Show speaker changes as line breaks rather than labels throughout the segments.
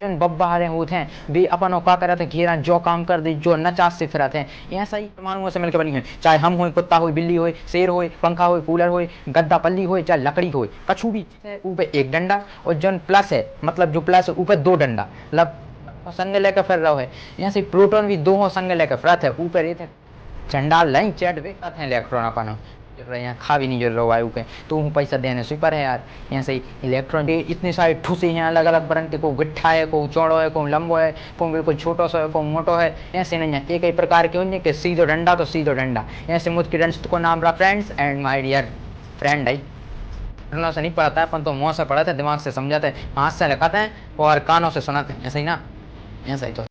जन बब्बारे होते हैं वे अपन का करते घेरा जो काम कर दे जो नचास से फिरते हैं ऐसा ही परमाणुओं से मिलकर बनी है। चाहे हम होए, कुत्ता होए, बिल्ली होए, शेर होए, पंखा होए, कूलर होए, गद्दा पल्ली होए, चाहे लकड़ी होए, कछु भी है ऊपर एक डंडा और जन प्लस है मतलब जो प्लस है ऊपर दो डंडा मतलब संग लेकर फिर रहो है। ऐसे प्रोटॉन भी दो हो संग लेकर फिरत है ऊपर ये झंडाल नहीं चैट वे कहते हैं इलेक्ट्रॉन अपन यहाँ खा भी नहीं जल रहा वायु के तो वो पैसा देने से पर है यार। यहाँ से इलेक्ट्रॉन इतने सारे ठुसे हैं अलग अलग बरन के, को गिट्ठा है, को चौड़ो है, को लंबो है, को बिल्कुल छोटो सा है, को मोटो है। ऐसे नहीं है एक ही प्रकार के होंगे कि सीधो डंडा तो सीधो डंडा। ऐसे मुझ के डंड को नाम रहा friends and my dear friend है। पढ़ना से नहीं पढ़ाता है अपन तो मुँह से पढ़ाते हैं, दिमाग से समझाते हैं, हाथ से लिखाते हैं और कानों से सुनाते हैं। ऐसा ही ना, ऐसा ही तो।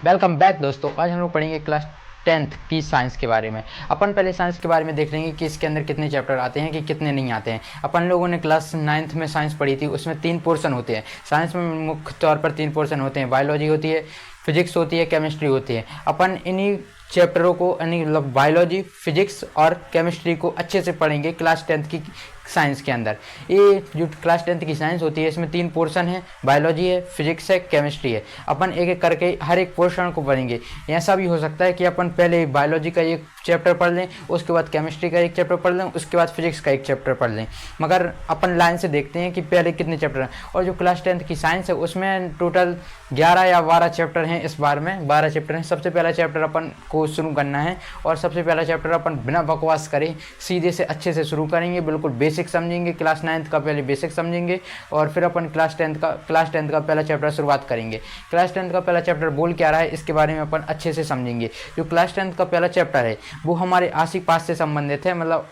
वेलकम बैक दोस्तों, आज हम लोग पढ़ेंगे क्लास 10th की साइंस के बारे में। अपन पहले साइंस के बारे में देख लेंगे कि इसके अंदर कितने चैप्टर आते हैं कि कितने नहीं आते हैं। अपन लोगों ने क्लास 9th में साइंस पढ़ी थी, उसमें 3 पोर्शन होते हैं। साइंस में मुख्य तौर पर 3 पोर्शन होते हैं, बायोलॉजी होती है, फिजिक्स होती है, केमिस्ट्री होती है। अपन इन्हीं चैप्टरों को यानी मतलब बायोलॉजी, फिजिक्स और केमिस्ट्री को अच्छे से पढ़ेंगे क्लास 10th की साइंस के अंदर। ये जो क्लास 10th की साइंस होती है इसमें 3 पोर्शन है, बायोलॉजी है, फिजिक्स है, केमिस्ट्री है। अपन एक एक करके हर एक पोर्शन को पढ़ेंगे। ऐसा भी हो सकता है कि अपन पहले बायोलॉजी का एक चैप्टर पढ़ लें, उसके बाद केमिस्ट्री का एक चैप्टर पढ़ लें, उसके बाद फिजिक्स का एक चैप्टर पढ़ लें। मगर अपन लाइन से देखते हैं कि पहले कितने चैप्टर हैं। और जो क्लास 10th की साइंस है उसमें टोटल 11 या 12 चैप्टर हैं। इस बार में 12 चैप्टर हैं। सबसे पहला चैप्टर अपन को शुरू करना है और सबसे पहला चैप्टर अपन बिना बकवास करे सीधे से अच्छे से शुरू करेंगे, बिल्कुल बेसिक समझेंगे। क्लास 9th का पहले बेसिक समझेंगे और फिर अपन क्लास 10th का पहला चैप्टर शुरुआत करेंगे। क्लास 10th का पहला चैप्टर बोल क्या रहा है इसके बारे में अपन अच्छे से समझेंगे। जो क्लास 10th का पहला चैप्टर है वो हमारे आसिक पास से संबंधित है। मतलब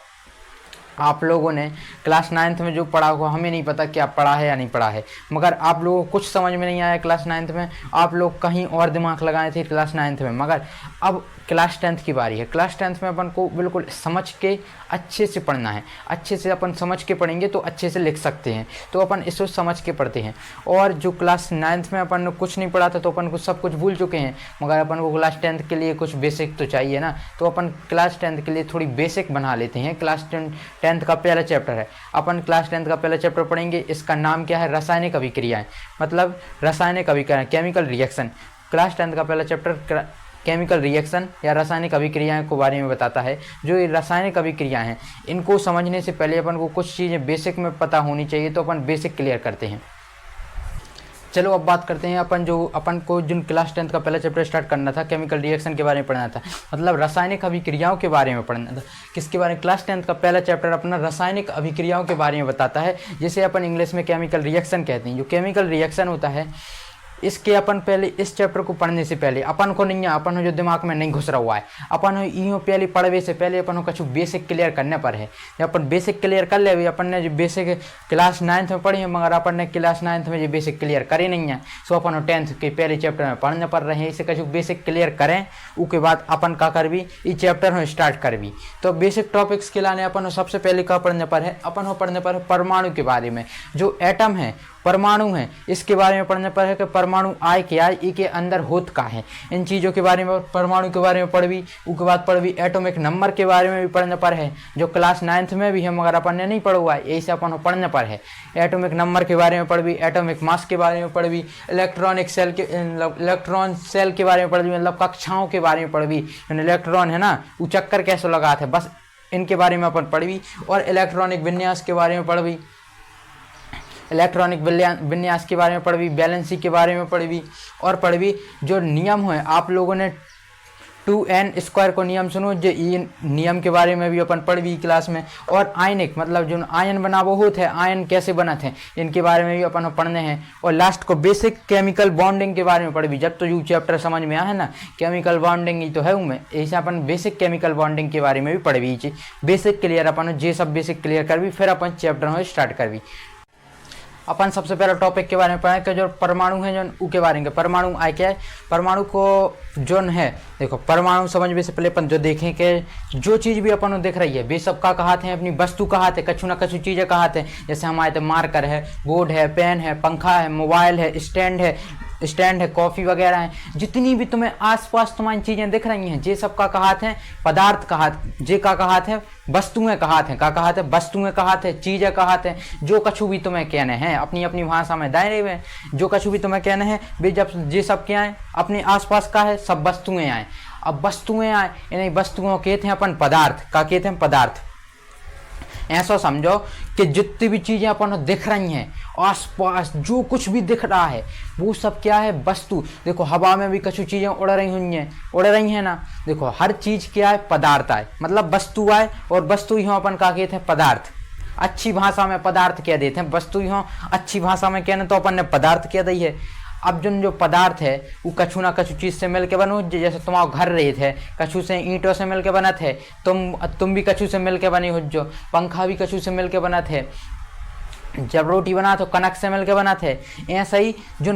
आप लोगों ने क्लास 9th में जो पढ़ा होगा, हमें नहीं पता क्या पढ़ा है या नहीं पढ़ा है, मगर आप लोगों को कुछ समझ में नहीं आया क्लास 9th में, आप लोग कहीं और दिमाग लगाए थे क्लास 9th में। मगर अब क्लास 10th की बारी है। क्लास 10th में अपन को बिल्कुल समझ के अच्छे से पढ़ना है। अच्छे से अपन समझ के पढ़ेंगे तो अच्छे से लिख सकते हैं, तो अपन इसको समझ के पढ़ते हैं। और जो क्लास 9th में अपन ने कुछ नहीं पढ़ा था तो अपन को सब कुछ भूल चुके हैं, मगर अपन को क्लास 10th के लिए कुछ बेसिक तो चाहिए ना, तो अपन क्लास 10th के लिए थोड़ी बेसिक बना लेते हैं। क्लास 10th का पहला चैप्टर है, अपन क्लास 10th का पहला चैप्टर पढ़ेंगे। इसका नाम क्या है? रासायनिक अभिक्रियाएं, मतलब रासायनिक अभिक्रियाएं, केमिकल रिएक्शन। क्लास 10th का पहला चैप्टर केमिकल रिएक्शन या रासायनिक अभिक्रियाएं के बारे में बताता है। जो ये रासायनिक अभिक्रियाएं हैं इनको समझने से पहले अपन को कुछ चीज़ें बेसिक में पता होनी चाहिए, तो अपन बेसिक क्लियर करते हैं। चलो अब बात करते हैं अपन को जिन क्लास 10th का पहला चैप्टर स्टार्ट करना था, केमिकल रिएक्शन के बारे में पढ़ना था, मतलब रासायनिक अभिक्रियाओं के बारे में पढ़ना था। किसके बारे में? क्लास 10th का पहला चैप्टर अपना रासायनिक अभिक्रियाओं के बारे में बताता है, जिसे अपन इंग्लिश में केमिकल रिएक्शन कहते हैं। जो केमिकल रिएक्शन होता है इसके अपन पहले इस चैप्टर को पढ़ने से पहले अपन को नहीं है, अपन जो दिमाग में नहीं घुस रहा हुआ है, अपन यूँ पहले पढ़वे से पहले अपन को कुछ बेसिक क्लियर करने पर है। जब अपन बेसिक क्लियर कर ले, अपन ने जो बेसिक क्लास 9th में पढ़ी है मगर अपन ने क्लास 9th में जो बेसिक क्लियर करे नहीं है, सो अपन 10th के पहले चैप्टर में पढ़ने पर रहे हैं। इसे कुछ बेसिक क्लियर करें, उसके बाद अपन का कर भी इस चैप्टर में स्टार्ट कर भी। तो बेसिक टॉपिक्स के लाने अपन सबसे पहले का पढ़ने पर है, अपन पढ़ने पर है परमाणु के बारे में। जो एटम है, परमाणु है, इसके बारे में पढ़ने पर है कि परमाणु आय क्या है, ई के अंदर होत का है। इन चीज़ों के बारे में, परमाणु के बारे में पढ़वी। उसके बाद पढ़वी एटॉमिक नंबर के बारे में भी पढ़ने पर है, जो क्लास 9th में भी है मगर अपन ने नहीं पढ़ा हुआ है, यही से अपन पढ़ने पर है। एटॉमिक नंबर के बारे में पढ़वी, एटॉमिक मास के बारे में पढ़वी, इलेक्ट्रॉन सेल के बारे में पढ़वी, मतलब कक्षाओं के बारे में पढ़वी। इलेक्ट्रॉन है ना, वो चक्कर कैसे लगा था, बस इनके बारे में अपन पढ़वी। और इलेक्ट्रॉनिक विन्यास के बारे में पढ़वी, इलेक्ट्रॉनिक विन्यास के बारे में पढ़वी, बैलेंसी के बारे में पढ़वी। और पढ़वी जो नियम है, आप लोगों ने 2n² को नियम सुनो, जो ये नियम के बारे में भी अपन पढ़वी क्लास में। और आयनिक मतलब जो आयन बना वो होते हैं, आयन कैसे बना थे, इनके बारे में भी अपन पढ़ने हैं। और लास्ट को बेसिक केमिकल बॉन्डिंग के बारे में पढ़वी। जब तो यू चैप्टर समझ में आया ना, केमिकल बॉन्डिंग ही तो है उनमें, ऐसे अपन बेसिक केमिकल बॉन्डिंग के बारे में भी पढ़वी। बेसिक क्लियर अपन जे सब बेसिक क्लियर करवी, फिर अपन चैप्टर में स्टार्ट करवी। अपन सबसे पहला टॉपिक के बारे में पढ़ें कि जो परमाणु है, जो के बारे में। परमाणु आय क्या है? परमाणु को जो है, देखो परमाणु समझने से पहले अपन जो देखें कि जो चीज़ भी अपन देख रही है वे सब का कहाते हैं, अपनी वस्तु कहाते, कछु ना कछु चीज़ें कहाते हैं। जैसे हमारे तो मार्कर है, बोर्ड है, पेन है, पंखा है, मोबाइल है, स्टैंड है, स्टैंड है, कॉफी वगैरह है, जितनी भी तुम्हें आसपास तुम्हारी चीजें दिख रही हैं, ये सब का कहात है पदार्थ कहात, जे का कहात है वस्तुएं कहात है, का कहात है वस्तुएं कहात है, चीजें कहात है। जो कछु भी तुम्हें कहने हैं अपनी अपनी भाषा में दायरे में, जो कछु भी तुम्हें कहने हैं वे जब ये सब क्या है अपने आसपास का है, सब वस्तुएं आए। अब वस्तुएं आए, इन्हीं वस्तुओं कहते हैं अपन पदार्थ, का कहते हैं पदार्थ। ऐसा समझो कि जितनी भी चीजें अपन दिख रही हैं आसपास, जो कुछ भी दिख रहा है वो सब क्या है वस्तु। देखो हवा में भी कुछ चीजें उड़ रही हुई हैं, उड़ रही हैं ना, देखो हर चीज क्या है पदार्थ आए, मतलब वस्तु आए, और वस्तु ही अपन का कहते हैं पदार्थ। अच्छी भाषा में पदार्थ कह देते हैं, वस्तु ही अच्छी भाषा में कहने तो अपन ने पदार्थ कह दी है। अब जो पदार्थ है वो कछु ना कछु चीज से मिलके बनो, जैसे तुम्हारा घर रहे थे कछु से ईंटों से मिलके बना थे, तुम भी कछु से मिलके बनी हो, जो पंखा भी कछु से मिलके बना थे, जब रोटी बना तो कनक से मिलके बना थे। ऐसा ही जो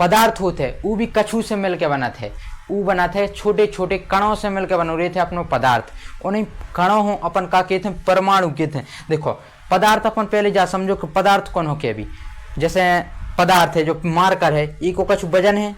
पदार्थ होते वो भी कछु से मिलके बना थे, वो बना थे छोटे छोटे कणों से मिलकर बन रहे थे अपने पदार्थ। उन्हीं कणों हो अपन का कहते हैं परमाणु कहते हैं। देखो पदार्थ अपन पहले जा समझो कि पदार्थ कौन हो के, अभी जैसे पदार्थ है जो मार्कर है, ई को कुछ वजन है,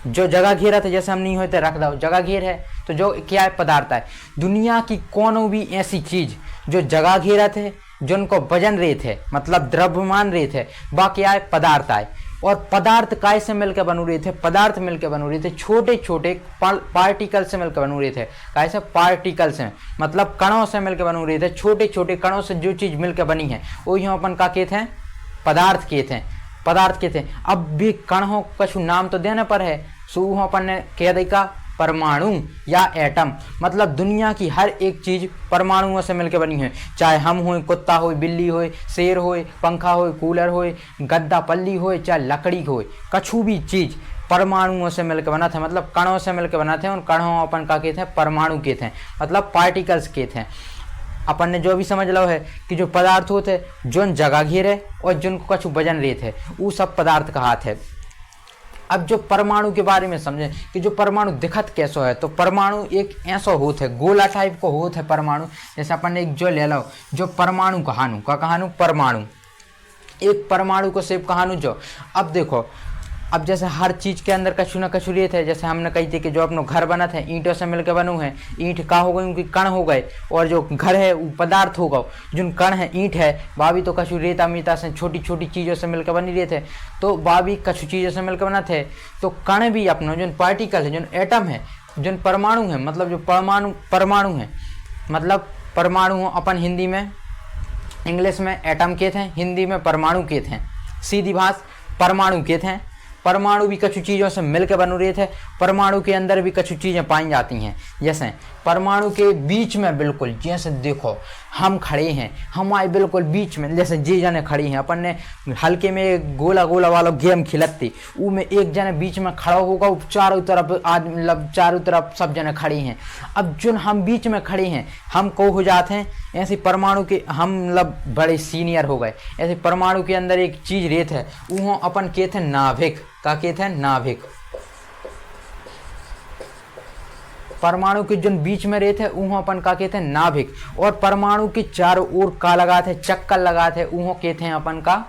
जो जगह घेरा था जैसे हम नहीं होते रख दो जगह घेर है, तो जो क्या है पदार्थ है। दुनिया की कोनो भी ऐसी चीज जो जगह घेरा थे, जो उनको वजन रहे थे, मतलब द्रव्यमान रहे थे, वह क्या है पदार्थ आए। और पदार्थ काय से मिलकर बन रहे थे, पदार्थ मिलकर बन रहे थे छोटे छोटे पार्टिकल से मिलकर बन रहे थे। काय से पार्टिकल से, मतलब कणों से मिलकर बन रहे थे, छोटे छोटे कणों से जो चीज मिलकर बनी है वो ही अपन का कहते हैं पदार्थ कहते हैं, पदार्थ कहते हैं। अब भी कण हो कछु नाम तो देने पर है, सो अपन ने कह दी का परमाणु या एटम, मतलब दुनिया की हर एक चीज परमाणुओं से मिलकर बनी है। चाहे हम हो, कुत्ता हो, बिल्ली हो, शेर हो, पंखा हो, कूलर हो, गद्दा पल्ली हो, चाहे लकड़ी हो, कछु भी चीज परमाणुओं से मिलकर बना था, मतलब कणों से मिलकर बना थे। उन कणों अपन का कहते हैं परमाणु कहते हैं, मतलब पार्टिकल्स कहते हैं। अपन ने जो भी समझ लो है कि जो पदार्थ होते जो जगह घेरे और जिनको कछु वजन रहे थे वो सब पदार्थ का हाथ है। अब जो परमाणु के बारे में समझे कि जो परमाणु दिखत कैसो है, तो परमाणु एक ऐसा होत है, गोला टाइप को होत है परमाणु। जैसे अपन ने एक जो ले लो जो परमाणु कहानू का कहानू परमाणु, एक परमाणु को सेब कहानू जो। अब देखो अब जैसे हर चीज के अंदर कछु ना कछु रेत है, जैसे हमने कही थी कि जो अपनो घर बना था ईंटों से मिलकर बनू है, ईंट का हो गई उनकी कण हो गए, और जो घर है वो पदार्थ होगा। जो कण है ईंट है वह भी तो कछु रेता मीता से छोटी छोटी चीज़ों से मिलकर बनी रहे थे, तो वह भी कछु चीज़ों से मिलकर बना थे। तो कण भी अपना जो पार्टिकल है, जो एटम है, जो परमाणु है, मतलब जो परमाणु है, मतलब परमाणु अपन हिंदी में इंग्लिश में एटम कहते हैं, हिंदी में परमाणु कहते हैं, सीधी भाषा परमाणु कहते हैं। परमाणु भी कुछ चीज़ों से मिलकर बन रहे थे, परमाणु के अंदर भी कुछ चीज़ें पाई जाती हैं। जैसे परमाणु के बीच में बिल्कुल, जैसे देखो हम खड़े हैं, हमारे बिल्कुल बीच में जैसे जी जने खड़ी हैं, अपन ने हल्के में गोला गोला वाला गेम खिलती, वो में एक जने बीच में खड़ा होगा, चारों तरफ आदमी, मतलब चारों तरफ सब जने खड़ी हैं। अब जो हम बीच में खड़े हैं हम को हो जाते हैं, ऐसे परमाणु के हम मतलब बड़े सीनियर हो गए। ऐसे परमाणु के अंदर एक चीज रेत है, वो अपन कहते हैं नाभिक, का कहते हैं नाभिक। परमाणु के जो बीच में रेत है वो अपन का कहते हैं नाभिक, और परमाणु के चारों ओर का लगाते हैं, चक्कर लगाते हैं, वो कहते हैं अपन का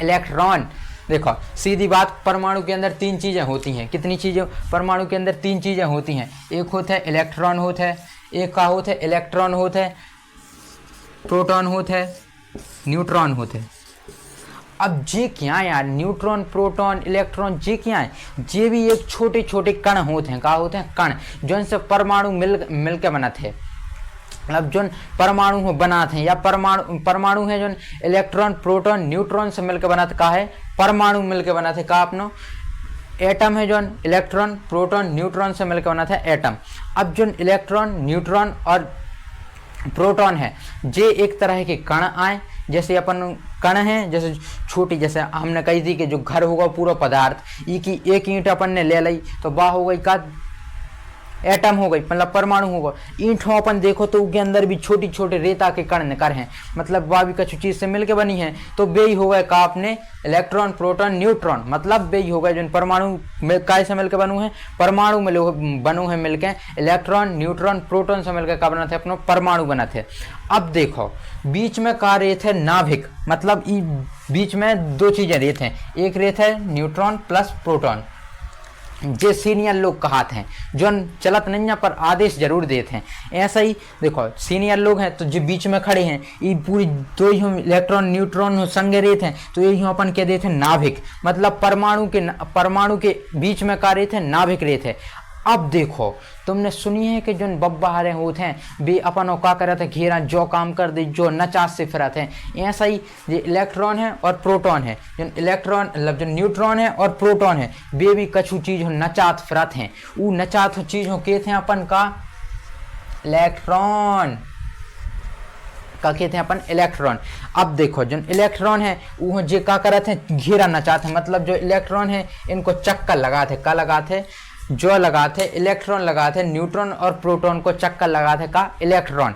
इलेक्ट्रॉन। देखो सीधी बात, परमाणु के अंदर तीन चीजें होती हैं। कितनी चीजें परमाणु के अंदर? तीन चीजें होती हैं। एक होता है इलेक्ट्रॉन होता है, एक का होता है इलेक्ट्रॉन होता है, प्रोटॉन होता है, न्यूट्रॉन होते हैं। अब जे क्या है यार, न्यूट्रॉन, प्रोटॉन, इलेक्ट्रॉन, जे क्या है, जे भी एक छोटे छोटे कण होते हैं। कहा होते हैं कण, जो इनसे परमाणु मिल के बनाते हैं, मतलब जो परमाणु हो बनाते हैं, या परमाणु है जो इलेक्ट्रॉन, प्रोटॉन, न्यूट्रॉन से मिलकर बनाते। कहा है परमाणु मिलकर बनाते। कहा अपनो एटम है जो इलेक्ट्रॉन, प्रोटॉन, न्यूट्रॉन से मिलकर बनाता है एटम। अब जो इलेक्ट्रॉन, न्यूट्रॉन और प्रोटॉन है, जे एक तरह के कण आए, जैसे अपन कण हैं, जैसे छोटी, जैसे हमने कही थी कि जो घर होगा पूरा पदार्थ, एक ईंट अपन ने ले ली तो वह हो गई का एटम हो गई मतलब परमाणु होगा। ईंट हो अपन देखो तो उसके अंदर भी छोटी छोटे रेता के कण निकर हैं, मतलब वह भी कुछ चीज से मिलके बनी है। तो वे ही हो गए का अपने इलेक्ट्रॉन प्रोटॉन न्यूट्रॉन, मतलब वे ही हो गए जो परमाणु काय से मिलकर बनू है, परमाणु में बनू है मिलके, इलेक्ट्रॉन न्यूट्रॉन प्रोटॉन से मिलकर का बना थे अपना परमाणु बना थे। अब देखो बीच में का रेत है नाभिक, मतलब बीच में दो चीजें रेत हैं, एक रेत है न्यूट्रॉन प्लस प्रोटॉन, जे सीनियर लोग कहाते हैं जो चलत नहीं है पर आदेश जरूर देते हैं। ऐसा ही देखो सीनियर लोग हैं तो जो बीच में खड़े हैं ये पूरी दो ही इलेक्ट्रॉन न्यूट्रॉन संगे रहते हैं, तो यही अपन कह देते हैं नाभिक, मतलब परमाणु के बीच में का रहते हैं नाभिक रहते हैं। अब देखो तुमने सुनी है कि जो बब्बाहरे होते हैं वे अपन का करते हैं घेरा जो काम कर दे जो नचास से फिरते हैं। ऐसा ही जो इलेक्ट्रॉन है और प्रोटॉन है, जो इलेक्ट्रॉन मतलब जो न्यूट्रॉन है और प्रोटॉन है वे भी कछु चीज हो नचात फिरत हैं। वो नचात चीज हो कहते हैं अपन का इलेक्ट्रॉन, का कहते हैं अपन इलेक्ट्रॉन। अब देखो जो इलेक्ट्रॉन है वो जे का करते हैं घेरा नचाते हैं, मतलब जो इलेक्ट्रॉन है इनको चक्कर लगाते का लगाते जो लगाते इलेक्ट्रॉन लगाते न्यूट्रॉन और प्रोटॉन को चक्कर लगाते का इलेक्ट्रॉन।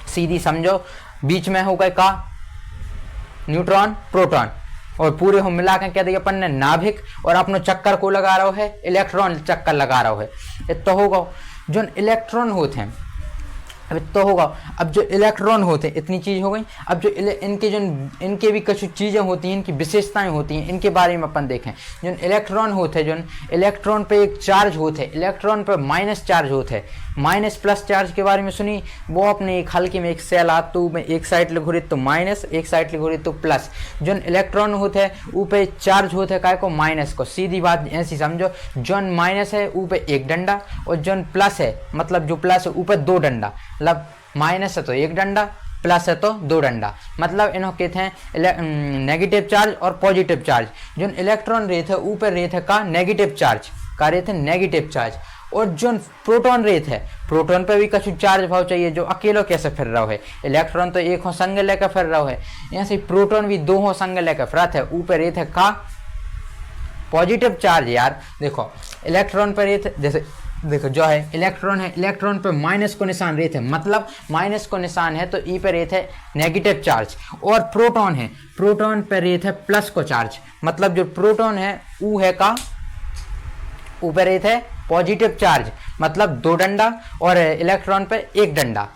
सीधी समझो बीच में हो गए का न्यूट्रॉन प्रोटॉन और पूरे हो मिला के कह दिया अपन ने नाभिक, और अपने चक्कर को लगा रहा है इलेक्ट्रॉन चक्कर लगा रहा है। तो होगा जो इलेक्ट्रॉन होते हैं अब तो होगा। अब जो इलेक्ट्रॉन होते हैं इतनी चीज हो गई। अब जो इनके भी कुछ चीजें होती हैं, इनकी विशेषताएं होती हैं, इनके बारे में अपन देखें। जो इलेक्ट्रॉन होते हैं जो इलेक्ट्रॉन पे एक चार्ज होते हैं, इलेक्ट्रॉन पे माइनस चार्ज होते हैं, माइनस प्लस चार्ज के बारे में सुनी। वो अपने एक हल्के में एक सेल आतू में एक साइड लिखो रही तो माइनस, एक साइड लिखो रही तो प्लस। जो इलेक्ट्रॉन होते हैं वो पे चार्ज होते हैं काय को माइनस को, सीधी बात ऐसी समझो। जो माइनस है वो पे एक डंडा और जो प्लस है मतलब जो प्लस है वो पे दो डंडा, मतलब माइनस है तो एक डंडा प्लस है तो दो डंडा, मतलब इन्हों कहते हैं नेगेटिव चार्ज और पॉजिटिव चार्ज। जो इलेक्ट्रॉन रेत है ऊपर रेत है का नेगेटिव चार्ज का रेत है नेगेटिव चार्ज। और जो प्रोटॉन रेत है प्रोटॉन पे भी कुछ चार्ज भाव चाहिए, जो अकेलो कैसे फिर रहा है। इलेक्ट्रॉन तो एक हो संग लेकर फिर रहा है, यहाँ से प्रोटॉन भी दो हो संग लेकर फिरत है। ऊपर रेत है का पॉजिटिव चार्ज। यार देखो इलेक्ट्रॉन पर रेत जैसे देखो जो है इलेक्ट्रॉन पे माइनस को निशान रेत है, मतलब माइनस को निशान है तो ई पे रेत है नेगेटिव चार्ज। और प्रोटॉन है प्रोटॉन पे रेत है प्लस को चार्ज, मतलब जो प्रोटॉन है वो है का ऊपर रेत है पॉजिटिव चार्ज, मतलब दो डंडा और इलेक्ट्रॉन पे एक डंडा।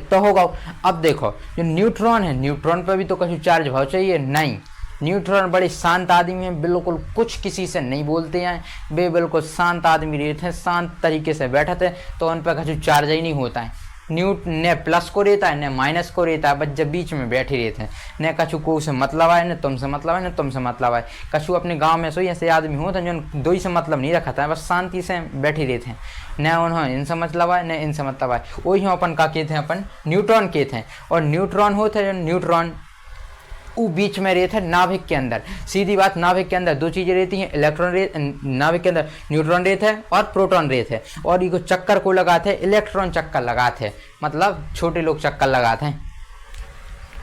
तो होगा। अब देखो जो न्यूट्रॉन है न्यूट्रॉन पे भी तो कुछ चार्ज भाव चाहिए नहीं। न्यूट्रॉन बड़े शांत आदमी हैं, बिल्कुल कुछ किसी से नहीं बोलते हैं, वे बिल्कुल शांत आदमी रहते हैं, शांत तरीके से बैठते हैं, तो उन पर कुछ चार्ज ही नहीं होता है। ने प्लस को रहता है ने माइनस को रहता है, बस जब बीच में बैठे रहते हैं। न कछु को से मतलब है न तुमसे मतलब है न तुमसे मतलब है। कछु अपने गांव में सो ऐसे आदमी होते हैं जो दो ही से मतलब नहीं रखता है, बस शांति से बैठे रहते हैं, न उन्होंने इनसे मतलब है न इनसे मतलब है। वही अपन का कहते हैं अपन न्यूट्रॉन कहते हैं। और न्यूट्रॉन होते हैं न्यूट्रॉन वो बीच में रहते हैं नाभिक के अंदर। सीधी बात नाभिक के अंदर दो चीजें रहती हैं, इलेक्ट्रॉन रेत नाभिक के अंदर न्यूट्रॉन रेत है और प्रोटॉन रेत है। और ये चक्कर को लगाते हैं इलेक्ट्रॉन चक्कर लगाते हैं, मतलब छोटे लोग चक्कर लगाते हैं।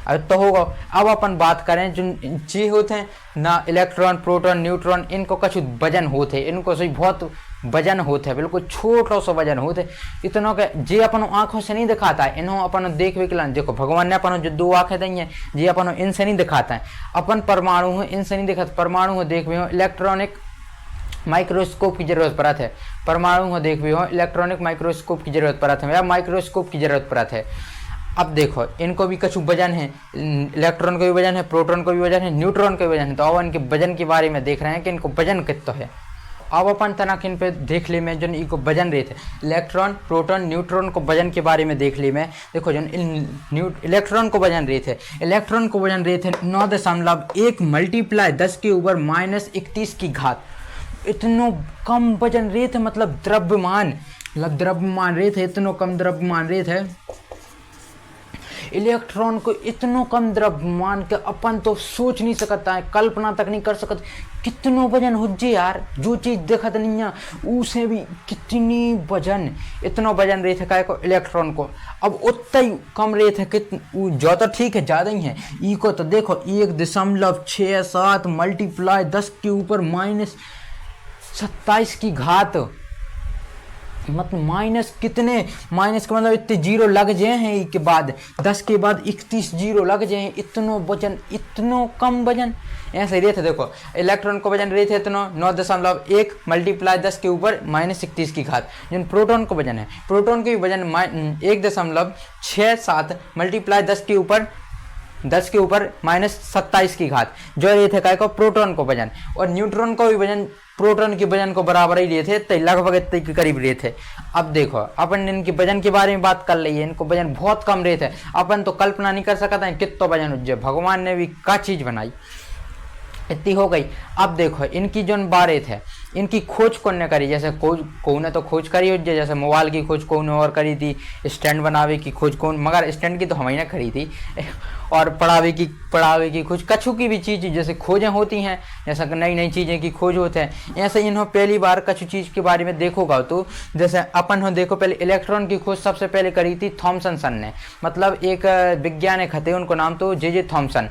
अब तो होगा। अब अपन बात करें जो जी होते हैं ना इलेक्ट्रॉन प्रोटॉन न्यूट्रॉन, इनको कुछ वजन होते हैं, इनको सही बहुत वजन होते हैं, बिल्कुल छोटा सा वजन होते इतनों के जे अपन आंखों से नहीं दिखाता है। इन्हों अपन देख विकलन देखो भगवान ने अपन जो दो आंखें दी हैं जे अपन इनसे नहीं दिखाता है। अपन परमाणु हो इनसे नहीं दिखाता, परमाणु हो देख भी हो इलेक्ट्रॉनिक माइक्रोस्कोप की जरूरत पड़त है, परमाणु हो देख भी हो इलेक्ट्रॉनिक माइक्रोस्कोप की जरूरत पड़त है या माइक्रोस्कोप की जरूरत पड़त है। अब देखो इनको भी कुछ वजन है, इलेक्ट्रॉन का भी वजन है, प्रोटॉन का भी वजन है, न्यूट्रॉन का भी वजन है। तो अब इनके वजन के बारे में देख रहे हैं कि इनको वजन कितना है। अब अपन तनक इन पे देख ले में जो इनको वजन रहते इलेक्ट्रॉन प्रोटॉन न्यूट्रॉन को वजन के बारे में देख ले में। देखो जो इलेक्ट्रॉन को वजन रहते इलेक्ट्रॉन को वजन रहते 9.1 मल्टीप्लाई 10 के ऊपर -31 की घात। इतनो कम वजन रहते मतलब द्रव्यमान रहते इतनो कम द्रव्यमान रहते इलेक्ट्रॉन को इतनो कम द्रव्यमान के अपन तो सोच नहीं सकता है, कल्पना तक नहीं कर सकते कितनो वजन हो जे यार। जो चीज देखत नहीं है उसे भी कितनी वजन, इतनो वजन रहे थे काय को इलेक्ट्रॉन को। अब उतना ही कम रहे थे कितने जो तो ठीक है ज़्यादा ही है। ई को तो देखो 1.67 मल्टीप्लाई 10 के ऊपर -27 की घात। मतलब माइनस कितने, माइनस का मतलब इतने जीरो लग जाए हैं के बाद 10 के बाद 31 जीरो लग जाए, इतनो वजन, इतनो कम वजन ऐसे रहे थे। देखो इलेक्ट्रॉन को वजन रहे थे इतना 9.1 मल्टीप्लाई 10 के ऊपर -31 की घात। जो प्रोटॉन को वजन है, प्रोटॉन के वजन 1.67 मल्टीप्लाई 10 के ऊपर -27 की घात, जो ये थे काय को प्रोटॉन को वजन। और न्यूट्रॉन को भी वजन प्रोटॉन के वजन को बराबर ही लिए थे, तो लगभग इतने के करीब रहे थे। अब देखो अपन इनके वजन के बारे में बात कर रही है, इनको वजन बहुत कम रहे थे, अपन तो कल्पना नहीं कर सकता है कितना वजन उज्जै, भगवान ने भी क्या चीज बनाई, इतनी हो गई। अब देखो इनकी जो बारे थे, इनकी खोज कौन ने करी, जैसे कौन ने तो खोज करी हो, जैसे मोबाइल की खोज कौन और करी थी, स्टैंड बनावे की खोज कौन, मगर स्टैंड की तो हम ही ना करी थी, और पढ़ावे की खोज, कछु की भी चीज़ जैसे खोजें होती हैं, जैसा नई नई चीज़ें की खोज होते हैं, ऐसे इन्होंने पहली बार कछु चीज़ के बारे में देखोगा तो जैसे अपन हो देखो पहले इलेक्ट्रॉन की खोज सबसे पहले करी थी थॉमसन सन ने, मतलब एक वैज्ञानिक थे, उनको नाम तो जे थॉमसन,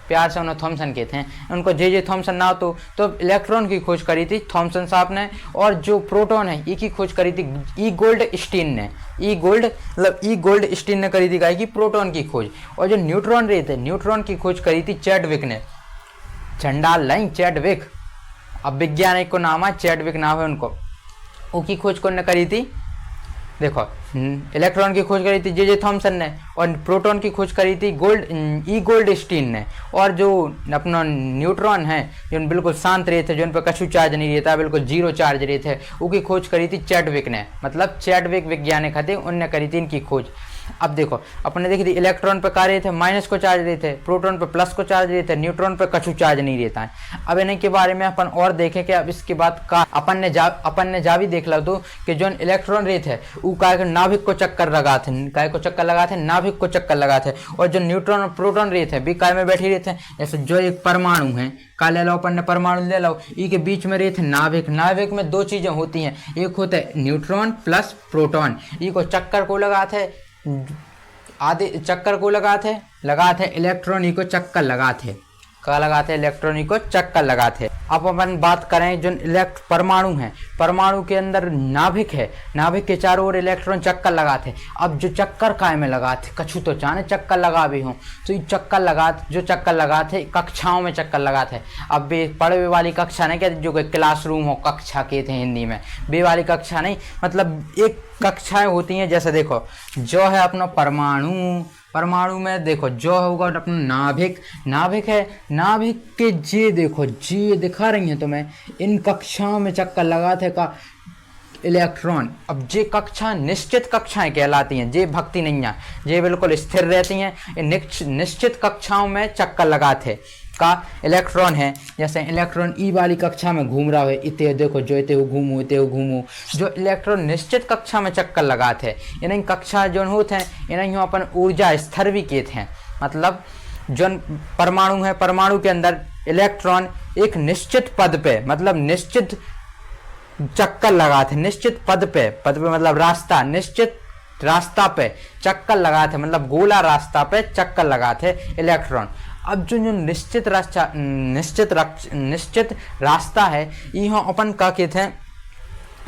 प्यार से उन्हें थॉमसन कहते हैं, उनको जे थॉमसन ना तो इलेक्ट्रॉन की खोज करी थी थॉमसन साहब ने। और जो प्रोटॉन है ई की खोज करी थी ई गोल्ड स्टीन ने, ई गोल्ड स्टीन ने करी थी गाय की प्रोटॉन की खोज। और जो न्यूट्रॉन रहे थे, न्यूट्रॉन की खोज करी थी चैडविक ने, चंडाल नहीं चैडविक, अब वैज्ञानिक को नाम है चैडविक नाम है उनको, उनकी खोज कौन ने करी थी, देखो इलेक्ट्रॉन की खोज करी थी जे थॉमसन ने, और प्रोटॉन की खोज करी थी गोल्ड स्टीन ने। और जो अपना न्यूट्रॉन है जो बिल्कुल शांत रहे थे, जो उन पर कछु चार्ज नहीं रहता, बिल्कुल जीरो चार्ज रहे थे, उनकी खोज करी थी चैडविक ने, मतलब चैडविक वैज्ञानिक थे, उनने करी थी इनकी खोज। अब देखो अपने देखी थी इलेक्ट्रॉन पे क्या रहे थे, माइनस को चार्ज रहे थे, प्रोटॉन पे प्लस को चार्ज रहे थे, न्यूट्रॉन पे कछु चार्ज नहीं रहता है। अब इन्हीं के बारे में अपन और देखें कि अब इसके बाद का अपन ने जा भी देख लो तो कि जो इलेक्ट्रॉन रहे थे वो काय नाभिक को चक्कर लगा थे, काय को चक्कर लगा थे, नाभिक को चक्कर लगा थे। और जो न्यूट्रॉन और प्रोटॉन रहे थे भी काय में बैठे रहे थे, जैसे जो एक परमाणु है का ले लो, अपन ने परमाणु ले लो, ई के बीच में रहे थे नाभिक, नाभिक में दो चीजें होती हैं, एक होता है न्यूट्रॉन प्लस प्रोटॉन, ई को चक्कर को लगा थे, आधे चक्कर को लगा थे इलेक्ट्रॉन को चक्कर लगा थे, का लगा थे इलेक्ट्रॉन को चक्कर लगा थे। अब अपन बात करें जो परमाणु है, परमाणु के अंदर नाभिक है, नाभिक के चारों ओर इलेक्ट्रॉन चक्कर लगा थे। अब जो चक्कर काय में लगा थे, कछु तो चाहे चक्कर लगा भी हों, तो ये चक्कर लगा थे कक्षाओं में चक्कर लगा थे। अब बे पढ़े वाली कक्षा नहीं कहते, जो क्लासरूम हो कक्षा कहते हैं हिंदी में, बे वाली कक्षा नहीं, मतलब एक कक्षाएं होती हैं। जैसे देखो जो है अपना परमाणु में देखो जो होगा अपना नाभिक है, नाभिक के जे देखो जे दिखा रही हैं तुम्हें, इन कक्षाओं में चक्कर लगाते का इलेक्ट्रॉन। अब जे कक्षा निश्चित कक्षाएं कहलाती हैं, जे भक्ति नहीं है, जे बिल्कुल स्थिर रहती हैं, निश्चित कक्षाओं में चक्कर लगाते का इलेक्ट्रॉन है। जैसे इलेक्ट्रॉन ई वाली कक्षा में घूम रहा है, इतने देखो जो इतने घूमू, जो इलेक्ट्रॉन निश्चित कक्षा में चक्कर लगाते, इन्हीं कक्षा जो होते हैं इन्हीं अपन ऊर्जा स्तर भी कहते हैं। मतलब जो परमाणु है, परमाणु के अंदर इलेक्ट्रॉन एक निश्चित पद पे, मतलब निश्चित चक्कर लगाते, निश्चित पद पे मतलब रास्ता, निश्चित रास्ता पे चक्कर लगाते, मतलब गोला रास्ता पे चक्कर लगाते इलेक्ट्रॉन। अब जो निश्चित रास्ता है, यहाँ अपन का कहते हैं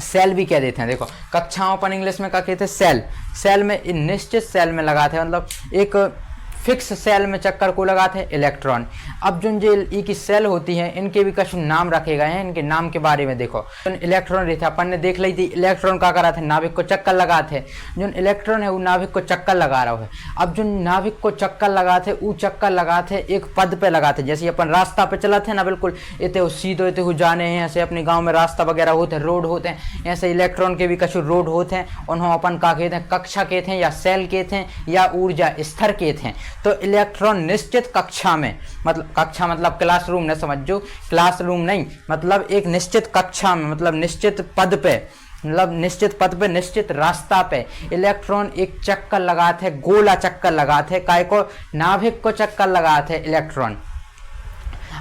सेल भी कह देते हैं। देखो कक्षाओं अपन इंग्लिश में क्या कहते हैं, सेल में निश्चित सेल में लगाते हैं, मतलब एक फिक्स सेल में चक्कर को लगाते हैं इलेक्ट्रॉन। अब जो ई की सेल होती हैं इनके भी कुछ नाम रखे गए हैं, इनके नाम के बारे में देखो। जो इलेक्ट्रॉन रहते अपन ने देख ली थी, इलेक्ट्रॉन क्या करा थे, नाभिक को चक्कर लगाते, जो इलेक्ट्रॉन है वो नाभिक को चक्कर लगा रहा है। अब जो नाभिक को चक्कर लगाते वो चक्कर लगाते एक पद पे लगाते, जैसे अपन रास्ता पे चलाते हैं ना, बिल्कुल इतने सीधे इतने जाने हैं, ऐसे अपने गाँव में रास्ता वगैरह होते हैं, रोड होते हैं, ऐसे इलेक्ट्रॉन के भी कुछ रोड होते हैं, उन्होंने अपन क्या कहते हैं, कक्षा कहते हैं या सेल कहते हैं या ऊर्जा स्तर कहते हैं। तो इलेक्ट्रॉन निश्चित कक्षा में, मतलब कक्षा मतलब क्लासरूम न समझो, क्लासरूम नहीं, मतलब एक निश्चित कक्षा में, मतलब निश्चित पद पे, मतलब निश्चित पद पे निश्चित रास्ता पे इलेक्ट्रॉन एक चक्कर लगाते, गोला चक्कर लगाते, काय को नाभिक को चक्कर लगाते इलेक्ट्रॉन।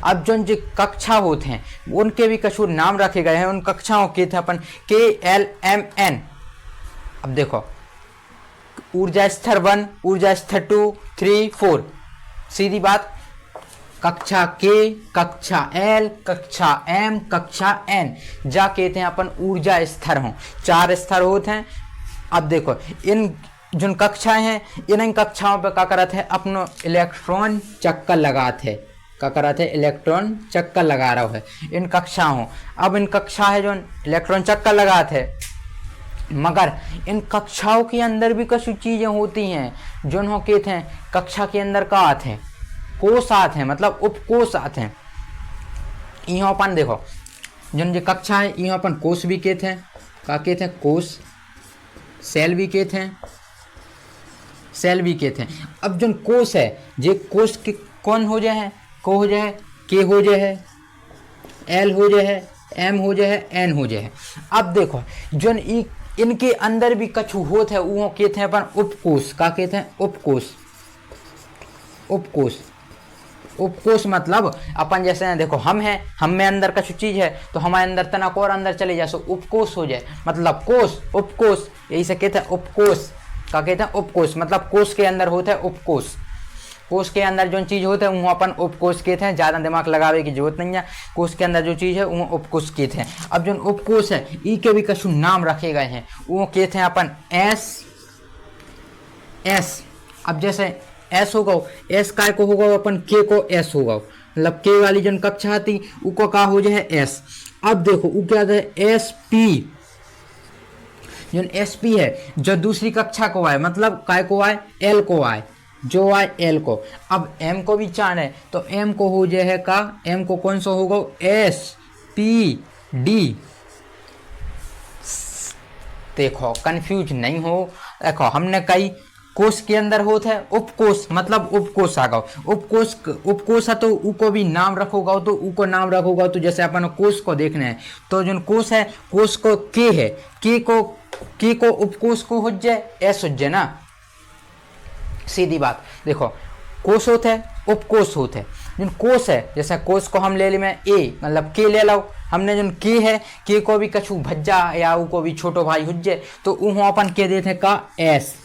अब जो कक्षा होते हैं उनके भी कुछ नाम रखे गए हैं, उन कक्षाओं के थे अपन KLMN। अब देखो ऊर्जा स्तर 1, ऊर्जा स्तर 2, 3, 4, सीधी बात कक्षा के, कक्षा एल, कक्षा एम, कक्षा एन, जा कहते हैं अपन ऊर्जा स्तर हो। 4 स्तर होते हैं। अब देखो इन जिन कक्षाएं हैं, इन कक्षाओं पे क्या करते हैं, अपनो इलेक्ट्रॉन चक्कर लगाते हैं। क्या करते हैं, इलेक्ट्रॉन चक्कर लगा रहा है इन कक्षाओं। अब इन कक्षा है जो इलेक्ट्रॉन चक्कर लगाते हैं, मगर इन कक्षाओं के अंदर भी कुछ चीजें होती हैं जो हम कहते हैं कक्षा के अंदर का आते हैं, कोष आते हैं, मतलब उपकोष आते हैं। यहाँ अपन देखो जिन जो कक्षा है, यहाँ अपन कोष भी कहते हैं। क्या कहते हैं, कोष, सेल भी कहते हैं, सेल भी कहते हैं। अब जो कोष है, जे कोष के कौन हो जाए है, को हो जाए, के हो जाए है, एल हो जाए है, एम हो जाए है, एन हो जाए है। अब देखो जो इनके अंदर भी कछु होत है, वो कहते हैं अपन उपकोष। क्या कहते हैं, उपकोष। उपकोष, उपकोष मतलब अपन जैसे देखो हम हैं, हम में अंदर कछु चीज है तो हमारे अंदर तनक और अंदर चले जाए सो उपकोष हो जाए, मतलब कोष, उपकोष, यही से कहते हैं उपकोष। क्या कहते हैं, उपकोष, मतलब कोष के अंदर होता है उपकोष। कोष के अंदर जो चीज होता है वो अपन उपकोष कहते हैं। ज्यादा दिमाग लगावे की जरूरत नहीं है। कोष के अंदर जो चीज है वो उपकोष कहते हैं। अब जो उपकोष है ई के भी कछु नाम रखे गए हैं, वो कहते हैं अपन एस, एस। अब जैसे एस होगा, एस काय को होगा, अपन के को एस होगा, मतलब के वाली जो कक्षा थी उसको का हो जाए एस। अब देखो वो क्या है, एस पी। जो एस पी है जो दूसरी कक्षा को आए, मतलब काय को आए, एल को आए, जो आए एल को। अब एम को भी चार है तो एम को हो जाए का, एम को कौन सा होगा, एस पी डी। देखो कंफ्यूज नहीं हो, देखो हमने कई कोष के अंदर होता है उपकोष, मतलब उपकोष आ गया। उपकोष, उपकोष है तो ऊ को भी नाम रखोगा, तो ऊ को नाम रखोगा। तो जैसे अपन कोष को देखना है तो जो कोष है, कोष को के है, के को उपकोष को हो जाए एस हो जाए ना, सीधी बात। देखो कोष होते हैं, उपकोष होते हैं। जो कोष है, जैसे कोष को हम ले ली में ए, मतलब के ले लो हमने। जो के है, के को भी कछु भज्जा या ऊ को भी छोटो भाई हो जाए तो ऊ अपन के देते हैं का एस।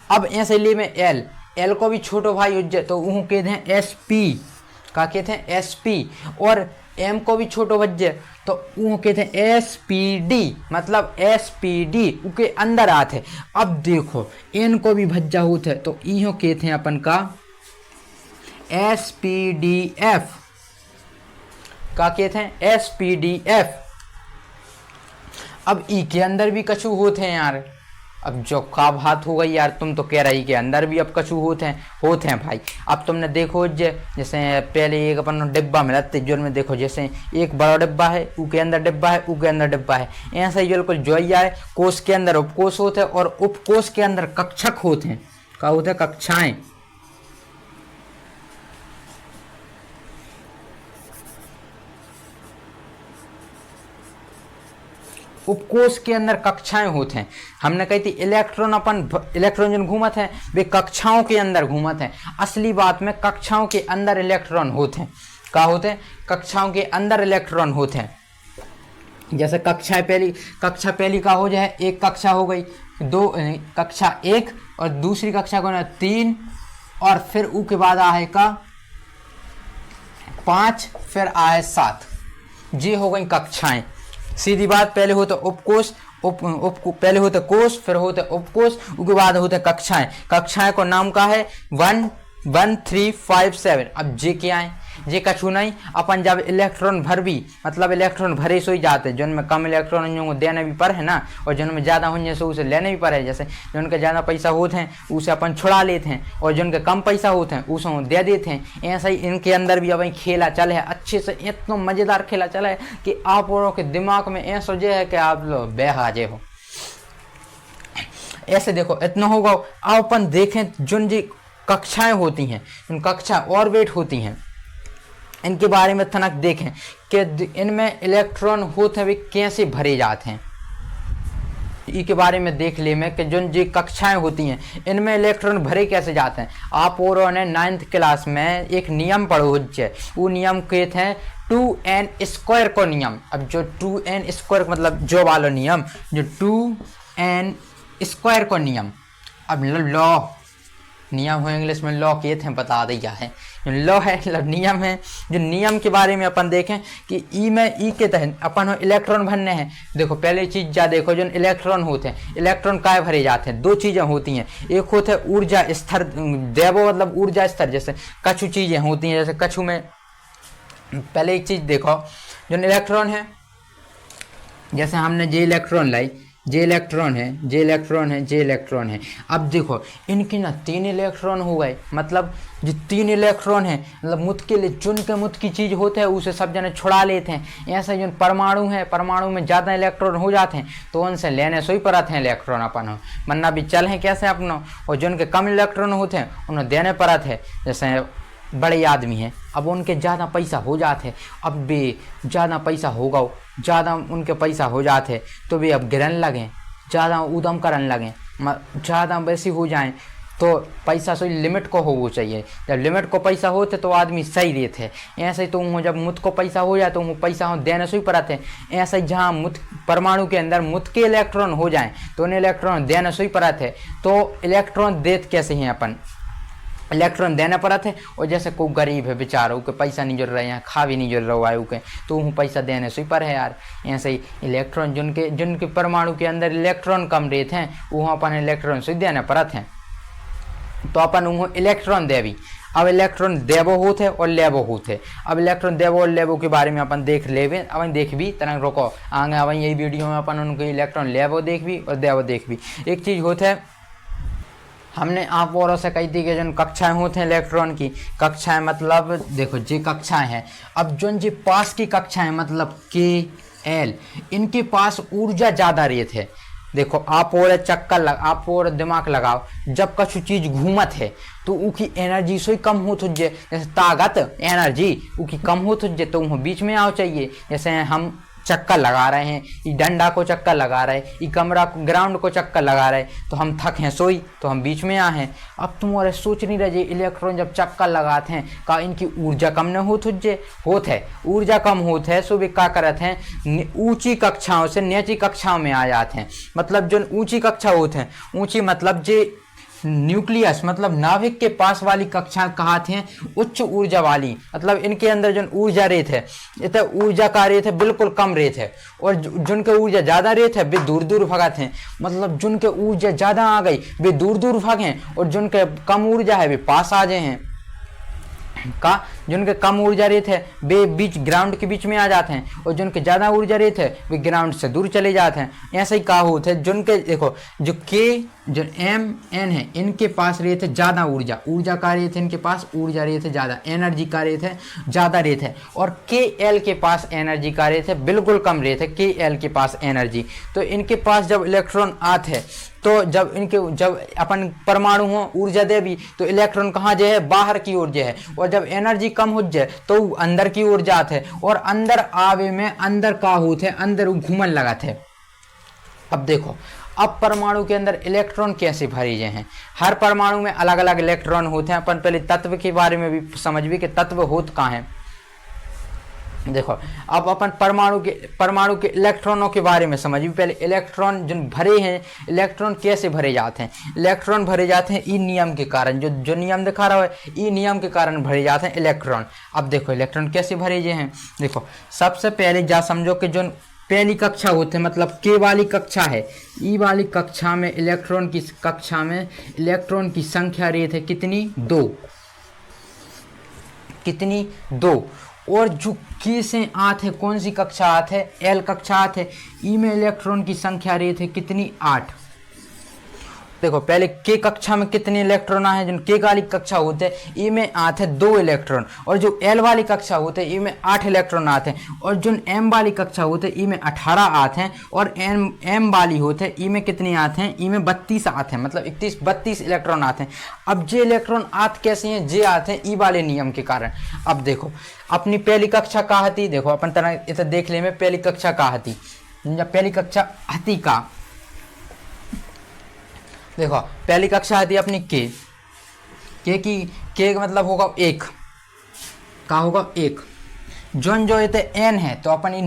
अब ऐसे लिए में एल, एल को भी छोटो भाई हो जाए तो ऊ कहते हैं एस पी। क्या कहते हैं, एस पी। और एम को भी छोटो बच जाए तो वो कहते हैं एस पी डी, मतलब एस पी डी उसके अंदर आते। अब देखो एन को भी भज्जा होता है तो इहो कहते हैं अपन का एस पी डी एफ। क्या कहते हैं, एस पी डी एफ। अब ई के अंदर भी कछु होते हैं यार। अब जो का बात हो गई यार, तुम तो कह रही के अंदर भी अब कछु होते हैं भाई। अब तुमने देखो जैसे पहले एक अपन डिब्बा मिला जो में देखो, जैसे एक बड़ा डिब्बा है, उसके अंदर डिब्बा है, उसके अंदर डिब्बा है, ऐसा ही बिल्कुल जो ही आए। कोष के अंदर उपकोष होते हैं और उपकोष के अंदर कक्षक होते हैं। क्या होते हैं, कक्षाएं। उपकोष के अंदर कक्षाएं होते हैं। हमने कही थी इलेक्ट्रॉन, अपन इलेक्ट्रॉन जो घूमत हैं वे कक्षाओं के अंदर घूमत हैं। असली बात में कक्षाओं के अंदर इलेक्ट्रॉन होते हैं। क्या होते हैं, कक्षाओं के अंदर इलेक्ट्रॉन होते हैं। जैसे कक्षा पहली का हो जाए, एक कक्षा हो गई, दो कक्षा एक और दूसरी कक्षा को ना 3 और फिर ऊ के बाद आए का 5, फिर आए 7। ये हो गई कक्षाएं। सीधी बात, पहले होता उपकोष, पहले होता कोष, फिर होता उपकोष, उसके बाद होते कक्षाएं। कक्षाएं को नाम का है 1, 1, 3, 5, 7। अब जे क्या है, जे कछु नहीं। अपन जब इलेक्ट्रॉन भर भी, मतलब इलेक्ट्रॉन भरे सो ही जाते हैं। जिनमें कम इलेक्ट्रॉन जो देने भी पर है ना, और जिनमें ज़्यादा होने से उसे लेने भी पर है। जैसे जिनके ज़्यादा पैसा होते हैं उसे अपन छुड़ा लेते हैं, और जिनके कम पैसा होते हैं उसे दे देते हैं। ऐसा ही इनके अंदर भी अब खेला चल है अच्छे से, इतना मज़ेदार खेला चला है कि आप लोगों के दिमाग में ऐसा जो है कि आप लोग बेहाजे हो। ऐसे देखो इतना होगा। अब अपन देखें जिन जी कक्षाएँ होती हैं, उन कक्षा और वेट होती हैं, इनके बारे में तनक देखें कि इनमें इलेक्ट्रॉन होते हैं वे कैसे भरे जाते हैं। इसके बारे में देख ले में कि जो कक्षाएं होती हैं इनमें इलेक्ट्रॉन भरे कैसे जाते हैं। आप और ने 9th क्लास में एक नियम पढ़ो है, वो नियम कहते हैं 2n² को नियम। अब जो 2n² मतलब जो वाला नियम, जो 2n² को नियम, अब लॉ नियम हो इंग्लिश में लॉ कहते हैं, बता दिया है। जो लॉ है मतलब नियम है। जो नियम के बारे में अपन देखें कि ई में ई के तहत अपन इलेक्ट्रॉन भरने हैं। देखो पहले चीज जा देखो, जो इलेक्ट्रॉन होते हैं, इलेक्ट्रॉन काय भरे जाते हैं, दो चीजें होती हैं। एक होते हैं ऊर्जा स्तर, देवो मतलब ऊर्जा स्तर, जैसे कछु चीजें होती हैं, जैसे कछु में पहले एक चीज देखो, जो इलेक्ट्रॉन है, जैसे हमने जे इलेक्ट्रॉन लाई, जे इलेक्ट्रॉन है, जे इलेक्ट्रॉन है, जे इलेक्ट्रॉन है। अब देखो इनकी ना 3 इलेक्ट्रॉन हो गए, मतलब जो 3 इलेक्ट्रॉन है, मतलब मुत के लिए चुन के मुत की चीज़ होते हैं उसे सब जने छुड़ा लेते हैं। ऐसे जो परमाणु है, परमाणु में ज़्यादा इलेक्ट्रॉन हो जाते हैं तो उनसे लेने से ही परत हैं इलेक्ट्रॉन अपन हो, वरना भी चल हैं कैसे अपनों। और जो उनके कम इलेक्ट्रॉन होते हैं उन्हें देने परत है। जैसे बड़े आदमी हैं, अब उनके ज़्यादा पैसा हो जाते, अब भी ज़्यादा पैसा होगा, ज़्यादा उनके पैसा हो जाते तो भी अब गिरन लगें, ज़्यादा उदम करन लगें, ज़्यादा वैसी हो जाएं, तो पैसा सही लिमिट को हो चाहिए। जब लिमिट को पैसा होते तो आदमी सही देते हैं। ऐसे ही तो जब मुत को पैसा हो जाए तो वो पैसा हो देने से ही पड़ते हैं। ऐसे ही जहाँ मुत परमाणु के अंदर मुत के इलेक्ट्रॉन हो जाएँ तो उन्हें इलेक्ट्रॉन देने से ही पड़ते हैं। तो इलेक्ट्रॉन देते कैसे हैं अपन, इलेक्ट्रॉन देना पड़ता है। और जैसे कोई गरीब है बेचारा, के पैसा नहीं जुड़ रहे हैं, खा भी नहीं जुड़ रहा है के, तो वो पैसा देने से ही पर है यार। ऐसे ही इलेक्ट्रॉन जिनके परमाणु के अंदर इलेक्ट्रॉन कम रहते हैं वो अपन इलेक्ट्रॉन से देने पड़ते हैं, तो अपन वो इलेक्ट्रॉन देवी। अब इलेक्ट्रॉन देवो होते और लेवो होते। अब इलेक्ट्रॉन देवो और लेवो के बारे में अपन देख लेवे, अपन देख भी तरह रोको आगे अपन यही वीडियो में अपन उनको इलेक्ट्रॉन लेवो देख भी और देवो देख भी। एक चीज़ होता है, हमने आप औरों से कही थी कि जो कक्षाएं होते हैं इलेक्ट्रॉन की, कक्षाएं मतलब देखो जी कक्षाएं हैं। अब जो जी पास की कक्षाएं मतलब के एल, इनके पास ऊर्जा ज़्यादा रहती है। देखो आप और चक्कर आप और दिमाग लगाओ, जब कछु चीज़ घूमत है तो उसकी एनर्जी से कम हो तुझे, जैसे ताकत एनर्जी उसकी कम हो तुझे तो वो बीच में आओ चाहिए। जैसे हम चक्कर लगा रहे हैं, ये डंडा को चक्कर लगा रहे, ये कमरा को ग्राउंड को चक्कर लगा रहे, तो हम थक हैं सोई तो हम बीच में आ हैं। अब तुम और सोच नहीं रहे इलेक्ट्रॉन जब चक्कर लगाते हैं का इनकी ऊर्जा कम न हो तुझे होत है, ऊर्जा कम होते है सो भी क्या करते हैं ऊंची कक्षाओं से नीची कक्षाओं में आ जाते हैं। मतलब जो ऊंची कक्षा होते हैं, ऊंची मतलब जे न्यूक्लियस मतलब नाभिक के पास वाली कक्षा कहते हैं उच्च ऊर्जा वाली। मतलब इनके अंदर जो ऊर्जा रेत है, इतना ऊर्जा का रेत है बिल्कुल कम रेत है, और जिनके ऊर्जा ज़्यादा रेत है वे दूर दूर भगत हैं। मतलब जिनके ऊर्जा ज़्यादा आ गई वे दूर दूर भागें, और जिनके कम ऊर्जा है वे पास आ जाए हैं का। जिनके कम ऊर्जा रेत है वे बीच ग्राउंड के बीच में आ जाते हैं, और जिनके ज़्यादा ऊर्जा रेत है वे ग्राउंड से दूर चले जाते हैं। ऐसे ही कहा होते हैं जिनके देखो जो के जो एम एन है इनके पास रेत है ज़्यादा ऊर्जा, ऊर्जा का रेत है इनके पास, ऊर्जा रेत है ज़्यादा, एनर्जी का रेत है ज़्यादा रेत है। और के एल के पास एनर्जी का रेत है बिल्कुल कम रेत है, के एल के पास एनर्जी। तो इनके पास जब इलेक्ट्रॉन आते हैं तो जब अपन परमाणु हो ऊर्जा दे भी तो इलेक्ट्रॉन कहाँ जे है बाहर की ओर जे है, और जब एनर्जी कम हो जाए तो अंदर की ओर जाते हैं, और अंदर आवे में अंदर का होते अंदर घूमन लगाते हैं। अब देखो अब परमाणु के अंदर इलेक्ट्रॉन कैसे भरे गए हैं, हर परमाणु में अलग अलग इलेक्ट्रॉन होते हैं। अपन पहले तत्व के बारे में भी समझ भी कि तत्व होत कहाँ है। देखो अब अपन परमाणु के इलेक्ट्रॉनों के बारे में समझ भी। पहले इलेक्ट्रॉन जो भरे हैं, इलेक्ट्रॉन कैसे भरे जाते हैं, इलेक्ट्रॉन भरे जाते हैं ई नियम के कारण, जो नियम दिखा रहा है ई नियम के कारण भरे जाते हैं इलेक्ट्रॉन। अब देखो इलेक्ट्रॉन कैसे भरे गए हैं। देखो सबसे पहले जा समझो कि जो पहली कक्षा होते हैं मतलब के वाली कक्षा है, ई वाली कक्षा में इलेक्ट्रॉन की कक्षा में इलेक्ट्रॉन की संख्या रहती है कितनी, 2, कितनी 2। और जो के से आते हैं कौन सी कक्षा आते है, एल कक्षा आते है, ई में इलेक्ट्रॉन की संख्या रहती है कितनी, 8। देखो पहले के कक्षा में कितने इलेक्ट्रॉन आए, जो के वाली कक्षा होते हैं ई में आते हैं 2 इलेक्ट्रॉन, और जो एल वाली कक्षा होते हैं ई में 8 इलेक्ट्रॉन आते हैं, और जो एम वाली कक्षा होते हैं ई में 18 आते हैं, और एम वाली होते हैं ई में कितने आते हैं, ई में 32 आते हैं, मतलब 32 इलेक्ट्रॉन आते हैं। अब जे इलेक्ट्रॉन आते कैसे हैं, जे आते हैं ई वाले नियम के कारण। अब देखो अपनी पहली कक्षा कहाँ थी, देखो अपन तरह इसे देख ले में पहली कक्षा कहाँ थी, जब पहली कक्षा हती का, देखो पहली कक्षा आती है अपनी के का मतलब होगा 1, का होगा 1, जोन जो इते एन है तो अपन ये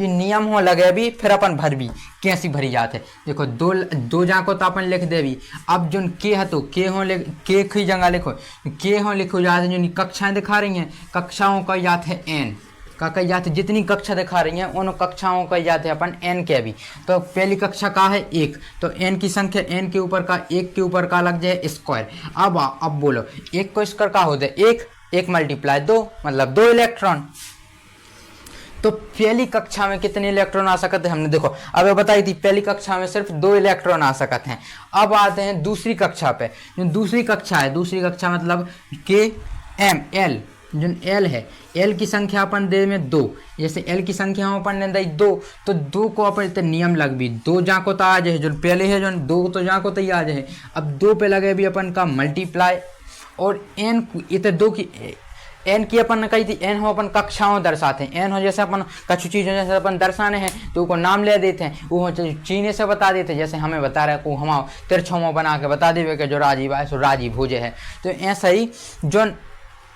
नियम हो लगे भी फिर अपन भर भी कैसी भरी जाते। देखो दो जाको तो अपन लिख दे भी। अब जो के है तो के की जगह लिखो के हो लिखो जाते। जो कक्षाएं दिखा रही हैं कक्षाओं का याद है एन का कही जाते। जितनी कक्षा दिखा रही हैं उन कक्षाओं का जाते हैं अपन एन के भी। तो पहली कक्षा का है 1 तो एन की संख्या एन के ऊपर का 1 के ऊपर का लग जाए स्क्वायर। अब बोलो 1 को स्क्वायर का होता है 1 मल्टीप्लाई 2 मतलब 2 इलेक्ट्रॉन। तो पहली कक्षा में कितने इलेक्ट्रॉन आ सकते हैं हमने देखो अब बताई थी। पहली कक्षा में सिर्फ 2 इलेक्ट्रॉन आ सकते हैं। अब आते हैं दूसरी कक्षा पे। जो दूसरी कक्षा है दूसरी कक्षा मतलब के एम एल जो एल है एल की संख्या अपन दे में 2। जैसे एल की संख्या अपन ने दी 2 तो 2 को अपन इतने नियम लग भी 2 जाको तो आ जाए। जो पहले है जो 2 तो जाको तो ही आ जाए। अब 2 पे लगे भी अपन का मल्टीप्लाई और एन इतने 2 की एन की अपन ने कही थी एन हो अपन कक्षाओं दर्शाते हैं। एन हो जैसे अपन कछु चीज़ों जैसे अपन दर्शाने हैं तो उनको नाम ले देते हैं। वो चीने से बता देते हैं जैसे हमें बता रहे को हम तिरछों बना के बता देवे कि जो राजीव है सो राजीव भोजे है। तो ऐसा ही जो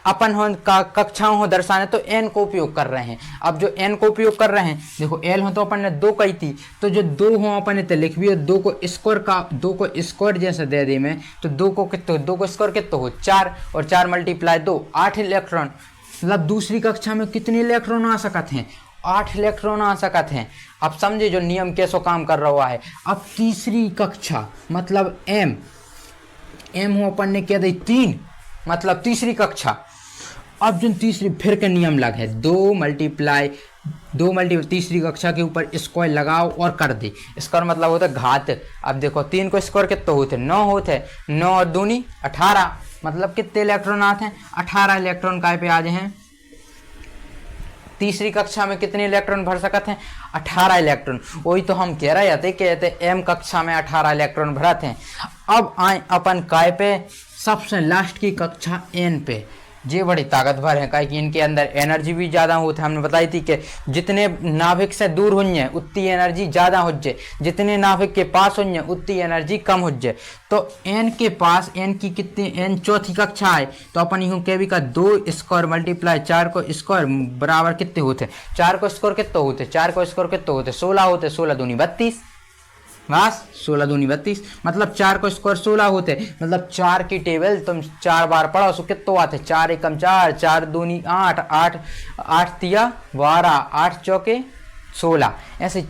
अपन हो कक्षाओं हो दर्शाने तो एन को उपयोग कर रहे हैं। अब जो एन को उपयोग कर रहे हैं देखो एल हो तो अपन ने 2 कही थी तो जो 2 हो अपन ने लिख भी 2 को स्क्वायर जैसे दे दी मैं तो 2 को स्क्वायर कितना हो 4 और 4 मल्टीप्लाई 2 8 इलेक्ट्रॉन। मतलब दूसरी कक्षा में कितने इलेक्ट्रॉन आ सकते हैं 8 इलेक्ट्रॉन आ सकते हैं। अब समझे जो नियम कैसो काम कर रहा है। अब तीसरी कक्षा मतलब एम हो अपन ने कह दी 3 मतलब तीसरी कक्षा। अब जो तीसरी फिर के नियम लग है 2 मल्टीप्लाई तीसरी कक्षा के ऊपर स्क्वायर लगाओ और कर दे। स्क्वायर मतलब होता है घात। अब देखो 3 को स्क्वायर कितने होते 9 होते 9 और 2 18 मतलब कितने इलेक्ट्रॉन आते हैं 18 इलेक्ट्रॉन काय पे आ जाए हैं। तीसरी कक्षा में कितने इलेक्ट्रॉन भर सकते हैं 18 इलेक्ट्रॉन। वही तो हम कह रहे थे कहते एम कक्षा में 18 इलेक्ट्रॉन भरते हैं। अब आए अपन काय पे सबसे लास्ट की कक्षा एन पे। ये बड़ी ताकतवर है काहे कि इनके अंदर एनर्जी भी ज़्यादा होती है। हमने बताई थी कि जितने नाभिक से दूर हो जाए उतनी एनर्जी ज़्यादा हो जाए, जितने नाभिक के पास हो जाए उतनी एनर्जी कम हो जाए। तो एन के पास एन की कितनी एन चौथी कक्षा है तो अपन यूँ के भी का 2 स्क्वायर मल्टीप्लाई 4 को स्क्वायर बराबर कितने होते 4 को स्क्वायर कितने होते 4 को स्क्वायर कितने होते 16 होते 16 दूनी 32 बस 16 दूनी 32 मतलब 4 को स्क्वायर 16 होते। मतलब 4 की टेबल तुम 4 बार पढ़ो सो कितने आते 4 एकम 4 4 दूनी 8 8 8 तिया 12 8 चौके 16 ऐसे।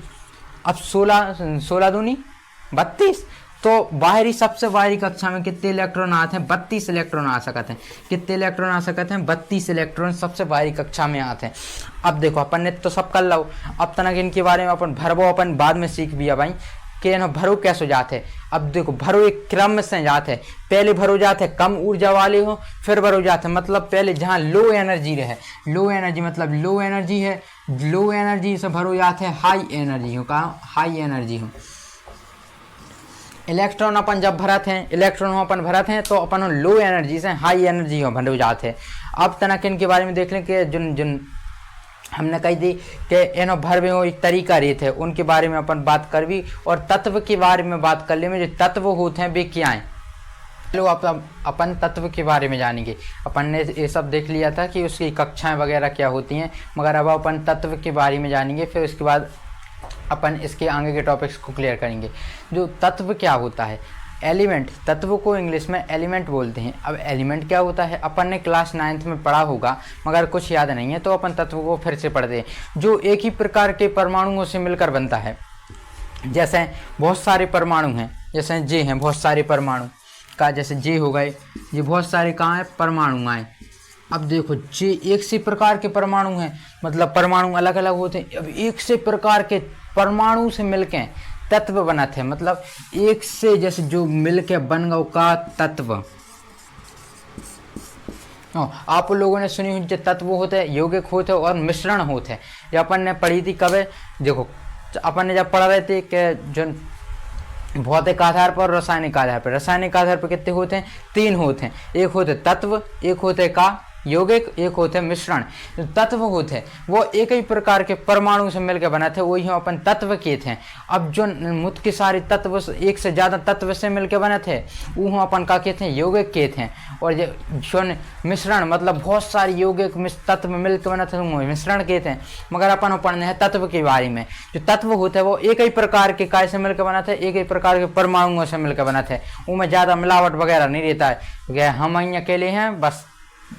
अब 16 दूनी 32 तो बाहरी सबसे बाहरी कक्षा में कितने इलेक्ट्रॉन आते हैं 32 इलेक्ट्रॉन आ सकते हैं। कितने इलेक्ट्रॉन आ सकते हैं 32 इलेक्ट्रॉन सबसे बाहरी कक्षा में आते हैं। अब देखो अपन ने तो सब कर लो। अब तनक इनके बारे में अपन भरबो अपन बाद में सीख भी भाई कि ना भरो कैसे जाते हैं। अब देखो भरो एक क्रम से जाते हैं। पहले भरो जाते हैं कम ऊर्जा वाले हो फिर भरो जाते हैं मतलब पहले जहाँ लो एनर्जी रहे लो एनर्जी मतलब लो एनर्जी है लो एनर्जी से भरो जाते हैं हाई एनर्जी हो कहा हाई एनर्जी हो। इलेक्ट्रॉन अपन जब भरते हैं इलेक्ट्रॉन अपन भरते हैं तो अपन लो एनर्जी से हाई एनर्जी हो भरो जाते हैं। अब तनक इनके बारे में देख लें कि जिन हमने कही थी कि एनो भर में वो एक तरीका रहते हैं उनके बारे में अपन बात कर भी और तत्व के बारे में बात कर ले में जो तत्व होते हैं वे क्या हैं। चलो अपन तत्व के बारे में जानेंगे। अपन ने ये सब देख लिया था कि उसकी कक्षाएं वगैरह क्या होती हैं मगर अब अपन तत्व के बारे में जानेंगे फिर उसके बाद अपन इसके आगे के टॉपिक्स को क्लियर करेंगे। जो तत्व क्या होता है एलिमेंट तत्व को इंग्लिश में एलिमेंट बोलते हैं। अब एलिमेंट क्या होता है अपन ने क्लास 9th में पढ़ा होगा मगर कुछ याद नहीं है तो अपन तत्व को फिर से पढ़ते हैं। जो एक ही प्रकार के परमाणुओं से मिलकर बनता है। जैसे बहुत सारे परमाणु हैं जैसे जे हैं बहुत सारे परमाणु का जैसे जे हो गए ये बहुत सारे कहाँ हैं परमाणु आए। अब देखो जे एक से प्रकार के परमाणु हैं मतलब परमाणु अलग अलग होते हैं। अब एक से प्रकार के परमाणु से मिलके तत्व बना थे मतलब एक से जैसे जो मिलके बन गया का तत्व। आप लोगों ने सुनी हुई तत्व होते हैं यौगिक होते हैं और मिश्रण होते हैं। ये अपन ने पढ़ी थी कब देखो अपन ने जब पढ़ रहे थे कि जो भौतिक आधार पर रासायनिक आधार पर कितने होते हैं 3 होते हैं। एक होते तत्व एक होते का यौगिक, एक होते हैं मिश्रण। जो तत्व होते हैं वो एक ही प्रकार के परमाणु से मिलकर बना थे, वही हम अपन तत्व के थे। अब जो मुख्य सारे तत्व एक से ज़्यादा तत्व से मिलकर बने थे वो अपन का कहते हैं यौगिक के थे। और जो मिश्रण मतलब बहुत सारे यौगिक तत्व मिलकर बने थे वो मिश्रण के थे। मगर अपन पढ़ने हैं तत्व के बारे में। जो तत्व होते हैं वो एक ही प्रकार के काय से मिलकर बना थे, एक ही प्रकार के परमाणुओं से मिलकर बना थे। उनमें ज़्यादा मिलावट वगैरह नहीं रहता है। हम અહીં अकेले हैं, बस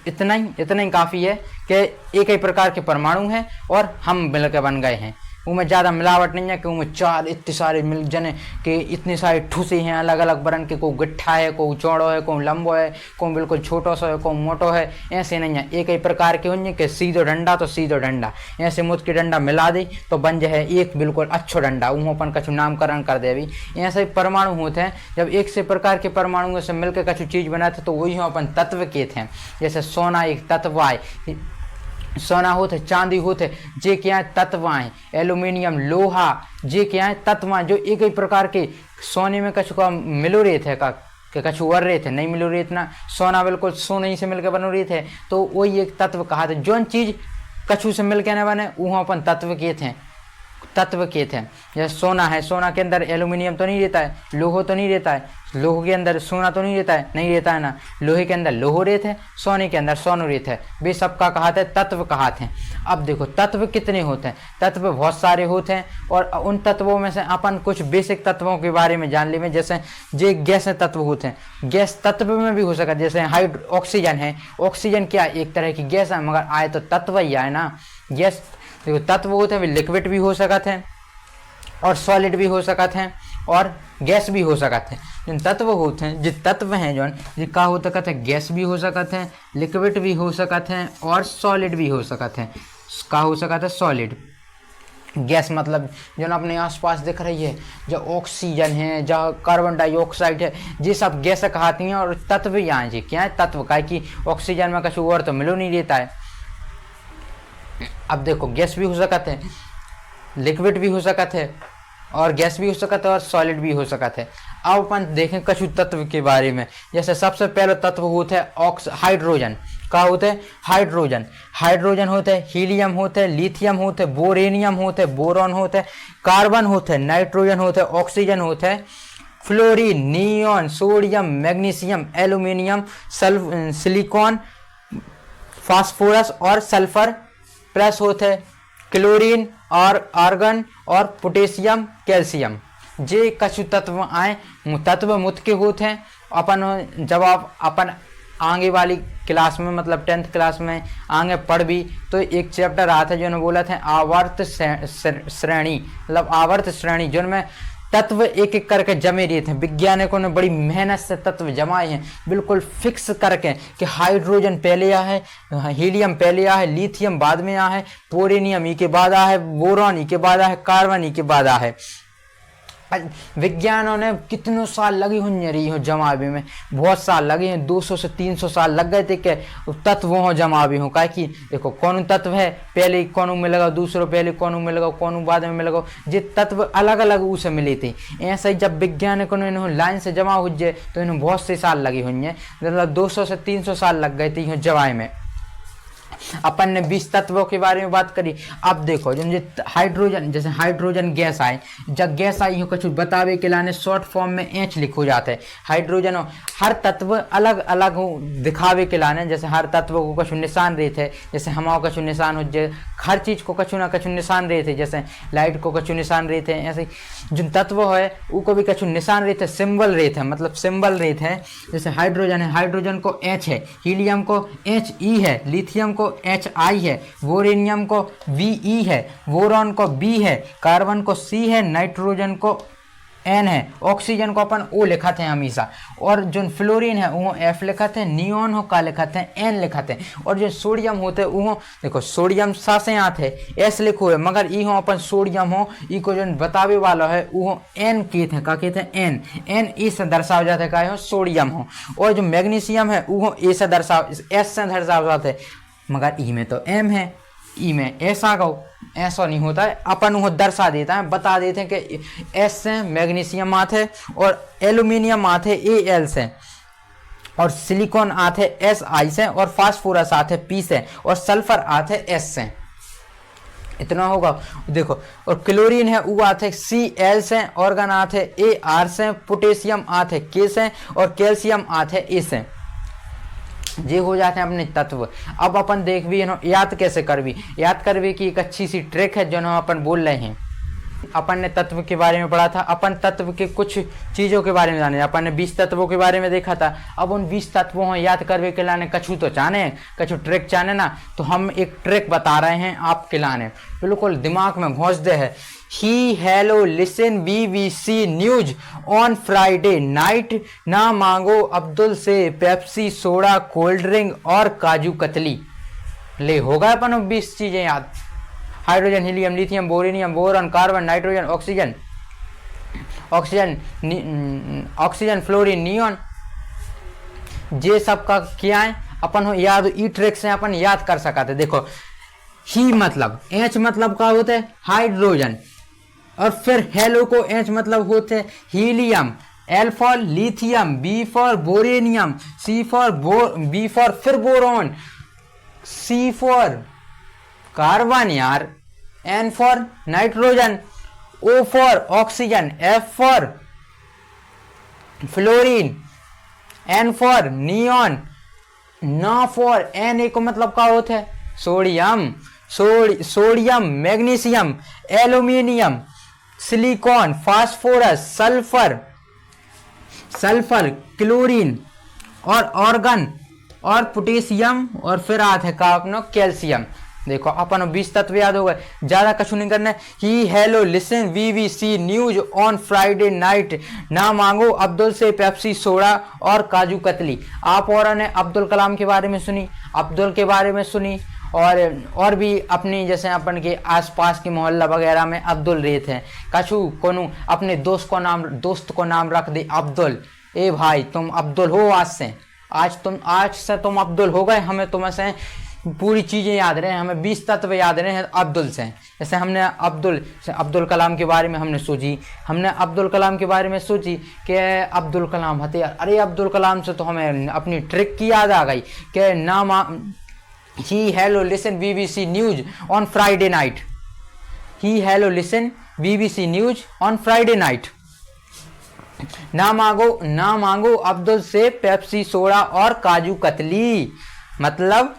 इतना ही काफ़ी है कि एक ही प्रकार के परमाणु हैं और हम मिलकर बन गए हैं। उनमें ज़्यादा मिलावट नहीं है कि उनमें चार इतने सारे मिल जने कि इतने सारे ठुसे हैं अलग अलग बरन के, कोई गट्ठा है, कोई चौड़ो है, कोई लंबो है, कोई बिल्कुल छोटो सा है, कोई मोटो है। ऐसे नहीं है, एक ही प्रकार के होंगे कि सीधो डंडा तो सीधो डंडा, ऐसे मुझ के डंडा मिला दे तो बन जाए एक बिल्कुल अच्छो डंडा। उन्हों अपन कछु नामकरण कर दे। अभी ऐसे परमाणु होते हैं, जब एक से प्रकार के परमाणुओं से मिलकर कछु चीज़ बनाते तो वही हम अपन तत्व के थे। जैसे सोना एक तत्व है, सोना होते, चांदी होते, जे क्या है तत्व हैं। एल्यूमिनियम, लोहा, जे क्या है तत्व हैं। जो एक ही प्रकार के सोने में कछु का मिलो रहे थे का कि कछु और रहे थे, नहीं मिलो रहे थे ना, सोना बिल्कुल सोने ही से मिलकर बनो रहे थे तो वही एक तत्व कहा था। जो चीज़ कछु से मिलकर न बने वो अपन तत्व के थे, तत्व के थे। जैसे सोना है, सोना के अंदर एल्यूमिनियम तो नहीं रहता है, लोहो तो नहीं रहता है, लोहो के अंदर सोना तो नहीं रहता है, नहीं रहता है ना। लोहे के अंदर लोहो रहते हैं, सोने के अंदर सोनो रहते हैं। वे सबका कहाते तत्व कहाते हैं। अब देखो तत्व कितने होते हैं, तत्व बहुत सारे होते हैं और उन तत्वों में से अपन कुछ बेसिक तत्वों के बारे में जान लेंगे। जैसे जे गैस तत्व होते हैं, गैस तत्व में भी हो सकता है। जैसे ऑक्सीजन है, ऑक्सीजन क्या एक तरह की गैस है मगर आए तो तत्व ही आए ना। गैस देखो तत्व होते हैं, वे लिक्विड भी हो सकते हैं और सॉलिड भी हो सकते हैं और गैस भी हो सकते हैं। जिन तत्व होते हैं, जिन तत्व हैं जो जिनका होता कहते हैं गैस भी हो सकते हैं, लिक्विड भी हो सकते हैं और सॉलिड भी हो सकते हैं। का हो सकता है सॉलिड। गैस मतलब जो ना अपने आसपास दिख रही है, जो ऑक्सीजन है, जो कार्बन डाइऑक्साइड है, ये सब गैस कहती हैं। और तत्व यहाँ जी क्या है तत्व का कि ऑक्सीजन में कुछ और तो मिलो नहीं देता है। अब देखो गैस भी हो सकते हैं, लिक्विड भी हो सकते हैं और गैस भी हो सकता है और सॉलिड भी हो सकता है। अब अपन देखें कछु तत्व के बारे में। जैसे सबसे पहले तत्व होता है हाइड्रोजन। का होते हैं हाइड्रोजन, हाइड्रोजन होते हैं, हीलियम होते हैं, लिथियम होते हैं, बोरेनियम होते हैं, बोरॉन होते हैं, कार्बन होते हैं, नाइट्रोजन होते हैं, ऑक्सीजन होते हैं, fluorine, neon, sodium, magnesium, aluminium, silicon, phosphorus और सल्फर प्लस होते हैं, क्लोरीन और आर्गन और पोटेशियम, कैल्शियम। जे कछु तत्व आए तत्व मुख्य होते हैं। अपन जब आप अपन आगे वाली क्लास में मतलब 10th क्लास में आगे पढ़ भी तो एक चैप्टर आता है जो ने बोला था आवर्त श्रेणी, मतलब आवर्त श्रेणी जिनमें तत्व एक एक करके जमे रहे थे। वैज्ञानिकों ने बड़ी मेहनत से तत्व जमाए हैं बिल्कुल फिक्स करके कि हाइड्रोजन पहले आया है, हीलियम पहले आया है, लिथियम बाद में आया है, पोरेनियम ई के बाद आया है, बोरॉन ई के बाद आया है, कार्बन ई के बाद आया है। विज्ञानों ने कितनों साल लगी हुई रही हो जमावे में, बहुत साल लगे हैं, 200 से 300 साल लग गए थे कि तत्व हो जमावे हो। क्या कि देखो कौन तत्व है पहले कौन में लगा, दूसरों पहले कौन में लगा, कौन बाद में लगा, जे तत्व अलग अलग उसे मिले थे। ऐसा ही जब वैज्ञानिकों ने इन्होंने लाइन से जमा हो जाए तो इन्हें बहुत से साल लगी हुई हैं, मतलब 200 से 300 साल लग गए थे जमाए में। अपन ने 20 तत्वों के बारे में बात करी। अब देखो जो हाइड्रोजन, जैसे हाइड्रोजन गैस आए, जब गैस आई हो कुछ बतावे के लाने शॉर्ट फॉर्म में एच लिखो जाता है। हाइड्रोजन हर तत्व अलग अलग दिखावे के लाने, जैसे हर तत्व को कुछ निशान रहते हैं, जैसे हमाओ कुछ निशान हो जाए, हर चीज़ को कछु ना कछु निशान रहते हैं, जैसे लाइट को कछु निशान रहते हैं। ऐसे जो तत्व है उनको भी कछु निशान रहते हैं, सिंबल रहते हैं, मतलब सिंबल रहते हैं। जैसे हाइड्रोजन है, हाइड्रोजन को एच है, हीलियम को एच ई है, लिथियम को एच आई है, बोरेनियम को वी ई है, बोरॉन को बी है, कार्बन को सी है, नाइट्रोजन को एन है, ऑक्सीजन को अपन ओ लिखाते हैं हमेशा, और जो फ्लोरीन है वो एफ लिखाते हैं, नियॉन हो का लिखाते हैं एन लिखाते हैं, और जो सोडियम होते हैं वो देखो सोडियम सा से आते है एस लिखो है, मगर ई हो अपन सोडियम हो ई को जो बतावे वाला है वो एन कहते हैं, का कहते हैं एन, एन ई से दर्शाव जाता है का हो सोडियम हो। और जो मैग्नीशियम है वो ए से दर्शाव एस से दर्शाव जाते हैं, मगर ई में तो एम है, ई में ऐसा गो ऐसा नहीं होता है, अपन वो दर्शा देता है, बता देते हैं कि एस से मैग्नीशियम आते हैं और एल्यूमिनियम आते हैं ए एल से, और सिलिकॉन आते है Si से, और फास्फोरस आते है P से, और सल्फर आते है S से। इतना होगा देखो। और क्लोरीन है वो आते Cl से, ऑर्गन आते Ar से, पोटेशियम आते K से, और कैल्शियम आते A से। ये हो जाते हैं अपने तत्व। अब अपन देख भी याद कैसे करवी, याद करवी की एक अच्छी सी ट्रिक है जो हम अपन बोल रहे हैं। अपन ने तत्व के बारे में पढ़ा था, अपन तत्व के कुछ चीज़ों के बारे में जाने, अपन ने 20 तत्वों के बारे में देखा था। अब उन 20 तत्वों को याद करवे के लाने कछु तो चाहने, कछु ट्रिक चाहने ना, तो हम एक ट्रिक बता रहे हैं आपके लाने, बिल्कुल दिमाग में घोंस दे है। Hi hello listen BBC news on Friday night, ना मांगो अब्दुल से पेप्सी, सोडा, कोल्ड ड्रिंक और काजू कतली। ले होगा अपन 20 चीज़ें याद। Hydrogen, helium, lithium, beryllium, boron, carbon, nitrogen, oxygen, oxygen, fluorine, neon, ये सब का क्या है अपन हो याद, ई ट्रिक से अपन याद कर सकते। देखो ही मतलब H मतलब का होता है हाइड्रोजन, और फिर हेलो को H मतलब होते है helium, L for lithium, B for beryllium, B for फिर बोरॉन, C फॉर कार्बन यार, N for nitrogen, O for oxygen, F for fluorine, N for neon, N for Na को मतलब का होता है sodium, sodium, magnesium, aluminium, silicon, phosphorus, sulphur, chlorine, और argon, और potassium, और फिर आते हैं का अपना कैल्शियम। देखो अपन 20 तत्व याद हो गए, ज्यादा कछु नहीं करना है। Hi hello listen BBC news on Friday night, ना मांगो अब्दुल से पेप्सी, सोडा और काजू कतली। आप और ने अब्दुल कलाम के बारे में सुनी, अब्दुल के बारे में सुनी, और भी अपनी जैसे अपन के आसपास के मोहल्ला वगैरह में अब्दुल रहते हैं। कछु कोनो अपने दोस्त को नाम रख दे अब्दुल। ए भाई तुम अब्दुल हो, आज से तुम अब्दुल हो गए। हमें तुम्हें से पूरी चीज़ें याद रहे, हमें 20 तत्व याद रहे हैं अब्दुल से। जैसे हमने अब्दुल कलाम के बारे में हमने अब्दुल कलाम के बारे में सोची कि अब्दुल कलाम हते यार, अरे अब्दुल कलाम से तो हमें अपनी ट्रिक की याद आ गई कि नाम hi hello listen BBC news on Friday night, hi hello listen BBC news on Friday night, ना मांगो अब्दुल से पेप्सी, सोडा और काजू कतली। मतलब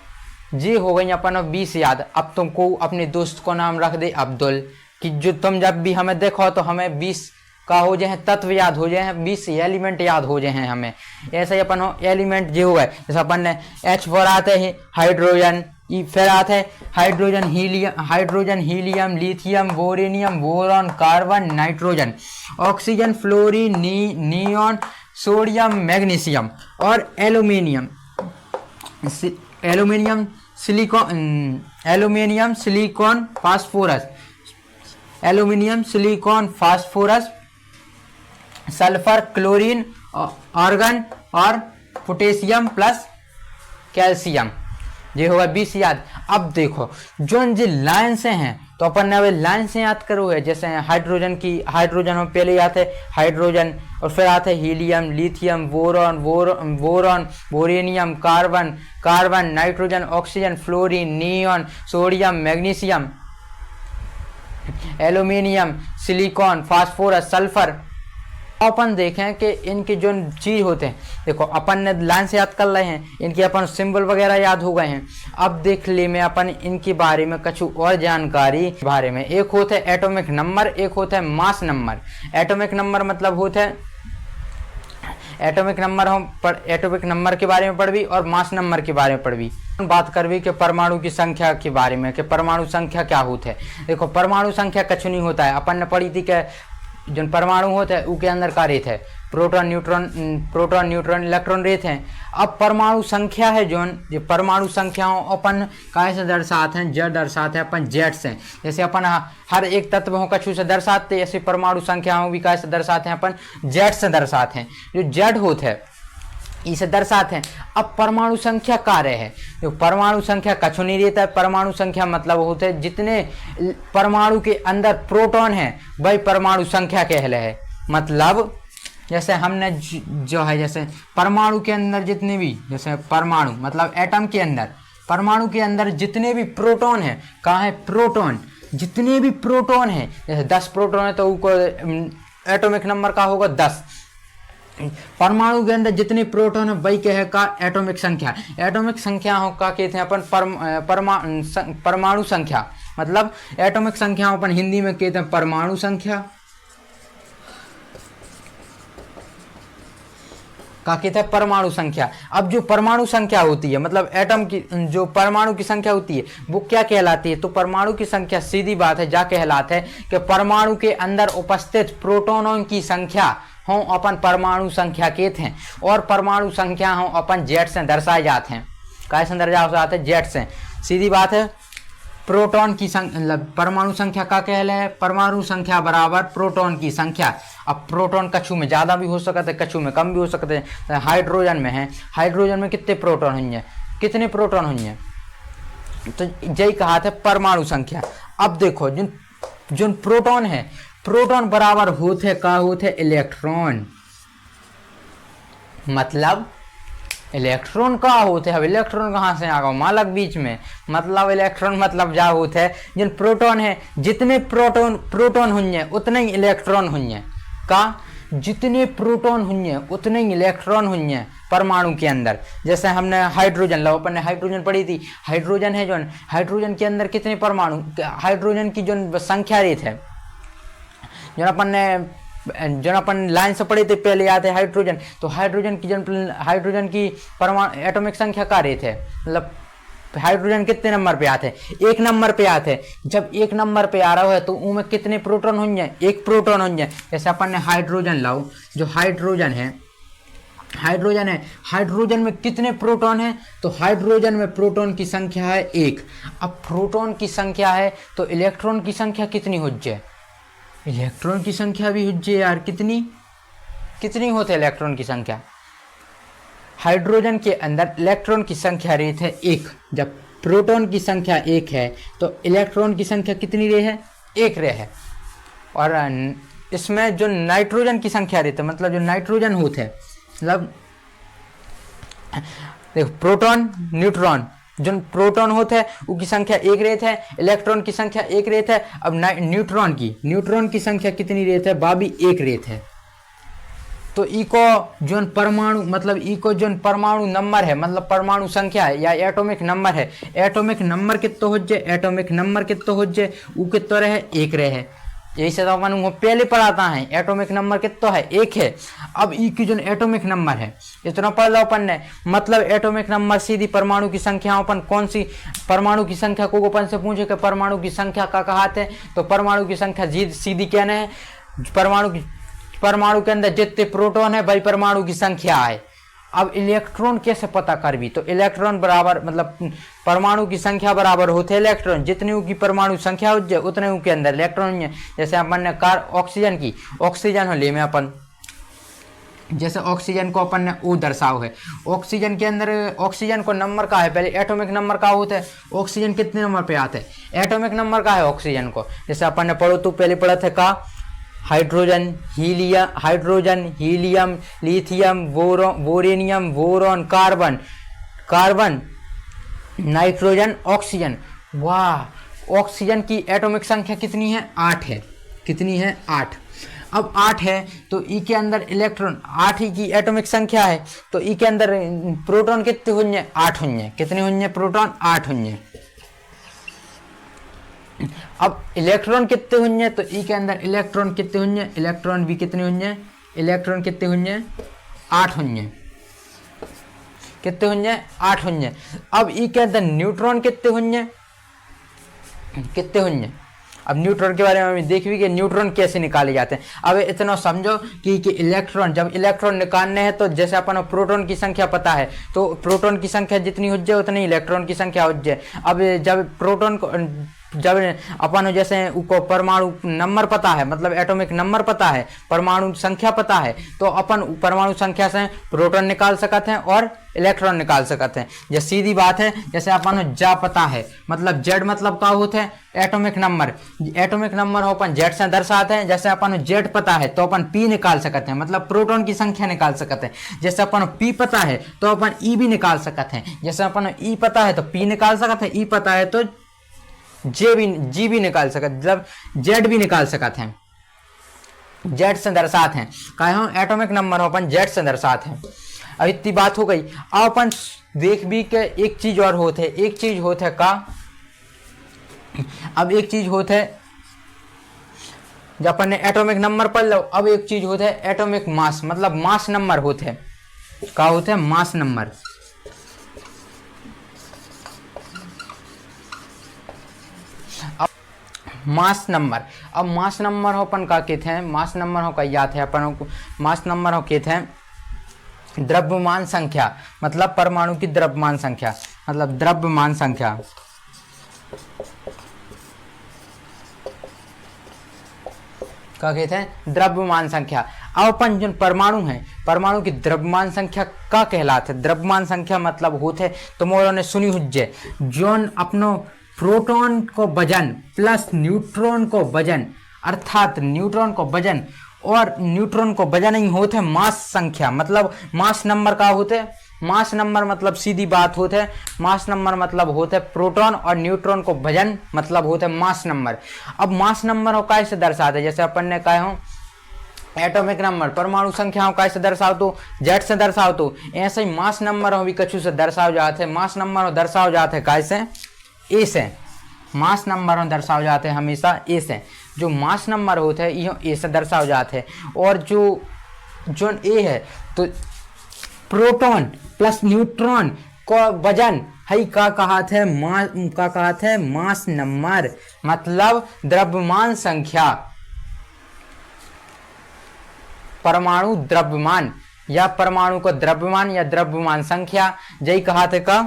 जी हो गई अपन 20 याद। अब तुमको अपने दोस्त को नाम रख दे अब्दुल, कि जो तुम जब भी हमें देखो तो हमें 20 का हो जाए तत्व याद हो जाए, 20 एलिमेंट याद हो जाए हमें। ऐसे ही अपन हो एलिमेंट जो हुआ है, जैसे अपन ने H फॉर आते हैं हाइड्रोजन, फिर आते हैं hydrogen, helium, lithium, beryllium, boron, carbon, nitrogen, oxygen, fluorine, neon, sodium, magnesium, और aluminium, silicon, phosphorus, sulphur, chlorine, argon, और पोटेशियम प्लस कैल्शियम। ये होगा 20 याद। अब देखो जो लाइन से हैं तो अपन ने लाइन से याद करो है। जैसे हाइड्रोजन में पहले आते हैं हाइड्रोजन, और फिर आते हैं helium, lithium, boron, beryllium, carbon, nitrogen, oxygen, fluorine, neon, sodium, magnesium, aluminium, silicon, phosphorus, sulphur. अपन देखें कि इनके जो चीज होते हैं, देखो अपन ने लाइन से याद कर रहे हैं, इनके अपन सिंबल वगैरह याद हो गए हैं। अब देख ले मैं अपन इनके बारे में कुछ और जानकारी बारे में। एक होता है एटॉमिक नंबर, एक होता है मास नंबर। एटॉमिक नंबर मतलब होता है एटॉमिक नंबर के बारे में पढ़ भी, और मास नंबर के बारे में पढ़ भी। बात करवी कि परमाणु की संख्या के बारे में, कि परमाणु संख्या क्या होता है। देखो परमाणु संख्या कुछ नहीं होता है, अपन ने पढ़ी थी कि जो परमाणु होता है उसके अंदर का रहता है प्रोटॉन, न्यूट्रॉन, इलेक्ट्रॉन रहते हैं। अब परमाणु संख्या है जो परमाणु संख्याओं अपन कैसे दर्शाते हैं, जेड दर्शाते हैं अपन जेड से। जैसे अपन हर एक तत्व हो कछु से दर्शाते, ऐसे परमाणु संख्याओं भी कैसे दर्शाते हैं अपन जेड से दर्शाते हैं। जो जेड होते हैं इसे दर्शाते हैं। अब परमाणु संख्या कार्य है, जो परमाणु संख्या कछु नहीं रहता है। परमाणु संख्या मतलब होते हैं जितने परमाणु के अंदर प्रोटॉन है वही परमाणु संख्या कहले है। मतलब जैसे हमने जो है जैसे परमाणु के अंदर जितने भी जैसे परमाणु मतलब एटम के अंदर परमाणु के अंदर जितने भी प्रोटॉन है, कहाँ है प्रोटॉन, जितने भी प्रोटॉन है, जैसे 10 प्रोटॉन है तो उनको एटॉमिक नंबर का होगा 10। परमाणु के अंदर जितने प्रोटॉन है वही कहे का एटॉमिक संख्या। एटॉमिक संख्या का कहते हैं अपन परमाणु संख्या, मतलब एटॉमिक संख्या अपन हिंदी में कहते हैं परमाणु संख्या का कहते हैं परमाणु संख्या। अब जो परमाणु संख्या होती है मतलब एटम की जो परमाणु की संख्या होती है वो क्या कहलाती है, तो परमाणु की संख्या सीधी बात है जा कहलाता है कि परमाणु के अंदर उपस्थित प्रोटॉनों की संख्या हो अपन परमाणु संख्या कहते हैं। और परमाणु संख्या हो अपन जेड से दर्शाए जाते हैं, कैसे दर्शाए जाते हैं, जेड से, सीधी बात है। प्रोटॉन की संख्या परमाणु संख्या का कहले है परमाणु संख्या बराबर प्रोटॉन की संख्या। अब प्रोटॉन कछु में ज़्यादा भी हो सकते हैं, कछु में कम भी हो सकते हैं। हाइड्रोजन में है, हाइड्रोजन में कितने प्रोटॉन होंगे, कितने प्रोटॉन होंगे, तो यही कहा था परमाणु संख्या। अब देखो जिन प्रोटॉन है, प्रोटॉन बराबर होते का होते इलेक्ट्रॉन, मतलब इलेक्ट्रॉन का होते हैं। अब इलेक्ट्रॉन कहाँ से आ गया मालक बीच में, मतलब इलेक्ट्रॉन मतलब जा होते है जिन प्रोटॉन है जितने प्रोटॉन होंगे उतने ही इलेक्ट्रॉन होंगे, का जितने प्रोटॉन होंगे उतने ही इलेक्ट्रॉन होंगे परमाणु के अंदर। जैसे हमने हाइड्रोजन लो, अपन ने हाइड्रोजन पढ़ी थी, हाइड्रोजन है जो हाइड्रोजन के अंदर कितने परमाणु, हाइड्रोजन की जो संख्या रेत है जो अपन लाइन से पढ़े थे पहले याद है हाइड्रोजन, तो हाइड्रोजन की परमाणु एटॉमिक संख्या का रेत है, मतलब हाइड्रोजन कितने नंबर पे आते हैं, 1 नंबर पे आते हैं। जब 1 नंबर पे आ रहा है तो उनमें कितने प्रोटॉन होंगे, 1 प्रोटॉन होंगे। जैसे अपन ने हाइड्रोजन लाओ, जो हाइड्रोजन है हाइड्रोजन में कितने प्रोटॉन है, तो हाइड्रोजन में प्रोटॉन की संख्या है 1। अब प्रोटॉन की संख्या है तो इलेक्ट्रॉन की संख्या कितनी हो जाए, इलेक्ट्रॉन की संख्या भी हो जाए यार, कितनी होते है इलेक्ट्रॉन की संख्या। हाइड्रोजन के अंदर इलेक्ट्रॉन की संख्या रेत है 1, जब प्रोटॉन की संख्या 1 है तो इलेक्ट्रॉन की संख्या कितनी रे है, 1 रे है। और इसमें जो नाइट्रोजन की संख्या रहती है, मतलब जो नाइट्रोजन होते हैं, मतलब देखो प्रोटॉन न्यूट्रॉन, जो प्रोटॉन होते हैं उसकी संख्या 1 रहती है, इलेक्ट्रॉन की संख्या 1 रहती है। अब न्यूट्रॉन की संख्या कितनी रहती है, बाबी 1 रहती है। तो इको जो परमाणु मतलब इको जो परमाणु नंबर है, मतलब परमाणु संख्या है या एटॉमिक नंबर है, एटॉमिक नंबर कितना हो जाए, एटॉमिक नंबर कितना हो जाए, वो कितना रहे, 1 रहे। यही से तो अपन वो पहले पढ़ाता है, एटॉमिक नंबर कितना है, 1 है। अब ई की जो एटॉमिक नंबर है इतना पढ़ लो अपन ने, मतलब एटॉमिक नंबर सीधी परमाणु की संख्या, अपन कौन सी परमाणु की संख्या को अपन से पूछे कि परमाणु की संख्या का कहाते हैं, तो परमाणु की संख्या सीधी कहना है परमाणु के अंदर जितने प्रोटॉन है वही परमाणु की संख्या है। अब इलेक्ट्रॉन कैसे पता करबी, तो इलेक्ट्रॉन बराबर मतलब परमाणु की संख्या बराबर होते इलेक्ट्रॉन, जितने की परमाणु संख्या हो जाए उतने के अंदर इलेक्ट्रॉन है। जैसे अपन ने ऑक्सीजन हो ले में अपन, जैसे ऑक्सीजन को अपन ने ओ दर्शाओ है, ऑक्सीजन के अंदर ऑक्सीजन को नंबर का है, पहले एटॉमिक नंबर का होता है, ऑक्सीजन कितने नंबर पे आते हैं, एटॉमिक नंबर का है ऑक्सीजन को। जैसे अपन ने पढ़ो तो पहले पढ़ा था का hydrogen, helium, lithium, beryllium, boron, carbon, nitrogen, oxygen. वाह, ऑक्सीजन की एटॉमिक संख्या कितनी है, 8 है। कितनी है, 8। अब 8 है तो ई के अंदर इलेक्ट्रॉन 8 ही की एटॉमिक संख्या है, तो ई के अंदर प्रोटॉन कितने होंगे, 8 होंगे। कितने होंगे प्रोटॉन, 8 होंगे। अब इलेक्ट्रॉन कितने होंगे, तो ई के अंदर इलेक्ट्रॉन कितने होंगे, इलेक्ट्रॉन भी कितने होंगे, इलेक्ट्रॉन कितने होंगे, 8 होंगे। कितने होंगे, 8 होंगे। अब ई के अंदर न्यूट्रॉन कितने होंगे, अब न्यूट्रॉन के बारे में हम देख भी कि न्यूट्रॉन कैसे निकाले जाते हैं। अब इतना समझो कि इलेक्ट्रॉन, जब इलेक्ट्रॉन निकालने हैं तो जैसे अपन प्रोटॉन की संख्या पता है प्रोटॉन की संख्या जितनी हो जाए उतनी इलेक्ट्रॉन की संख्या हो जाए। अब जब जब अपन जैसे उको परमाणु नंबर पता है, मतलब एटॉमिक नंबर पता है, परमाणु संख्या पता है, तो अपन परमाणु संख्या से प्रोटॉन निकाल सकते हैं और इलेक्ट्रॉन निकाल सकते हैं। ये सीधी बात है। जैसे अपन जा पता है, मतलब जेड मतलब का होता है एटॉमिक नंबर, एटॉमिक नंबर हो अपन जेड से दर्शाते हैं। जैसे अपन जेड पता है तो अपन पी निकाल सकते हैं, मतलब प्रोटॉन की संख्या निकाल सकते हैं। जैसे अपन पी पता है तो अपन ई भी निकाल सकते हैं। जैसे अपन ई पता है तो पी निकाल सकते हैं, ई पता है तो जी भी निकाल सकते, मतलब जेड भी निकाल सकते हैं। जेड से दर्शाते हैं, कहे हम एटॉमिक नंबर हो अपन जेड से दर्शाते हैं। अब इतनी बात हो गई। अब अपन देख भी के एक चीज और होते है, एक चीज होते है का, अब एक चीज होते है जब अपन ने एटॉमिक नंबर पढ़ लो, अब एक चीज होता है एटॉमिक मास, मतलब मास नंबर होते हैं। का होते हैं मास नंबर। मास नंबर, अब मास नंबर हो अपन का कहते हैं, मास नंबर हो का याद है अपन को, मास नंबर हो कहते हैं द्रव्यमान संख्या, मतलब परमाणु की द्रव्यमान संख्या, मतलब द्रव्यमान संख्या। क्या कहते हैं द्रव्यमान संख्या। अब अपन जो परमाणु है, परमाणु की द्रव्यमान संख्या का कहलाते है। द्रव्यमान संख्या मतलब होते, तुम ने सुनी हुज्जे जोन अपनो प्रोटॉन को वजन प्लस न्यूट्रॉन को वजन, अर्थात न्यूट्रॉन को वजन और न्यूट्रॉन को वजन ही होते मास संख्या, मतलब मास नंबर का होते। मास नंबर मतलब सीधी बात होते है, मास नंबर मतलब होते प्रोटॉन और न्यूट्रॉन को वजन, मतलब होते मास नंबर। अब मास नंबर हो कैसे दर्शाते, जैसे अपन ने कहा हो एटॉमिक नंबर परमाणु संख्याओं कैसे दर्शाओ तो जेड से दर्शाओ, तो ऐसे ही मास नंबर हो भी कछु से दर्शाओ जाते हैं। मास नंबर हो दर्शाओ जाते हैं कैसे, ए से। मास नंबर हो दर्शाओ जाते हैं हमेशा ए से। जो मास नंबर होते हैं ये ए से दर्शाओ जाते हैं। और जो ए है तो प्रोटॉन प्लस न्यूट्रॉन को वजन है का कहा थे मास, का कहा थे मास नंबर, मतलब द्रव्यमान संख्या, परमाणु द्रव्यमान या परमाणु को द्रव्यमान या द्रव्यमान संख्या यही कहा थे का,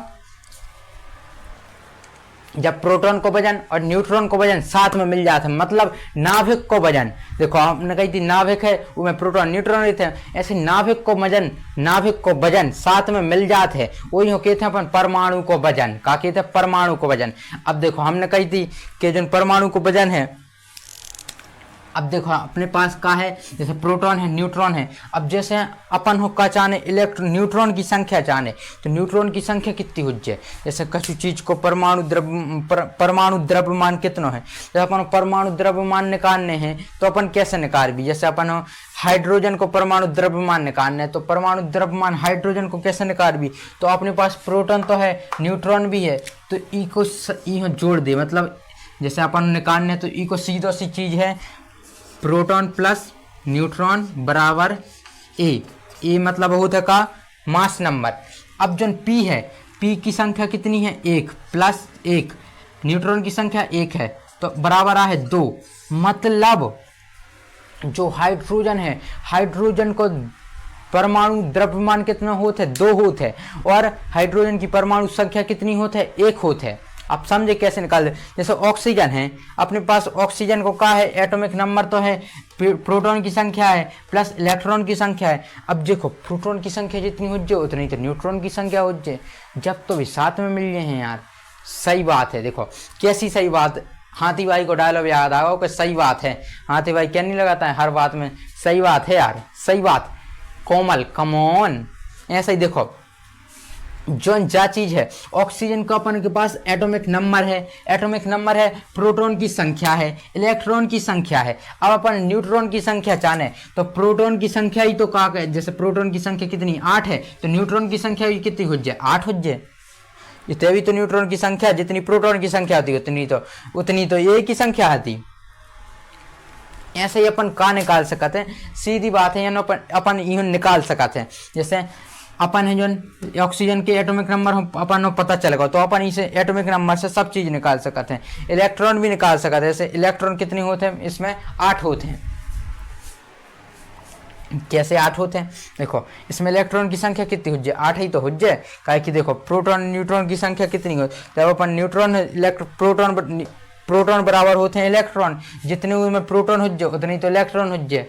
जब प्रोटॉन को वजन और न्यूट्रॉन को वजन साथ में मिल जाते हैं, मतलब नाभिक को वजन। देखो हमने कही थी नाभिक है उसमें प्रोटॉन न्यूट्रॉन रहते हैं, ऐसे नाभिक को वजन, नाभिक को वजन साथ में मिल जाते हैं, वही कहते हैं अपन परमाणु को वजन। का कहते हैं परमाणु को वजन। अब देखो हमने कही थी कि जो परमाणु को वजन है, अब देखो अपने पास का है जैसे प्रोटॉन है न्यूट्रॉन है। अब जैसे अपन हो का चाहने इलेक्ट्रॉन न्यूट्रॉन की संख्या चाहने तो न्यूट्रॉन की संख्या कितनी हो जाए, जैसे कछु चीज को परमाणु द्रव्यमान कितना है, जैसे अपन परमाणु द्रव्यमान निकालने हैं तो अपन कैसे निकाल भी, जैसे अपन हाइड्रोजन को परमाणु द्रव्यमान निकालना है तो परमाणु द्रव्यमान हाइड्रोजन को कैसे निकाल भी, तो अपने पास प्रोटॉन तो है न्यूट्रॉन भी है तो ई को जोड़ दे, मतलब जैसे अपन निकालने है तो ई को सीधा सी चीज है प्रोटॉन प्लस न्यूट्रॉन बराबर ए मतलब होता का मास नंबर। अब जो पी है, पी की संख्या कितनी है 1 प्लस 1, न्यूट्रॉन की संख्या 1 है तो बराबर है 2, मतलब जो हाइड्रोजन है, हाइड्रोजन को परमाणु द्रव्यमान कितना होते हैं 2 होते हैं और हाइड्रोजन की परमाणु संख्या कितनी होते हैं 1 होते हैं। आप समझे कैसे निकाल दे। जैसे ऑक्सीजन है, अपने पास ऑक्सीजन को क्या है एटॉमिक नंबर तो है, प्रोटॉन की संख्या है प्लस इलेक्ट्रॉन की संख्या है। अब देखो प्रोटॉन की संख्या जितनी हो जाए उतनी तो न्यूट्रॉन की संख्या हो जाए, जब तो भी साथ में मिल गए हैं यार। सही बात है, देखो कैसी सही बात। हाथी भाई को डायलॉग याद आ गया, सही बात है। हाथी भाई क्या नहीं लगाता है हर बात में, सही बात है यार, सही बात। कोमल कमोन ऐसा ही देखो जो जा चीज है ऑक्सीजन का अपन के पास एटॉमिक नंबर है, एटॉमिक नंबर है, प्रोटॉन की संख्या है, इलेक्ट्रॉन की संख्या है। अब अपन न्यूट्रॉन की संख्या चाहे तो प्रोटॉन की संख्या ही तो का, जैसे प्रोटॉन की संख्या कितनी 8 है तो न्यूट्रॉन की संख्या भी कितनी हो जाए 8 हो जाए। इतने भी तो न्यूट्रॉन की संख्या जितनी प्रोटॉन की संख्या होती उतनी तो ए की संख्या आती। ऐसे ही अपन का निकाल सकते हैं, सीधी बात है, अपन यूं निकाल सकते हैं। जैसे अपन है जो ऑक्सीजन के एटॉमिक नंबर अपन पता चलेगा तो अपन इसे एटॉमिक नंबर से सब चीज निकाल सकते हैं। इलेक्ट्रॉन भी निकाल सकते हैं, जैसे इलेक्ट्रॉन कितने होते हैं इसमें 8 होते हैं। कैसे 8 होते हैं, देखो इसमें इलेक्ट्रॉन की संख्या कितनी हो जाए 8 ही तो हो जाए। काहे कि देखो प्रोटॉन न्यूट्रॉन की संख्या कितनी हो, जब अपन न्यूट्रॉन प्रोटॉन प्रोटॉन बराबर होते हैं इलेक्ट्रॉन, जितने उसमें प्रोटॉन हो जाए उतने तो इलेक्ट्रॉन हो जाए।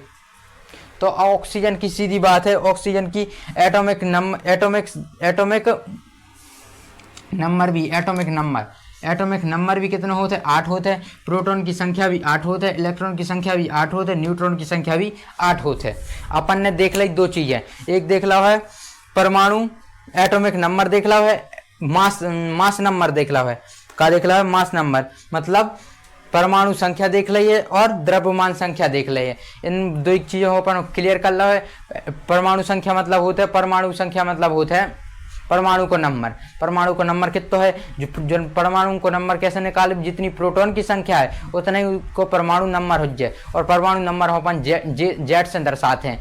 तो ऑक्सीजन की सीधी बात है, ऑक्सीजन की एटॉमिक नंबर भी कितने होते हैं? 8 होते हैं। प्रोटॉन की संख्या भी 8 होते हैं, इलेक्ट्रॉन की संख्या भी 8 होते हैं, न्यूट्रॉन की संख्या भी 8 होते हैं। अपन ने देख ली 2 चीजें, एक देख ला है परमाणु एटॉमिक नंबर देख ला है, मास नंबर देख ला है। क्या देख ला है? मास नंबर, मतलब परमाणु संख्या देख ली है और द्रव्यमान संख्या देख ली है। इन 2 चीजों को अपन क्लियर कर ला है। परमाणु संख्या मतलब होता है परमाणु को नंबर कितना है, जो परमाणु को नंबर कैसे निकाले, जितनी प्रोटॉन की संख्या है उतने को परमाणु नंबर हो जाए। और परमाणु नंबर अपन जेड से दर्शाते हैं।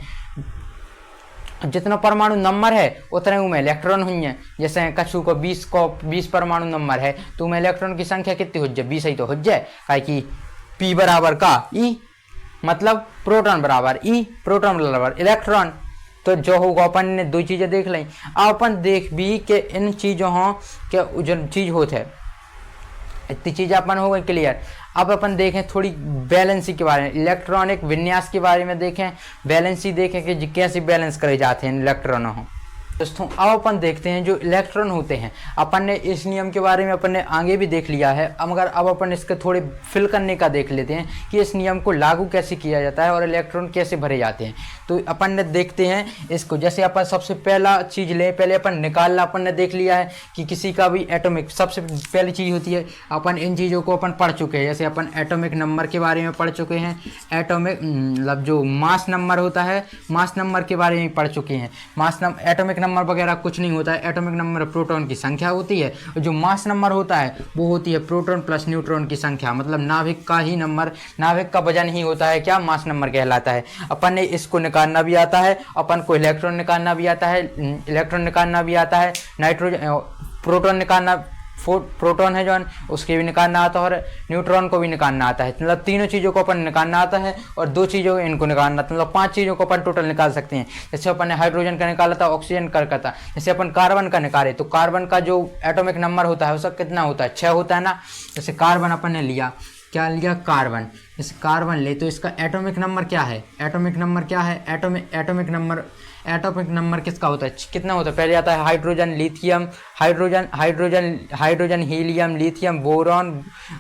जितना परमाणु नंबर है उतने उनमें इलेक्ट्रॉन हुई। जैसे कछु को 20 परमाणु नंबर है तो उनमें इलेक्ट्रॉन की संख्या कितनी हो जाए? 20 ही तो हो जाए। काहे कि P बराबर का E, मतलब प्रोटॉन बराबर E, प्रोटॉन बराबर इलेक्ट्रॉन। तो जो होगा अपन ने 2 चीजें देख ली। अब अपन देख भी कि इन चीजों के जो चीज होते है, इतनी चीज अपन हो गई क्लियर। अब अपन देखें थोड़ी बैलेंसी के बारे में, इलेक्ट्रॉनिक विन्यास के बारे में देखें, बैलेंसी देखें कि कैसे बैलेंस करे जाते हैं इलेक्ट्रॉनों को। दोस्तों अब अपन देखते हैं जो इलेक्ट्रॉन होते हैं। अपन ने इस नियम के बारे में अपन ने आगे भी देख लिया है, मगर अब अपन इसके थोड़े फिल करने का देख लेते हैं कि इस नियम को लागू कैसे किया जाता है और इलेक्ट्रॉन कैसे भरे जाते हैं। तो अपन ने देखते हैं इसको। जैसे अपन सबसे पहला चीज़ लें, पहले अपन निकालना अपन ने देख लिया है कि किसी का भी एटॉमिक सबसे पहली चीज़ होती है। अपन इन चीज़ों को अपन पढ़ चुके हैं। जैसे अपन एटॉमिक नंबर के बारे में पढ़ चुके हैं, एटॉमिक मतलब जो मास नंबर होता है, मास नंबर के बारे में पढ़ चुके हैं। एटॉमिक नंबर वगैरह कुछ नहीं होता है। एटॉमिक नंबर प्रोटॉन की संख्या होती है और जो मास नंबर होता है वो होती है प्रोटॉन प्लस न्यूट्रॉन की संख्या, मतलब नाभिक का ही नंबर, नाभिक का वजन ही होता है क्या? मास नंबर कहलाता है। अपन ने इसको निकालना भी आता है, अपन को इलेक्ट्रॉन निकालना भी आता है, नाइट्रोजन प्रोटॉन निकालना, प्रोटॉन है जो उसके भी निकालना आता है और न्यूट्रॉन को भी निकालना आता है। मतलब तीनों चीज़ों को अपन निकालना आता है और 2 चीज़ों इनको निकालना, मतलब 5 चीज़ों को अपन टोटल निकाल सकते हैं। जैसे अपन ने हाइड्रोजन का निकाला था, ऑक्सीजन का था। जैसे अपन कार्बन का निकाले तो कार्बन का जो एटॉमिक नंबर होता है उसका कितना होता है? 6 होता है ना। जैसे कार्बन अपन ने लिया, क्या लिया? कार्बन। जैसे कार्बन ले तो इसका एटॉमिक नंबर क्या है? एटॉमिक नंबर किसका होता है? कितना होता है? पहले आता है hydrogen, lithium, hydrogen, helium, lithium, boron,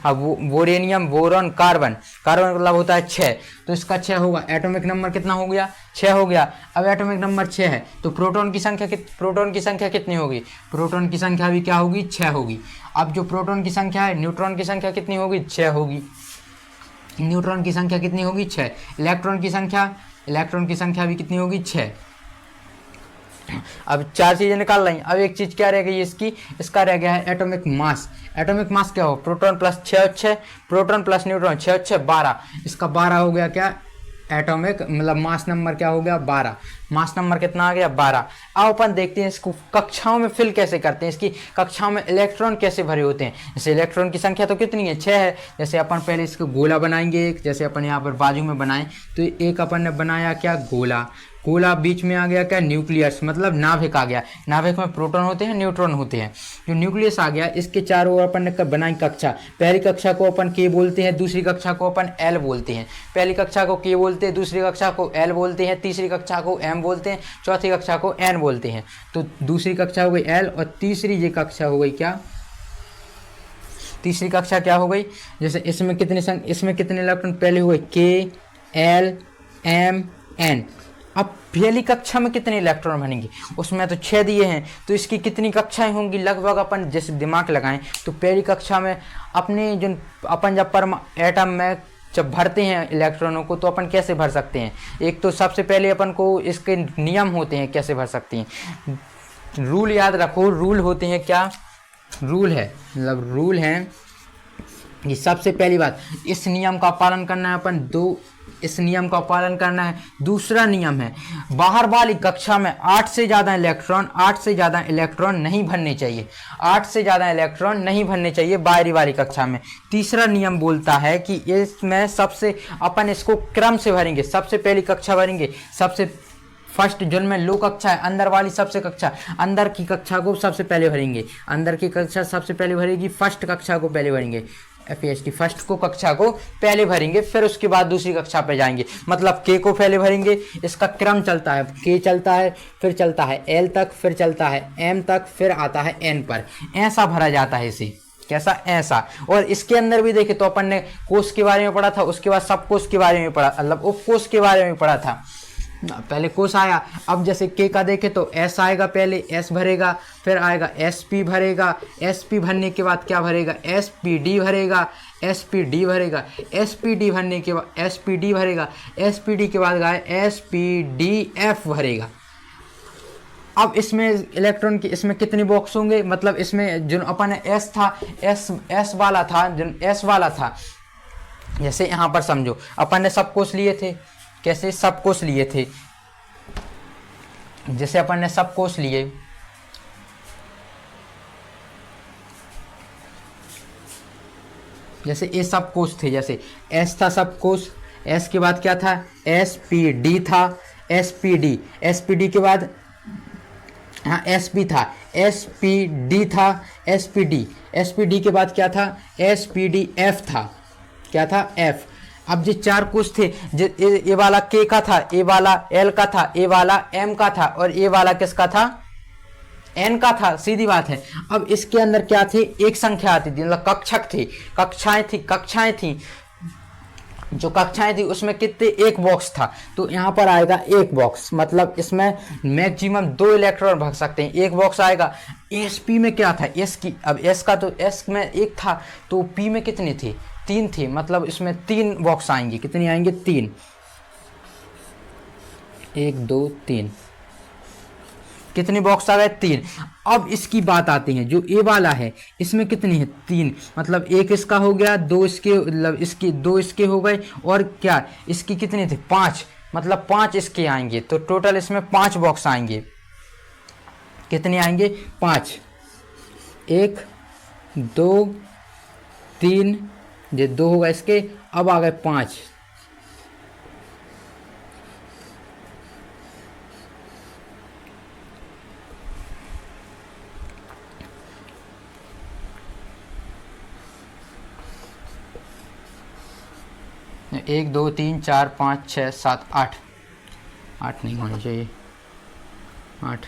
beryllium, boron, carbon मतलब होता है 6। तो इसका 6 होगा। एटॉमिक नंबर कितना हो गया? 6 हो गया। अब एटॉमिक नंबर 6 है तो प्रोटॉन की संख्या कितनी होगी? प्रोटॉन की संख्या भी क्या होगी? 6 होगी। अब जो प्रोटॉन की संख्या है, न्यूट्रॉन की संख्या कितनी होगी? 6 होगी। न्यूट्रॉन की संख्या कितनी होगी? 6। इलेक्ट्रॉन की संख्या भी कितनी होगी? 6। अब 4 चीजें निकाल रही। अब एक चीज क्या रह गई इसका रह गया है एटॉमिक मास। एटॉमिक मास क्या हो? Proton plus 6, proton plus neutron 6, 12। इसका 12 हो गया क्या? एटॉमिक मतलब मास नंबर क्या हो गया? 12। मास नंबर कितना आ गया? 12। अब अपन देखते हैं इसको कक्षाओं में फिल कैसे करते हैं, इसकी कक्षाओं में इलेक्ट्रॉन कैसे भरे होते हैं। जैसे इलेक्ट्रॉन की संख्या तो कितनी है? 6 है। जैसे अपन पहले इसको गोला बनाएंगे एक, जैसे अपन यहाँ पर बाजू में बनाएं तो एक अपन ने बनाया क्या? गोला बीच में आ गया क्या? न्यूक्लियस, मतलब नाभिक आ गया। नाभिक में प्रोटॉन होते हैं, न्यूट्रॉन होते हैं। जो न्यूक्लियस आ गया इसके चारों ओर अपन ने बनाई कक्षा। पहली कक्षा को अपन के बोलते हैं, दूसरी कक्षा को अपन एल बोलते हैं। पहली कक्षा को के बोलते हैं, दूसरी कक्षा को एल बोलते हैं, तीसरी कक्षा को एम बोलते हैं, चौथी कक्षा को एन बोलते हैं। तो दूसरी कक्षा हो गई एल और तीसरी ये कक्षा हो गई क्या? तीसरी कक्षा क्या हो गई? जैसे इसमें कितने इलेक्ट्रॉन पहले हुए? के, एल, एम, एन। अब पहली कक्षा में कितने इलेक्ट्रॉन बनेंगे? उसमें तो 6 दिए हैं, तो इसकी कितनी कक्षाएं होंगी? लगभग अपन जैसे दिमाग लगाएं तो पहली कक्षा में अपन जब एटम में जब भरते हैं इलेक्ट्रॉनों को तो अपन कैसे भर सकते हैं? एक तो सबसे पहले अपन को इसके नियम होते हैं कैसे भर सकते हैं। रूल याद रखो, रूल होते हैं क्या? रूल है ये सबसे पहली बात, इस नियम का पालन करना है अपन। इस नियम का पालन करना है। दूसरा नियम है बाहर वाली कक्षा में 8 से ज़्यादा इलेक्ट्रॉन नहीं भरने चाहिए। 8 से ज़्यादा इलेक्ट्रॉन नहीं भरने चाहिए बाहरी वाली कक्षा में। तीसरा नियम बोलता है कि इसमें सबसे अपन इसको क्रम से भरेंगे। सबसे पहली कक्षा भरेंगे, सबसे फर्स्ट जिनमें लो कक्षा है, अंदर वाली सबसे कक्षा, अंदर की कक्षा को सबसे पहले भरेंगे। अंदर की कक्षा सबसे पहले भरेगी, फर्स्ट कक्षा को पहले भरेंगे। FAST फर्स्ट को कक्षा को पहले भरेंगे, फिर उसके बाद दूसरी कक्षा पे जाएंगे। मतलब K को पहले भरेंगे, इसका क्रम चलता है, K चलता है, फिर चलता है L तक, फिर चलता है M तक, फिर आता है N पर। ऐसा भरा जाता है इसे, कैसा, ऐसा। और इसके अंदर भी देखे तो अपन ने कोष के बारे में पढ़ा था, उसके बाद सब कोष के बारे में पढ़ा, मतलब उपकोष के बारे में पढ़ा था। पहले कोष आया, अब जैसे K का देखे तो S आएगा, पहले S भरेगा, फिर आएगा SP भरेगा, SP भरने के बाद क्या भरेगा, SPD भरेगा, SPD भरेगा, SPD भरने के बाद SPD भरेगा, SPD के बाद आए SPDF भरेगा। अब इसमें इलेक्ट्रॉन की इसमें कितने बॉक्स होंगे, मतलब इसमें जो अपन S था, S वाला था, जो S वाला था, जैसे यहाँ पर समझो अपन ने सब कोष लिए थे, कैसे सब कोष लिए थे, जैसे अपन ने सब कोष लिए, जैसे ये सब कोष थे, जैसे S था सब कोष, S के बाद क्या था, SPD था, SPD के बाद हाँ SP था, SPD था, SPD के बाद क्या था, SPDF था, क्या था, F। अब जो चार कोष थे, ये वाला K का था, ये वाला L का था, ये वाला M का था, और ये वाला किसका था, N का था, सीधी बात है। अब इसके अंदर क्या थे, एक संख्या आती थी, मतलब कक्षक थे, कक्षाएं थी, जो कक्षाएं थी उसमें कितने, एक बॉक्स था, तो यहाँ पर आएगा एक बॉक्स, मतलब इसमें मैक्सिमम 2 इलेक्ट्रॉन भर सकते हैं, एक बॉक्स आएगा। SP में क्या था, S की, अब S का तो S में एक था, तो P में कितने थे, 3 थे, मतलब इसमें 3 बॉक्स आएंगे, कितने आएंगे, 3, 1 2 3, कितने बॉक्स आ गए, 3। अब इसकी बात आती है, जो ए वाला है इसमें कितने हैं, 3, मतलब एक इसका हो गया, 2 इसके, मतलब इसके 2 इसके हो गए, और क्या इसकी कितने थे, 5, मतलब 5 इसके आएंगे, तो टोटल इसमें 5 बॉक्स आएंगे, कितने आएंगे, 5, 1 2 3, ये 2 होगा इसके, अब आ गए 5, एक 2 3 4 5 6 7 8, 8 नहीं होनी चाहिए, 8,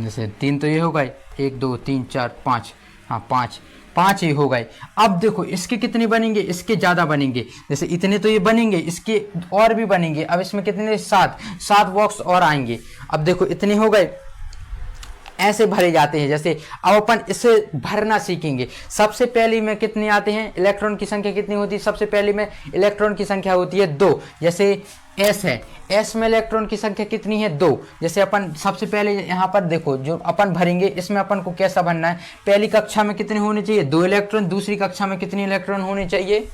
जैसे 3 तो ये हो गए, 1 2 3 4 5, हाँ 5 ये हो गए। अब देखो इसके कितने बनेंगे, इसके ज़्यादा बनेंगे, जैसे इतने तो ये बनेंगे, इसके और भी बनेंगे। अब इसमें कितने, 7 बॉक्स और आएंगे। अब देखो इतने हो गए, ऐसे भरे जाते हैं। जैसे अब अपन इसे भरना सीखेंगे। सबसे पहले में कितने आते हैं, इलेक्ट्रॉन की संख्या कितनी होती है, सबसे पहले में इलेक्ट्रॉन की संख्या होती है 2। जैसे S है, S में इलेक्ट्रॉन की संख्या कितनी है, 2। जैसे अपन सबसे पहले यहाँ पर देखो, जो अपन भरेंगे इसमें अपन को कैसा भरना है, पहली कक्षा में कितने होने चाहिए, 2 इलेक्ट्रॉन, दूसरी कक्षा में कितने इलेक्ट्रॉन होने चाहिए,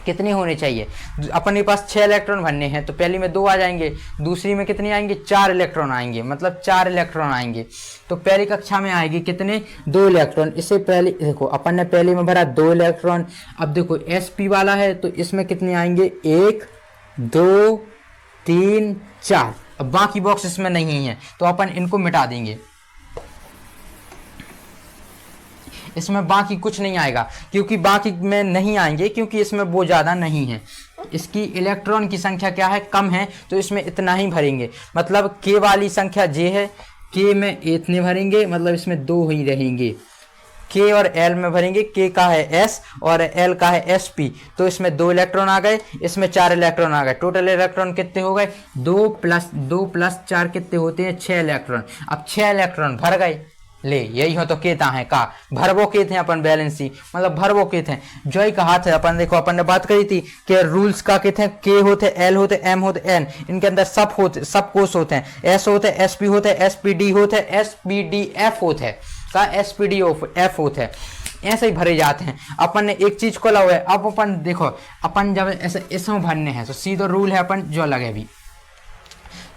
कितने होने चाहिए, अपने पास 6 इलेक्ट्रॉन भरने हैं, तो पहली में 2 आ जाएंगे, दूसरी में कितने आएंगे, 4 इलेक्ट्रॉन आएंगे, मतलब 4 इलेक्ट्रॉन आएंगे। तो पहली कक्षा में आएगी कितने, 2 इलेक्ट्रॉन। इससे पहले देखो अपन ने पहले में भरा 2 इलेक्ट्रॉन। अब देखो SP वाला है तो इसमें कितने आएंगे, 1 2 3 4। अब बाकी बॉक्स इसमें नहीं है तो अपन इनको मिटा देंगे, इसमें बाकी कुछ नहीं आएगा, क्योंकि बाकी में नहीं आएंगे, क्योंकि इसमें वो ज़्यादा नहीं है, इसकी इलेक्ट्रॉन की संख्या क्या है, कम है, तो इसमें इतना ही भरेंगे। मतलब K वाली संख्या J है, K में इतने भरेंगे, मतलब इसमें 2 ही रहेंगे। K और L में भरेंगे, K का है S और L का है SP, तो इसमें 2 इलेक्ट्रॉन आ गए, इसमें 4 इलेक्ट्रॉन आ गए। टोटल इलेक्ट्रॉन कितने हो गए, 2 + 4 कितने होते हैं, 6 इलेक्ट्रॉन। अब 6 इलेक्ट्रॉन भर गए, ले यही हो तो केता है का भरबो के थे अपन बैलेंसी, मतलब भरबो के थे जो ही कहा था अपन। देखो अपन ने बात करी थी कि रूल्स का के थे, K होते, L होते, M होते, N, इनके अंदर सब कोष होते हैं, S होते, SP होते, SPD होते, SPDF होते हैं का SPDF होते हैं। ऐसे ही भरे जाते हैं। अपन ने एक चीज खोला हुआ है। अब अपन देखो, अपन जब ऐसे इसमें भरने हैं तो सीधा रूल है अपन जो लगे अभी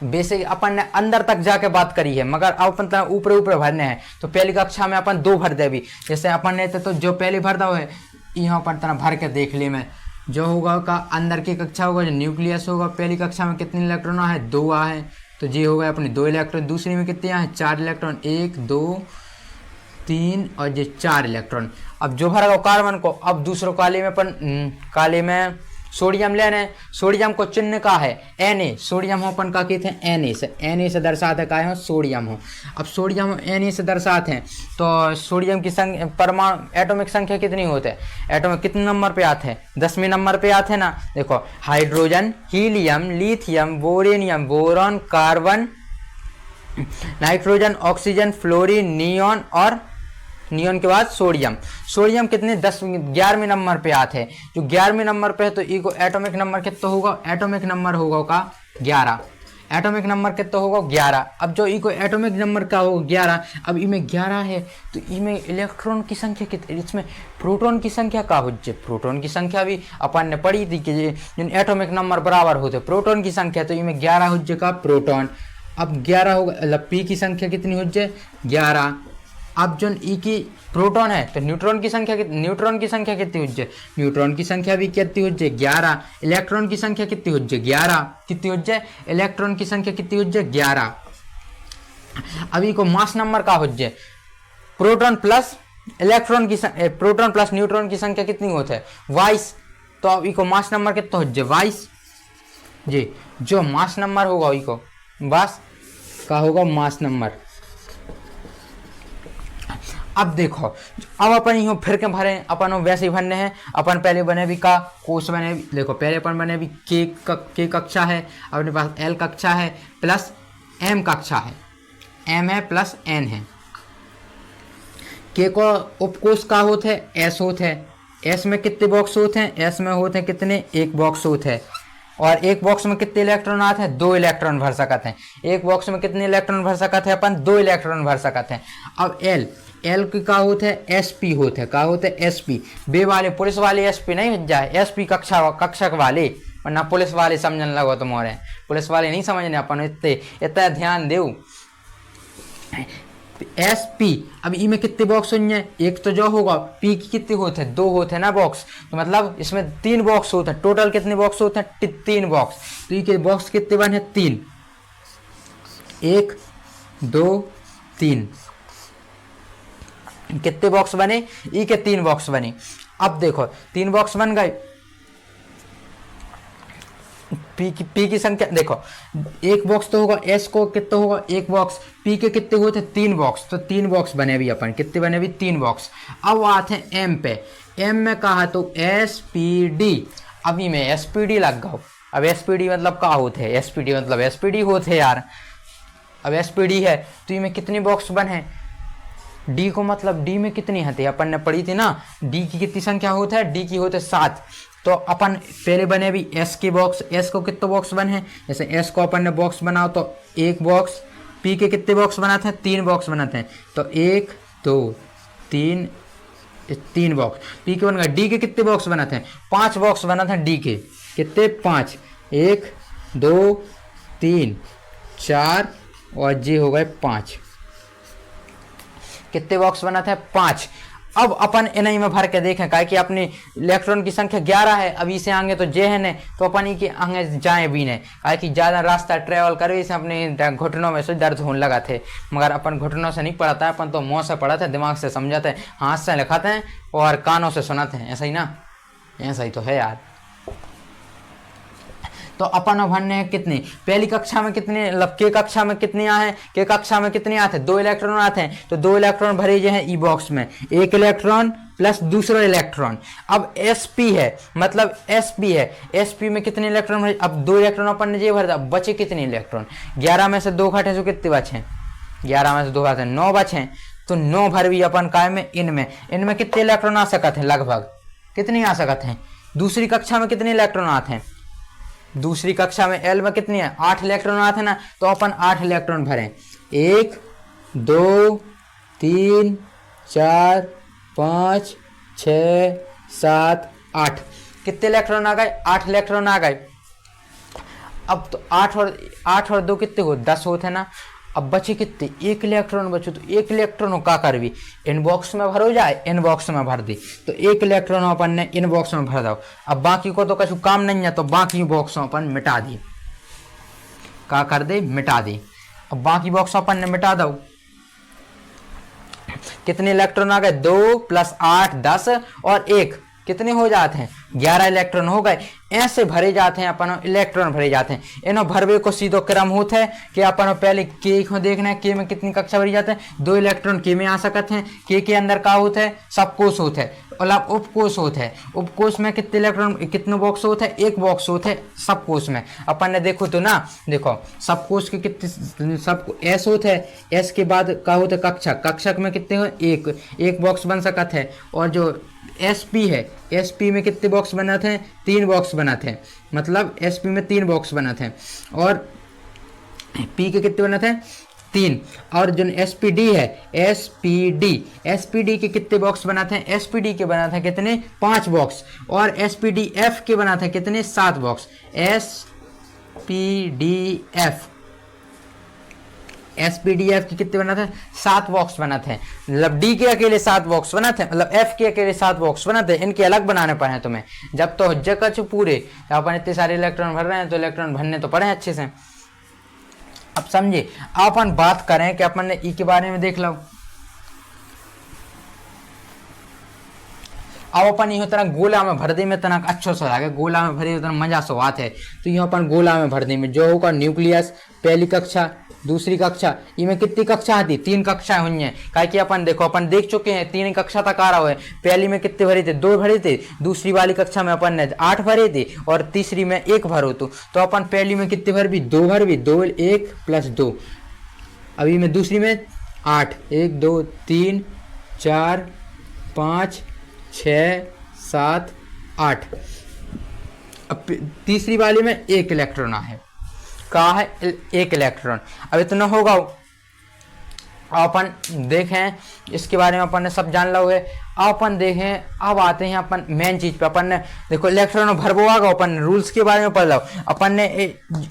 बेसिक अपन ने अंदर तक जाके बात करी है, मगर अब अपन ऊपर ऊपर भरने हैं। तो पहली कक्षा में अपन 2 भर दे भी, जैसे अपन ने तो जो पहले भरता हुआ है यहाँ पर तना भर के देख ले मैं, जो होगा का अंदर की कक्षा होगा, जो न्यूक्लियस होगा, पहली कक्षा में कितने इलेक्ट्रॉन है, 2 है, तो ये हो गए अपने 2 इलेक्ट्रॉन। दूसरी में कितने हैं 4 इलेक्ट्रॉन, 1 2 3 और ये 4 इलेक्ट्रॉन। अब जो भरा कार्बन को, अब दूसरे काले में काले में सोडियम लेना है। सोडियम को चिन्ह का है Na, सोडियम हो अपन का कहते हैं Na से दर्शाते का है सोडियम हो। अब सोडियम Na से दर्शाते हैं तो सोडियम की संख्या परमाणु एटॉमिक संख्या कितनी होते हैं, एटॉमिक कितने नंबर पे आते हैं 10वें नंबर पे आते हैं ना। देखो hydrogen, helium, lithium, beryllium, boron, carbon, nitrogen, oxygen, fluorine, neon और नियॉन के बाद सोडियम। सोडियम कितने 11वें नंबर पे आते हैं। जो 11वें नंबर पे है तो इको एटॉमिक नंबर कितना होगा, एटॉमिक नंबर होगा का 11। एटॉमिक नंबर कितना होगा 11। अब जो इको एटॉमिक नंबर का होगा 11, अब इमें 11 है तो इमें इलेक्ट्रॉन की संख्या कितनी, इसमें प्रोटॉन की संख्या का हो जाए। प्रोटॉन की संख्या भी अपन ने पढ़ी थी कि जिन एटॉमिक नंबर बराबर होते प्रोटॉन की संख्या, तो इमें 11 हो जाएगा प्रोटॉन। अब 11 होगा, मतलब पी की संख्या कितनी हो जाए 11। अब जो ई की प्रोटॉन है तो न्यूट्रॉन की संख्या कितनी हो जाए, न्यूट्रॉन की संख्या भी कितनी हो जाए 11। इलेक्ट्रॉन की संख्या कितनी हो जाए 11, कितनी हो जाए इलेक्ट्रॉन की संख्या कितनी हो जाए 11। अभी को मास नंबर का हो जाए प्रोटॉन प्लस इलेक्ट्रॉन की प्रोटॉन प्लस न्यूट्रॉन की संख्या कितनी होती है 22। तो अभी को मास नंबर कितना हो जाए 22 जी। जो मास नंबर होगा वही को बस का होगा मास नंबर। अब देखो अब अपन यूँ फिर के भरे अपन वैसे ही भरने हैं। अपन पहले बने भी का कोष बने भी, देखो पहले अपन बने भी के कक्षा है, अपने पास एल कक्षा है प्लस एम कक्षा है, एम है प्लस एन है। के को उपकोष का होते हैं एस होते हैं। एस में कितने बॉक्स होते हैं, एस में होते हैं कितने एक बॉक्स होते हैं। और एक बॉक्स में कितने इलेक्ट्रॉन आते हैं 2 इलेक्ट्रॉन भर सकते हैं। एक बॉक्स में कितने इलेक्ट्रॉन भर सकते हैं अपन 2 इलेक्ट्रॉन भर सकते हैं। अब एल की का होते हैं एसपी होते हैं, का होते हैं एसपी। बे वाले पुलिस वाले एसपी नहीं हो जाए, एसपी कक्षक वाले, वरना पुलिस वाले समझने लगो तुम्हारे, पुलिस वाले नहीं समझने अपन इतना ध्यान दो। एसपी अब ई में कितने बॉक्स होंगे, एक तो जो होगा पी की कितने होते हैं 2 होते हैं ना बॉक्स, तो मतलब इसमें 3 बॉक्स होते हैं। टोटल कितने बॉक्स होते हैं 3 बॉक्स। तो ई के बॉक्स कितने बने 3, 1 2 3 कितने बॉक्स बने ई के 3 बॉक्स बने। अब देखो 3 बॉक्स बन गए। पी की संख्या देखो एक बॉक्स तो होगा, एस को कितना होगा 1 बॉक्स, पी के कितने होते 3 बॉक्स, तो 3 बॉक्स बने भी अपन, कितने बने भी 3 बॉक्स। अब आते हैं एम पे। एम में कहा तो एस पी डी। अभी में एस पी डी लग गया। अब एस पी डी मतलब क्या होते हैं, एस पी डी मतलब एस पी डी होते हैं यार। अब एस पी डी है तो इनमें कितने बॉक्स बने, डी को मतलब डी में कितनी होती अपन ने पढ़ी थी ना, डी की कितनी संख्या होता है, डी की होते 7। तो अपन पहले बने भी एस के बॉक्स, एस को कितने बॉक्स बने हैं, जैसे एस को अपन ने बॉक्स बनाओ तो 1 बॉक्स। पी के कितने बॉक्स बनाते हैं 3 बॉक्स बनाते हैं, तो 1 2 3 बॉक्स पी के बन गए। डी के कितने बॉक्स बनाते हैं 5 बॉक्स बनाते हैं डी के, कितने 5, 1 2 3 4 और जी हो गए 5। कितने बॉक्स बनाते हैं 5। अब अपन इन्हीं में भर के देखें काहे कि अपनी इलेक्ट्रॉन की संख्या 11 है। अब इसे आगे तो जे है ने तो अपन ही के आगे जाए भी नहीं, काहे कि ज़्यादा रास्ता ट्रेवल करे इसे अपने घुटनों में से दर्द होने लगा थे। मगर अपन घुटनों से नहीं पढ़ाता है, अपन तो मुँह से पढ़ाते हैं, दिमाग से समझाते हैं, हाथ से लिखाते हैं और कानों से सुनाते हैं। ऐसा ही ना, ऐसा ही तो है यार। तो अपन भरने हैं कितनी, पहली कक्षा में कितने, मतलब के कक्षा में कितने आए हैं, के कक्षा में कितने आते हैं 2 इलेक्ट्रॉन आते हैं। तो 2 इलेक्ट्रॉन भरे जो हैं ई बॉक्स में, 1 इलेक्ट्रॉन प्लस दूसरा इलेक्ट्रॉन। अब sp है मतलब sp है, sp में कितने इलेक्ट्रॉन भरे, अब 2 इलेक्ट्रॉन अपन ने ये भर दिया, बचे कितने इलेक्ट्रॉन 11 में से 2 घटे तो कितने बचे, 11 में से 2 घटे 9 बचे। तो 9 भर भी अपन काय में, इनमें कितने इलेक्ट्रॉन आ सकते हैं, लगभग कितने आ सकते हैं। दूसरी कक्षा में कितने इलेक्ट्रॉन आते हैं, दूसरी कक्षा में एल में कितनी है 8 इलेक्ट्रॉन आते हैं ना, तो अपन 8 इलेक्ट्रॉन भरें, 1 2 3 4 5 6 7 8। कितने इलेक्ट्रॉन आ गए 8 इलेक्ट्रॉन आ गए। अब तो 8 और 2 कितने हो 10 होते हैं ना। अब बचे कितने, 1 इलेक्ट्रॉन बचे, तो 1 इलेक्ट्रॉन का कर भी इन बॉक्स में भरो जाए, इन बॉक्स में भर दी, तो 1 इलेक्ट्रॉन अपन ने इन बॉक्स में भर दो। अब बाकी को तो कछु काम नहीं है, तो बाकी बॉक्स अपन मिटा दिए। का कर दे, मिटा दे। अब बाकी बॉक्स अपन ने मिटा दो। कितने इलेक्ट्रॉन आ गए, 2 + 8 10 और 1 कितने हो जाते हैं, 11 इलेक्ट्रॉन हो गए। ऐसे भरे जाते हैं अपन इलेक्ट्रॉन भरे जाते हैं। इन्हों भरवे को सीधो क्रम होता है कि अपन पहले के को देखना है, के में कितनी कक्षा भरी जाते हैं, 2 इलेक्ट्रॉन के में आ सकते हैं। के अंदर का होता है, सबकोश होता है, मतलब उपकोश होता है। उपकोश में कितने इलेक्ट्रॉन, कितने बॉक्स होते हैं, एक बॉक्स होते हैं सबकोश में। अपन ने देखो तो ना, देखो सबकोश के कितने, सब एस होता है, एस के बाद का होता है कक्षक, कक्षक में कितने हो, एक बॉक्स बन सकता है। और जो एसपी है, एसपी में कितने बॉक्स बनाते हैं, 3 बॉक्स बनाते हैं, मतलब एसपी में 3 बॉक्स बनाते हैं। और पी के कितने बनाते हैं, 3। और जो एसपीडी है, एसपीडी के कितने बॉक्स बनाते हैं, एसपीडी के बनाते हैं कितने, 5 बॉक्स। और एसपीडीएफ के बनाते हैं कितने, 7 बॉक्स। एसपीडीएफ के कितने बनाते हैं, 7 बॉक्स बनाते हैं। मतलब डी के अकेले 7 बॉक्स बनाते हैं, मतलब एफ के अकेले 7 बॉक्स बनाते हैं। इनके अलग बनाने पड़े तुम्हें, जब तो जगह पूरे अपन इतने सारे इलेक्ट्रॉन भर रहे हैं तो इलेक्ट्रॉन भरने तो पड़े अच्छे से। अब समझे, अपन बात करें कि अपन ने ई के बारे में देख लो। अब अपन यही तरह गोला में भर दे में तना अच्छो सा लगे, गोला में भरे उतना मजा सो आते है। तो यहाँ अपन गोला में भर दे में जो होगा न्यूक्लियस, पहली कक्षा, दूसरी कक्षा, इनमें कितनी कक्षा आती, 3 कक्षाएं हुई हैं। काहे कि अपन देखो, अपन देख चुके हैं 3 कक्षा तक आ रहा है। पहली में कितने भरे थे, 2 भरे थे। दूसरी वाली कक्षा में अपन ने 8 भरे थे और तीसरी में 1 भरो। तो अपन पहली में कितने भर भी, 2 भर भी, 2 1 + 2। अभी में दूसरी में 8, 1 2 3 4 5 6 7 8। अब तीसरी वाली में 1 इलेक्ट्रॉन है, कहा है 1 इलेक्ट्रॉन। अब इतना होगा। अपन देखें इसके बारे में अपन ने सब जान लो है। अपन देखें, अब आते हैं अपन मेन चीज पे। अपन ने देखो इलेक्ट्रॉन भरबो आगा, अपन ने रूल्स के बारे में पढ़ लो। अपन ने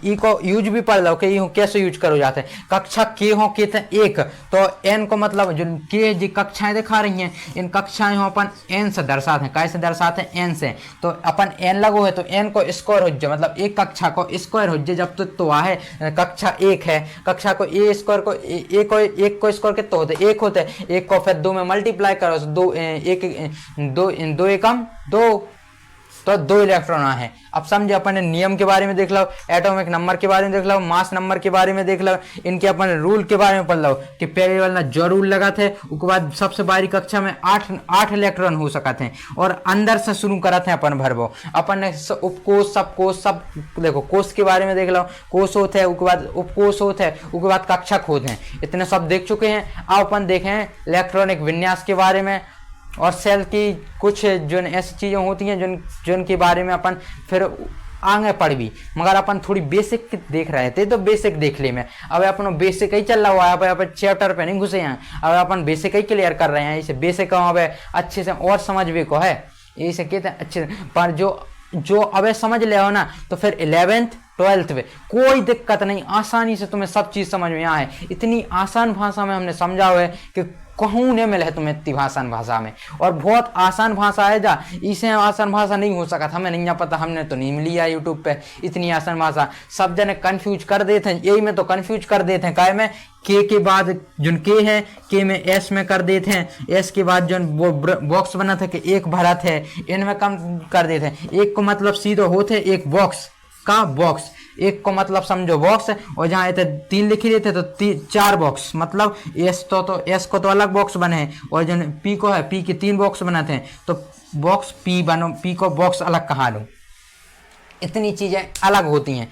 ई को यूज भी पढ़ लो कि ये कैसे यूज करो जाते हैं। कक्षा के हो के थे 1, तो एन को मतलब जो के जी कक्षाएं दिखा रही हैं, इन कक्षाएं हो अपन एन से दर्शाते हैं। कैसे दर्शाते हैं, एन से। तो अपन एन लगो है तो एन को स्क्वायर हो जाए, मतलब एक कक्षा को स्क्वायर हो जाए। जब तो है कक्षा 1 है, कक्षा को ए स्क्वायर को एक को स्क्वायर कितना होते हैं, 1 होते हैं। 1 को फिर 2 में मल्टीप्लाई करो, 2 2 एकम 2, तो 2 इलेक्ट्रॉन है। अब समझे, अपन ने नियम के बारे में देख लो, एटॉमिक नंबर के बारे में देख लो, मास नंबर के बारे में देख लो, इनके अपन रूल के बारे में पढ़ लो कि पहले वाला जो रूल लगा थे उसके बाद सबसे बाहरी कक्षा में 8 इलेक्ट्रॉन हो सकते हैं। और अंदर से शुरू करा थे अपन भरबो। अपन ने उपकोष, सबकोष, सब देखो, कोष के बारे में देख लो, कोष होते हैं, उसके बाद उपकोष होते हैं, उसके बाद कक्षक होते हैं। इतने सब देख चुके हैं। अब अपन देखें इलेक्ट्रॉनिक विन्यास के बारे में और सेल की कुछ जो ऐसी चीज़ें होती हैं जिनके बारे में अपन फिर आगे पढ़ भी, मगर अपन थोड़ी बेसिक देख रहे थे तो बेसिक देख ले में। अब अपन बेसिक ही चल रहा हुआ है, अब चैप्टर पे नहीं घुसे हैं। अब अपन बेसिक ही क्लियर कर रहे हैं। इसे बेसिक अब अच्छे से और समझ भी को है, इसे कहते हैं अच्छे से। पर जो अब समझ ले हो ना, तो फिर 11th 12th में कोई दिक्कत नहीं, आसानी से तुम्हें सब चीज़ समझ में आए। इतनी आसान भाषा में हमने समझा हुआ है कि कहूँ नहीं मिले तुम्हें इतनी आसान भाषा में। और बहुत आसान भाषा है, जा इसे आसान भाषा नहीं हो सका था, हमें नहीं पता, हमने तो नहीं मिली है यूट्यूब पे इतनी आसान भाषा। सब जने कन्फ्यूज कर देते हैं, यही में तो कन्फ्यूज कर देते हैं। काय में के बाद जो के है, के में एस में कर देते हैं, एस के बाद जो बॉक्स बना था कि 1 भरा थे, इनमें कम कर देते हैं। 1 को मतलब सीधो होते 1 बॉक्स का बॉक्स, 1 को मतलब समझो बॉक्स, और जहाँ 3 लिखी रहते तो 4 बॉक्स, मतलब एस तो एस को तो अलग बॉक्स बने हैं, और जो पी को है, पी के 3 बॉक्स बनाते हैं, तो बॉक्स पी बनो, पी को बॉक्स अलग कहा लो। इतनी चीज़ें अलग होती हैं,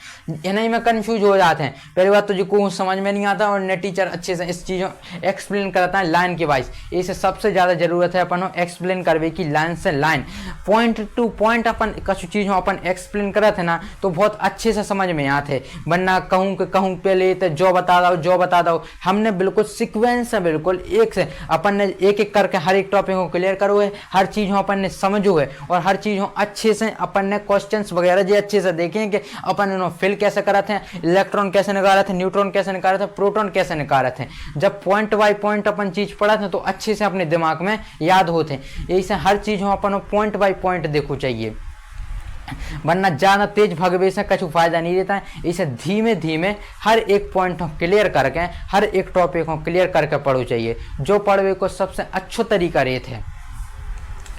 इन्हीं में कंफ्यूज हो जाते हैं। पहली बात तो जो को समझ में नहीं आता, और ने टीचर अच्छे से इस चीज़ों एक्सप्लेन करता है लाइन के वाइज। इसे सबसे ज़्यादा जरूरत है अपन एक्सप्लेन करवे की, लाइन से लाइन, पॉइंट टू पॉइंट अपन कुछ चीज़ों अपन एक्सप्लेन करते हैं ना, तो बहुत अच्छे से समझ में आते। वरना कहूँ कि कहूँ पहले तो जो बता दो, हमने बिल्कुल सिक्वेंस से, बिल्कुल एक से अपन ने एक करके हर एक टॉपिक को क्लियर करो है, हर चीज़ अपन ने समझो है, और हर चीज़ अच्छे से अपन ने क्वेश्चन वगैरह जो अच्छे से देखें कि अपन इन्होंने फिल कैसे करा थे, इलेक्ट्रॉन कैसे निकाले थे, न्यूट्रॉन कैसे निकाले थे, प्रोटॉन कैसे निकाले थे। जब पॉइंट बाय पॉइंट अपन चीज पढ़ा था तो अच्छे से अपने दिमाग में याद होते। यही से हर चीज अपन पॉइंट बाय पॉइंट देखो चाहिए। वरना ज़्यादा तेज भगवे से कछु फायदा नहीं देता है। इसे धीमे धीमे हर एक पॉइंट को क्लियर करके, हर एक टॉपिक को क्लियर करके पढ़ो चाहिए। जो पढ़वे को सबसे अच्छा तरीका रहता है,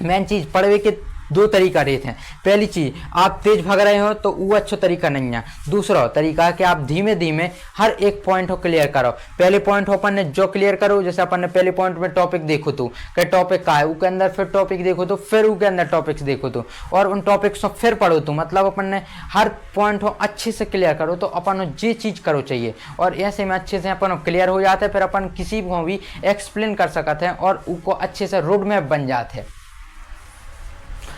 मेन चीज़ पढ़वे के दो तरीका रहते हैं। पहली चीज़, आप तेज भग रहे हो तो वो अच्छा तरीका नहीं है। दूसरा तरीका है कि आप धीमे धीमे हर एक पॉइंट को क्लियर करो। पहले पॉइंट अपन ने जो क्लियर करो, जैसे अपन ने पहले पॉइंट में टॉपिक देखो तो कि टॉपिक का है, उसके अंदर फिर टॉपिक देखो तो फिर उसके अंदर टॉपिक्स देखो तो, और उन टॉपिक्स को फिर पढ़ो तो, मतलब अपन ने हर पॉइंट को अच्छे से क्लियर करो तो अपन ये चीज़ करो चाहिए। और ऐसे में अच्छे से अपन क्लियर हो जाते हैं, फिर अपन किसी को भी एक्सप्लेन कर सकते हैं और उसको अच्छे से रोड मैप बन जाते हैं।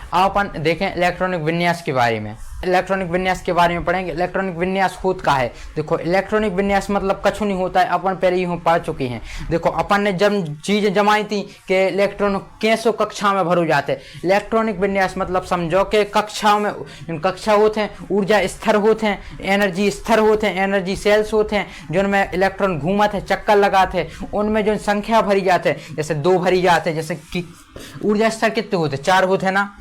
अब अपन देखें इलेक्ट्रॉनिक विन्यास के बारे में। इलेक्ट्रॉनिक विन्यास के बारे में पढ़ेंगे। इलेक्ट्रॉनिक विन्यास खुद का है। देखो इलेक्ट्रॉनिक विन्यास मतलब कछु नहीं होता है, अपन पहले ही पढ़ चुके हैं। देखो अपन ने जब चीज़ें जमाई थी कि इलेक्ट्रॉन कैसो कक्षा में भरो जाते। इलेक्ट्रॉनिक विन्यास मतलब समझो कि कक्षाओं में कक्षा होते हैं, ऊर्जा स्तर होते हैं, एनर्जी स्तर होते हैं, एनर्जी सेल्स होते हैं, जिनमें इलेक्ट्रॉन घूमते हैं, चक्कर लगाते हैं, उनमें जो संख्या भरी जाते हैं, जैसे 2 भरी जाते हैं। जैसे कि ऊर्जा स्तर कितने होते हैं? 4 होते हैं ना,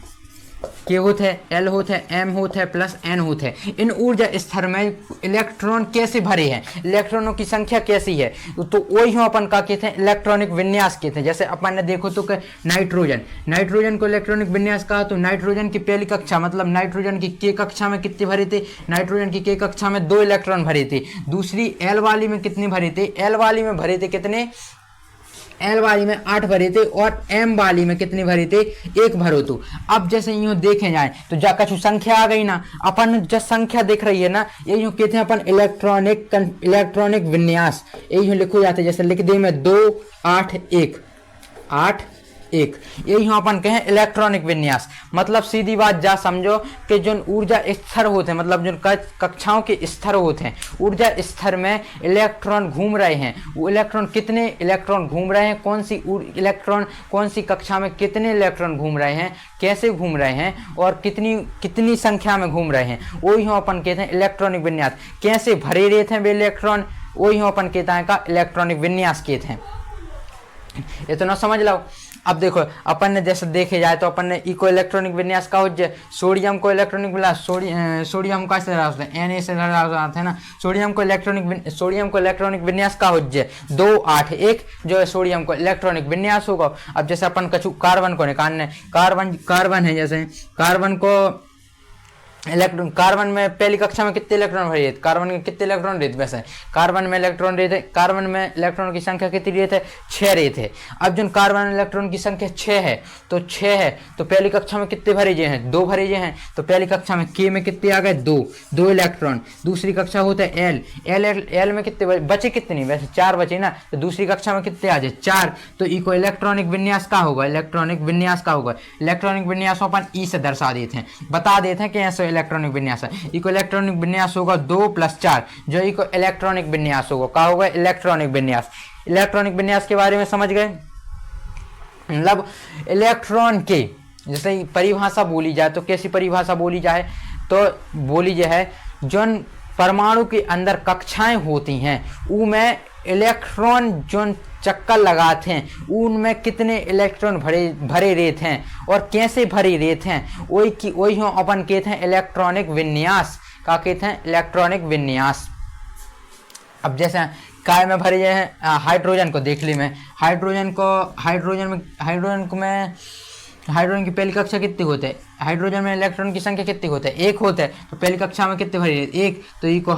के होते हैं, एल होते हैं, एम होते हैं, प्लस एन होते हैं। इन ऊर्जा स्तर में इलेक्ट्रॉन कैसे भरे हैं, इलेक्ट्रॉनों की संख्या कैसी है, तो वही अपन का कहते हैं इलेक्ट्रॉनिक विन्यास कहते हैं। जैसे अपन ने देखो तो कि नाइट्रोजन को इलेक्ट्रॉनिक विन्यास कहा तो नाइट्रोजन की पहली कक्षा मतलब नाइट्रोजन की के कक्षा में कितने भरे थे? नाइट्रोजन की के कक्षा में 2 इलेक्ट्रॉन भरे थे। दूसरी एल वाली में कितने भरे थे? एल वाली में भरे थे कितने? एल वाली में 8 भरे थे। और एम वाली में कितने भरे थे? 1 भरो तो। अब जैसे यूँ देखे जाए तो जा कछु संख्या आ गई ना, अपन जो संख्या दिख रही है ना, ये यूँ कहते हैं अपन इलेक्ट्रॉनिक विन्यास। ये यूँ लिखो जाते जैसे लिख दे में 2 8 1 8 1, यही अपन कहें इलेक्ट्रॉनिक विन्यास। मतलब सीधी बात जा समझो कि जो ऊर्जा स्तर होते हैं, मतलब जो कक्षाओं के स्तर होते हैं, ऊर्जा स्तर में इलेक्ट्रॉन घूम रहे हैं। वो इलेक्ट्रॉन कितने इलेक्ट्रॉन घूम रहे हैं, कौन सी इलेक्ट्रॉन कौन सी कक्षा में कितने इलेक्ट्रॉन घूम रहे हैं, कैसे घूम रहे हैं और कितनी संख्या में घूम रहे हैं, वही अपन कहते हैं इलेक्ट्रॉनिक विन्यास। कैसे भरे रहते हैं वे इलेक्ट्रॉन, वही अपन कहते हैं का इलेक्ट्रॉनिक विन्यास कहते हैं। इतना समझ लो। अब देखो अपन ने जैसे देखे जाए तो अपन ने इको इलेक्ट्रॉनिक विन्यास का हो जाए। सोडियम को इलेक्ट्रॉनिक विन्यास, सोडियम का से होते हैं, Na से आते हैं ना। सोडियम को इलेक्ट्रॉनिक विन्यास का हो जाए 2 8 1, जो है सोडियम को इलेक्ट्रॉनिक विन्यास होगा। अब जैसे अपन कछु कार्बन को निकालने, कार्बन है, जैसे कार्बन को इलेक्ट्रॉन, कार्बन में पहली कक्षा में कितने इलेक्ट्रॉन भरे थे? कार्बन के कितने इलेक्ट्रॉन रहते? वैसे कार्बन में इलेक्ट्रॉन रहते, कार्बन में इलेक्ट्रॉन की संख्या कितनी रहते? 6 रहते। अब जो कार्बन इलेक्ट्रॉन की संख्या 6 है तो 6 है तो पहली कक्षा में कितने भरे जे हैं? 2 भरे जे हैं। तो पहली कक्षा में के में कितने आ गए? 2 इलेक्ट्रॉन। दूसरी कक्षा होता है एल में कितने बचे? कितने? वैसे 4 बचे ना, तो दूसरी कक्षा में कितने आ जाए? 4। तो इको इलेक्ट्रॉनिक विन्यास का होगा, इलेक्ट्रॉनिक विन्यास का होगा। इलेक्ट्रॉनिक विन्यास अपन ई से दर्शा देते हैं, बता देते हैं कि ऐसे इलेक्ट्रॉनिक विन्यास है। इको इलेक्ट्रॉनिक विन्यास होगा 2 + 4, जो इको इलेक्ट्रॉनिक विन्यास होगा। क्या होगा? इलेक्ट्रॉनिक विन्यास। इलेक्ट्रॉनिक विन्यास के बारे में समझ गए। मतलब इलेक्ट्रॉन के जैसे परिभाषा बोली जाए तो कैसी परिभाषा बोली जाए? तो बोली जाए जो परमाणु के अंदर कक्षाएं होती हैं उनमें इलेक्ट्रॉन जो चक्कर लगाते हैं उनमें कितने इलेक्ट्रॉन भरे रहते हैं और कैसे भरे रहते हैं, वही अपन कहते हैं इलेक्ट्रॉनिक विन्यास। का कहते हैं? इलेक्ट्रॉनिक विन्यास। अब जैसे काय में भरे हैं, हाइड्रोजन को देख ली मैं, हाइड्रोजन की पहली कक्षा कितनी होते हैं? हाइड्रोजन में इलेक्ट्रॉन की संख्या कितनी होती है? 1 होता है। तो पहली कक्षा में कितने भरे? 1। तो ये को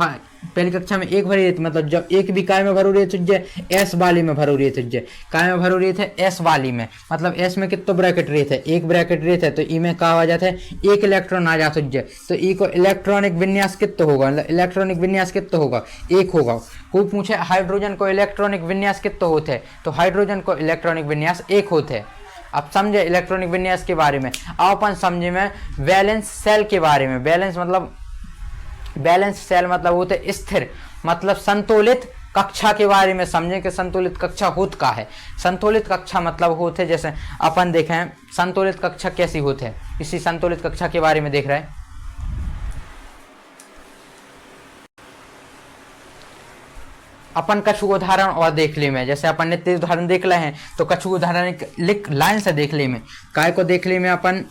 पहली कक्षा में 1 भरे रहते, मतलब जब 1 भी काय में भरो रहे तुझे एस वाली में भरो रहे तुझे, काय में भरो रहे थे एस वाली में, मतलब एस में कितने ब्रैकेट रहे थे? 1 ब्रैकेट रहे थे। तो ई में कहा आ जाता है 1 इलेक्ट्रॉन आ जाता तुझे। तो ई को इलेक्ट्रॉनिक विन्यास कितना होगा? इलेक्ट्रॉनिक विन्यास कितना होगा? 1 होगा। कोई पूछे हाइड्रोजन को इलेक्ट्रॉनिक विन्यास कितना होते हैं? तो हाइड्रोजन को इलेक्ट्रॉनिक विन्यास 1 होते हैं। अब समझे इलेक्ट्रॉनिक विन्यास के बारे में। अब अपन समझे में वैलेंस सेल के बारे में। बैलेंस सेल मतलब होते स्थिर, मतलब संतुलित कक्षा के बारे में समझें कि संतुलित कक्षा होत का है। संतुलित कक्षा मतलब होते जैसे अपन देखें संतुलित कक्षा कैसी होते हैं, इसी संतुलित कक्षा के बारे में देख रहे हैं। अपन कछु उदाहरण और देख ले में, जैसे अपन ने 3 उदाहरण देख ले हैं तो कछु उदाहरण लिख लाइन से देख ले में। काय को देख ले में अपन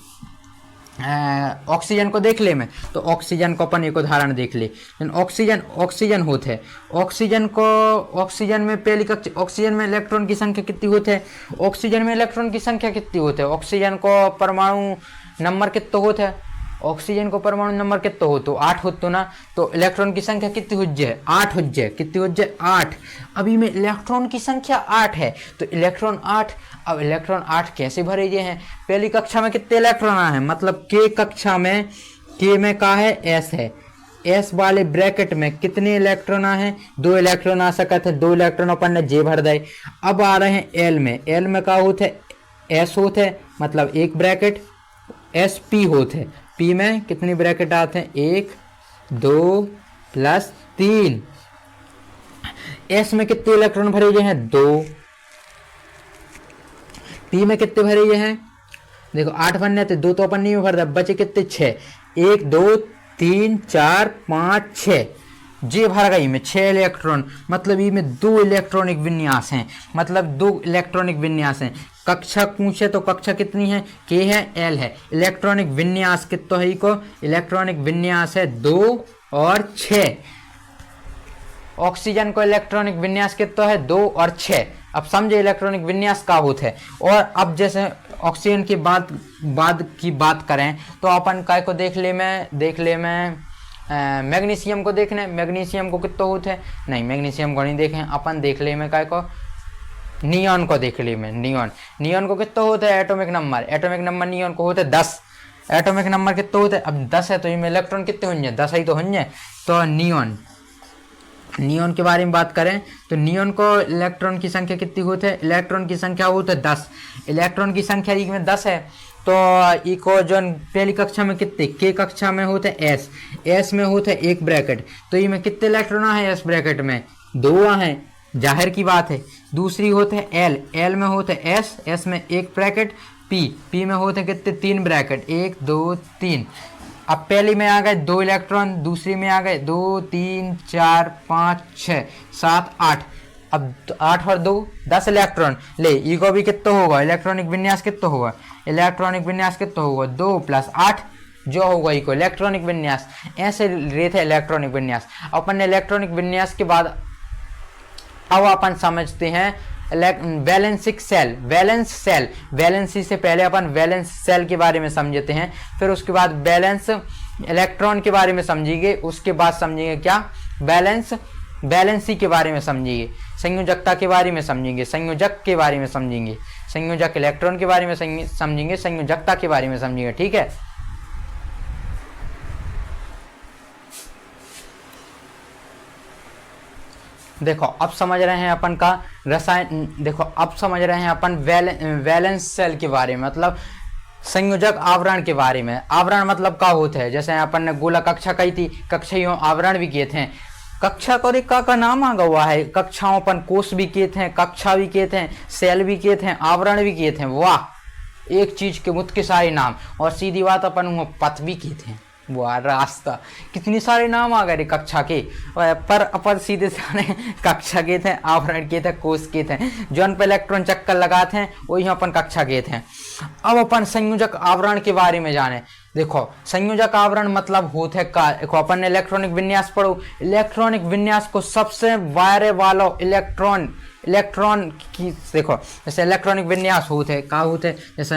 ऑक्सीजन को देख ले में, तो ऑक्सीजन को अपन एक उदाहरण देख ले। ऑक्सीजन होते है, ऑक्सीजन में पहली कक्षा, ऑक्सीजन में इलेक्ट्रॉन की संख्या कितनी होती है, ऑक्सीजन में इलेक्ट्रॉन की संख्या कितनी होती है, ऑक्सीजन को परमाणु नंबर कितना होता है, ऑक्सीजन को परमाणु नंबर कितना हो तो 8 होतो ना, तो इलेक्ट्रॉन की संख्या कितनी हो जाए 8 हो जाए, कितनी हो जाए 8। अभी में इलेक्ट्रॉन की संख्या 8 है, तो इलेक्ट्रॉन 8, अब इलेक्ट्रॉन 8 कैसे भरे गए हैं, पहली कक्षा में कितने इलेक्ट्रॉन आए हैं, मतलब के कक्षा में, के में का है एस है, एस वाले ब्रैकेट में कितने इलेक्ट्रॉन आए हैं, 2 इलेक्ट्रॉन आ सकते हैं, 2 इलेक्ट्रॉन अपन ने जे भर दे। अब आ रहे हैं एल में, एल में का होते एस होते मतलब एक ब्रैकेट, एस पी होते, पी में कितनी ब्रैकेट आते हैं 1 2 प्लस 3, एस में कितने इलेक्ट्रॉन भरे गए हैं 2, पी में कितने भरे गए हैं, देखो 8 बनने थे, 2 तो अपन नहीं भर दिया, बचे कितने 6, 1 2 3 4 5 6, जे भर गई में 6 इलेक्ट्रॉन, मतलब ये में 2 इलेक्ट्रॉनिक विन्यास हैं, मतलब 2 इलेक्ट्रॉनिक विन्यास हैं। कक्षा पूछे तो कक्षा कितनी है, के है एल है, इलेक्ट्रॉनिक विन्यास कितना है, को इलेक्ट्रॉनिक विन्यास है 2 और 6। ऑक्सीजन को इलेक्ट्रॉनिक विन्यास कितना है 2 और 6। अब समझे इलेक्ट्रॉनिक विन्यास का होता है। और अब जैसे ऑक्सीजन की बात करें तो अपन काय को देख ले में मैग्नीशियम को देखने, मैग्नीशियम को कितना होता है, नहीं मैग्नीशियम को नहीं देखें अपन, देख ले में काय को नियॉन को देख ली में, नियॉन को कितना होता है एटॉमिक नंबर नियॉन को होता है 10, एटॉमिक नंबर कितना होता है, अब 10 है तो इनमें इलेक्ट्रॉन कितने होंगे 10 ही तो होंगे। तो नियॉन के बारे में बात करें तो नियॉन को इलेक्ट्रॉन की संख्या कितनी होती है, इलेक्ट्रॉन की संख्या होती है 10, इलेक्ट्रॉन की संख्या एक में 10 है, तो इको जो पहली कक्षा में कितने, के कक्षा में होते हैं एस में होते है एक ब्रैकेट, तो ये में कितने इलेक्ट्रॉन है एस ब्रैकेट में 2 हैं, जाहिर की बात है। दूसरी होते हैं एल में होते हैं एस में एक ब्रैकेट, पी में होते हैं कितने 3 ब्रैकेट 1 2 3। अब पहली में आ गए 2 इलेक्ट्रॉन, दूसरी में आ गए 2 3 4 5 6 7 8, अब 8 और 2 10 इलेक्ट्रॉन ले, ईगो भी कितना होगा, इलेक्ट्रॉनिक विन्यास कितना होगा, इलेक्ट्रॉनिक विन्यास कितना होगा 2 प्लस 8 जो होगा इको इलेक्ट्रॉनिक विन्यास। ऐसे रहते हैं इलेक्ट्रॉनिक विन्यास। अपन इलेक्ट्रॉनिक विन्यास के बाद अब अपन समझते हैं वैलेंसिक सेल, वैलेंसी से पहले अपन वैलेंस सेल के बारे में समझते हैं, फिर उसके बाद बैलेंस इलेक्ट्रॉन के बारे में समझेंगे, उसके बाद समझेंगे क्या बैलेंसी के बारे में समझेंगे, संयोजकता के बारे में समझेंगे, संयोजक के बारे में समझेंगे, संयोजक इलेक्ट्रॉन के बारे में समझेंगे, संयोजकता के बारे में समझेंगे। ठीक है, देखो अब समझ रहे हैं अपन का रसायन, देखो अब समझ रहे हैं अपन वैलेंस सेल के बारे में, मतलब संयोजक आवरण के बारे में। आवरण मतलब क्या होता है, जैसे अपन ने गोला कक्षा कही थी, कक्षाओं आवरण भी किए थे, कक्षा को का नाम आ हुआ है, कक्षाओं अपन कोष भी किए थे, कक्षा भी किए थे, सेल भी किए थे, आवरण भी किए थे। वाह, एक चीज के मुझ के सारे नाम, और सीधी बात अपन पथ भी किए थे, वाह रास्ता, कितने सारे नाम आ गए कक्षा के, पर अपन सीधे सारे कक्षा के थे, आवरण के थे, कोष के थे, जो उन पर इलेक्ट्रॉन चक्कर लगाते हैं वही अपन कक्षा के थे। अब अपन संयोजक आवरण के बारे में जाने। देखो संयोजक आवरण मतलब होते का, देखो अपन ने इलेक्ट्रॉनिक विन्यास पढ़ो, इलेक्ट्रॉनिक विन्यास को सबसे वायरे वाला इलेक्ट्रॉन की, देखो जैसे इलेक्ट्रॉनिक विन्यास होते का होते, जैसे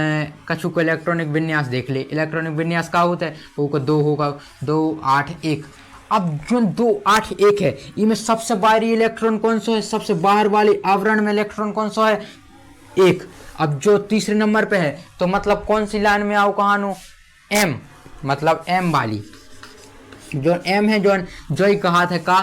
कछु को इलेक्ट्रॉनिक विन्यास देख ले, इलेक्ट्रॉनिक विन्यास का होता है वो को 2 होगा 2 8 1। अब जो 2 8 1 है, इनमें सबसे बाहरी इलेक्ट्रॉन कौन सा है, सबसे बाहर वाले आवरण में इलेक्ट्रॉन कौन सा है 1। अब जो तीसरे नंबर पे है तो मतलब कौन सी लाइन में आओ कहां एम, मतलब एम वाली, जो एम है जो ही कहा था का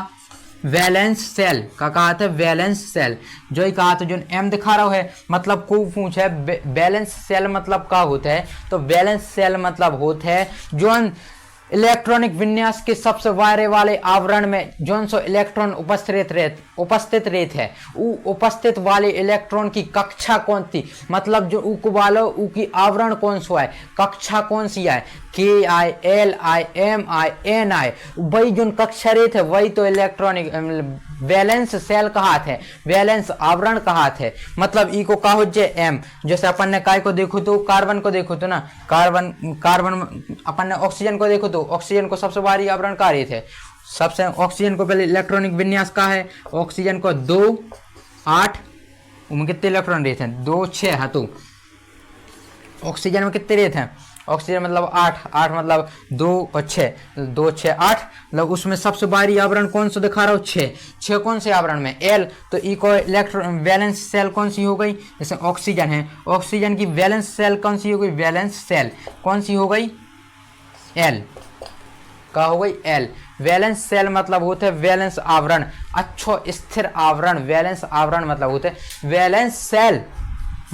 वैलेंस सेल का कहा था, वैलेंस सेल जो ही कहा था, जो एम दिखा रहा है मतलब को पूछ है बैलेंस सेल मतलब क्या होता है, तो बैलेंस सेल मतलब होता है जो इलेक्ट्रॉनिक विन्यास के सबसे वायरे वाले आवरण में जोन सो इलेक्ट्रॉन उपस्थित रहते हैं, वो उपस्थित वाले इलेक्ट्रॉन की कक्षा कौन थी, मतलब जो ऊ वालो ऊ की आवरण कौन सा है, कक्षा कौन सी है, K I L I M I N I, वही जो कक्षा रहते है वही तो इलेक्ट्रॉनिक वैलेंस सेल कहात है, वैलेंस आवरण कहात है। मतलब ई को का हो जे एम। जैसे अपन ने काय को देखो तो कार्बन को देखो तो ना, कार्बन अपन ने ऑक्सीजन को देखो तो ऑक्सीजन को सबसे भारी आवरण का रहे थे। सबसे ऑक्सीजन को पहले इलेक्ट्रॉनिक विन्यास का है, ऑक्सीजन को 2 8 उनमें कितने इलेक्ट्रॉन रहते हैं 2 6 है। तो ऑक्सीजन में कितने रहते हैं, ऑक्सीजन मतलब 8 मतलब 2 और 6 2 6 8 मतलब उसमें सबसे भारी आवरण कौन सा दिखा रहा हूँ 6 कौन से आवरण में एल। तो ई को इलेक्ट्रॉन वैलेंस सेल कौन सी हो गई, जैसे ऑक्सीजन है, ऑक्सीजन की वैलेंस सेल कौन सी हो गई, वैलेंस सेल कौन सी हो गई एल का हो गई एल। वैलेंस सेल मतलब होते हैं वैलेंस आवरण, अच्छो स्थिर आवरण। वैलेंस आवरण मतलब होते हैं वैलेंस सेल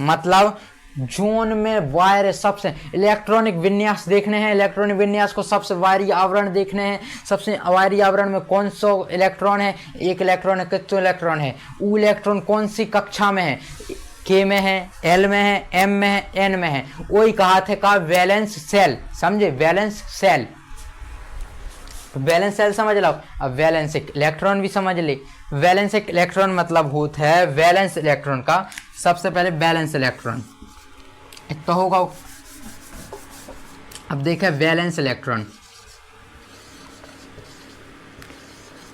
मतलब जोन में वायर सबसे इलेक्ट्रॉनिक विन्यास देखने हैं, इलेक्ट्रॉनिक विन्यास को सबसे वायरी आवरण देखने हैं। सबसे वायरी आवरण में कौन सा इलेक्ट्रॉन है, एक इलेक्ट्रॉन है, कितने इलेक्ट्रॉन है, वो इलेक्ट्रॉन कौन सी कक्षा में है, के में है, एल में है, एम में है, एन में है, वही कहा थे का वैलेंस सेल। समझे, वैलेंस सेल। वैलेंस सेल समझ लो। अब वैलेंस इलेक्ट्रॉन भी समझ ले। वैलेंस इलेक्ट्रॉन मतलब होता है वैलेंस इलेक्ट्रॉन का सबसे पहले वैलेंस इलेक्ट्रॉन तो होगा। अब देखें वैलेंस इलेक्ट्रॉन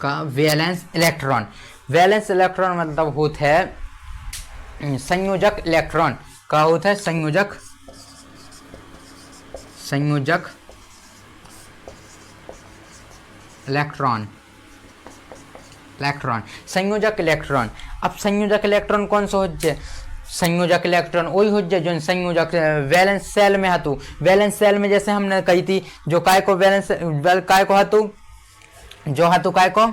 का वैलेंस इलेक्ट्रॉन। वैलेंस इलेक्ट्रॉन मतलब होता है संयोजक इलेक्ट्रॉन का होता है संयोजक इलेक्ट्रॉन संयोजक इलेक्ट्रॉन। अब संयोजक इलेक्ट्रॉन कौन सा हो जाए, संयोजक इलेक्ट्रॉन वही हो जाए जो संयोजक वैलेंस सेल में है। तो वैलेंस सेल में जैसे हमने कही थी जो काय को वैलेंस काय को है जो है तो काय को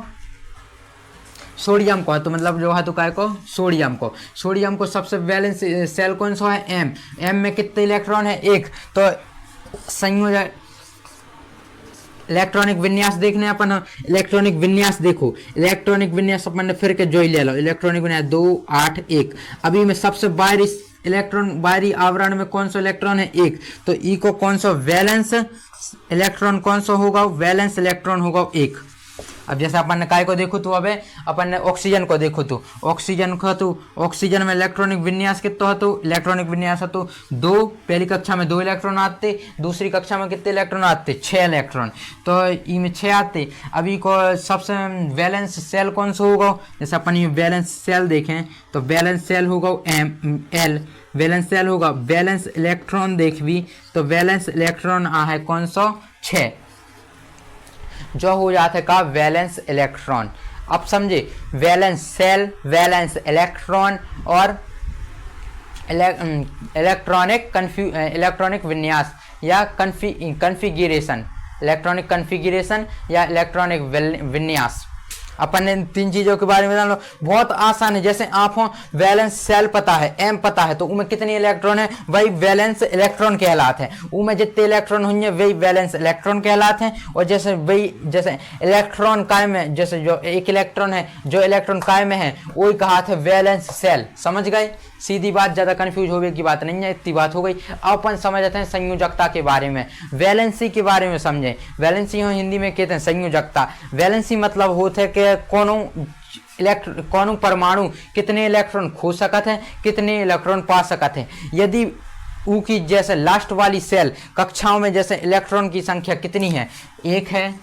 सोडियम को है। तो मतलब जो है तो काय को सोडियम को सबसे वैलेंस सेल कौन सा है एम में कितने इलेक्ट्रॉन है 1। तो संयोजक इलेक्ट्रॉनिक विन्यास देखने अपन इलेक्ट्रॉनिक विन्यास देखो, इलेक्ट्रॉनिक विन्यास अपन ने फिर के जो ही ले लो इलेक्ट्रॉनिक विन्यास 2 8 1। अभी में सबसे बाहरी इलेक्ट्रॉन बाहरी आवरण में कौन सा इलेक्ट्रॉन है 1। तो ई को कौन सा वैलेंस इलेक्ट्रॉन कौन सा होगा, वैलेंस इलेक्ट्रॉन होगा 1। अब जैसे अपन ने काय को देखो तो अब अपन ने ऑक्सीजन को देखो तो ऑक्सीजन में इलेक्ट्रॉनिक विन्यास कितना है, तो इलेक्ट्रॉनिक विन्यास है तो 2। पहली कक्षा में 2 इलेक्ट्रॉन आते, दूसरी कक्षा में कितने इलेक्ट्रॉन आते 6 इलेक्ट्रॉन। तो ई में 6 आते। अभी को सबसे वैलेंस सेल कौन सा होगा, जैसे अपन ये वैलेंस सेल देखें तो वैलेंस सेल होगा एल। वैलेंस सेल होगा वैलेंस इलेक्ट्रॉन देख भी तो वैलेंस इलेक्ट्रॉन है कौन सा 6 जो हो जाता है का वैलेंस इलेक्ट्रॉन। अब समझे वैलेंस सेल, वैलेंस इलेक्ट्रॉन और इलेक्ट्रॉनिक विन्यास या कन्फिगरेशन, इलेक्ट्रॉनिक कन्फिगरेशन या इलेक्ट्रॉनिक विन्यास। अपन ने 3 चीजों के बारे में जान लो, बहुत आसान है। जैसे आपको वैलेंस सेल पता है, एम पता है, तो उनमें कितने इलेक्ट्रॉन है वही वैलेंस इलेक्ट्रॉन कहलाते हैं। उनमें जितने इलेक्ट्रॉन होंगे वही वैलेंस इलेक्ट्रॉन कहलाते हैं। और जैसे इलेक्ट्रॉन काय में जैसे जो एक इलेक्ट्रॉन है जो इलेक्ट्रॉन काय में है वही कहा था वैलेंस सेल। समझ गए, सीधी बात, ज्यादा कंफ्यूज होने की बात नहीं है, इतनी बात हो गई। अब अपन समझते हैं संयोजकता के बारे में, वैलेंसी के बारे में समझें। वैलेंसी हम हिंदी में कहते हैं संयोजकता। वैलेंसी मतलब होता है कि कौन परमाणु कितने इलेक्ट्रॉन खो सकते हैं, कितने इलेक्ट्रॉन पा सकते हैं। यदि ऊ की जैसे लास्ट वाली सेल कक्षाओं में जैसे इलेक्ट्रॉन की संख्या कितनी है, 1 है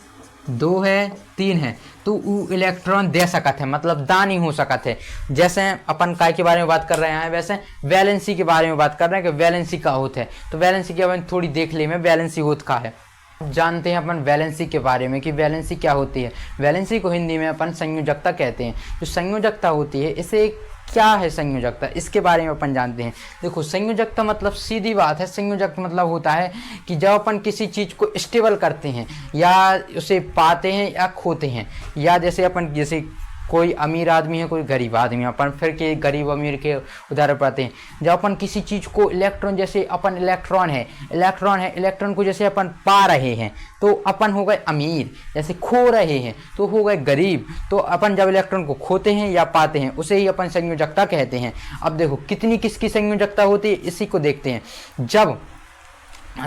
2 है 3 है, तो वो इलेक्ट्रॉन दे सकते हैं, मतलब दान ही हो सकते हैं। जैसे अपन काय के बारे में बात कर रहे हैं वैसे वैलेंसी के बारे में बात कर रहे हैं कि वैलेंसी का होता है। तो वैलेंसी के बारे में थोड़ी देख ले में वैलेंसी होता का है। जानते हैं अपन वैलेंसी के बारे में कि वैलेंसी क्या होती है। वैलेंसी को हिंदी में अपन संयोजकता कहते हैं। जो संयोजकता होती है इसे क्या है संयोजकता, इसके बारे में अपन जानते हैं। देखो संयोजकता मतलब सीधी बात है, संयोजक मतलब होता है कि जब अपन किसी चीज़ को स्टेबल करते हैं या उसे पाते हैं या खोते हैं, या जैसे अपन जैसे कोई अमीर आदमी है कोई गरीब आदमी है, अपन फिर के गरीब अमीर के उदाहरण पाते हैं। जब अपन किसी चीज़ को इलेक्ट्रॉन जैसे अपन इलेक्ट्रॉन को जैसे अपन पा रहे हैं तो अपन हो गए अमीर, जैसे खो रहे हैं तो हो गए गरीब। तो अपन जब इलेक्ट्रॉन को खोते हैं या पाते हैं उसे ही अपन संयोजकता कहते हैं। अब देखो कितनी किसकी संयोजकता होती है इसी को देखते हैं। जब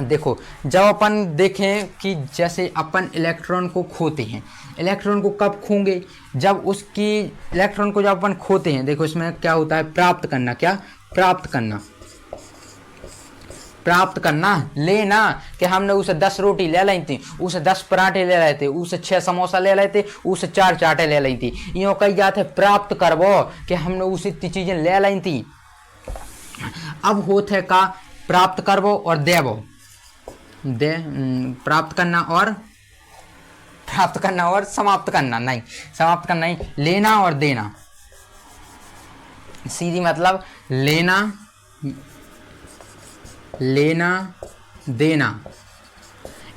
देखो जब अपन देखें कि जैसे अपन इलेक्ट्रॉन को खोते हैं, इलेक्ट्रॉन को कब खोंगे, जब उसकी इलेक्ट्रॉन को जब अपन खोते हैं, देखो इसमें क्या होता है, प्राप्त करना, क्या प्राप्त करना, प्राप्त करना, लेना कि हमने उसे 10 रोटी ले ली थी, उसे 10 पराठे ले रहे थे, उसे 6 समोसा ले रहे थे, उसे 4 चाटे ले ली थी, यूँ कही जाते प्राप्त करवो कि हमने उसे इतनी चीजें ले ली थी। अब होते का प्राप्त करवो और देवो, प्राप्त करना और समाप्त करना, नहीं समाप्त करना नहीं, लेना और देना, सीधी मतलब लेना देना।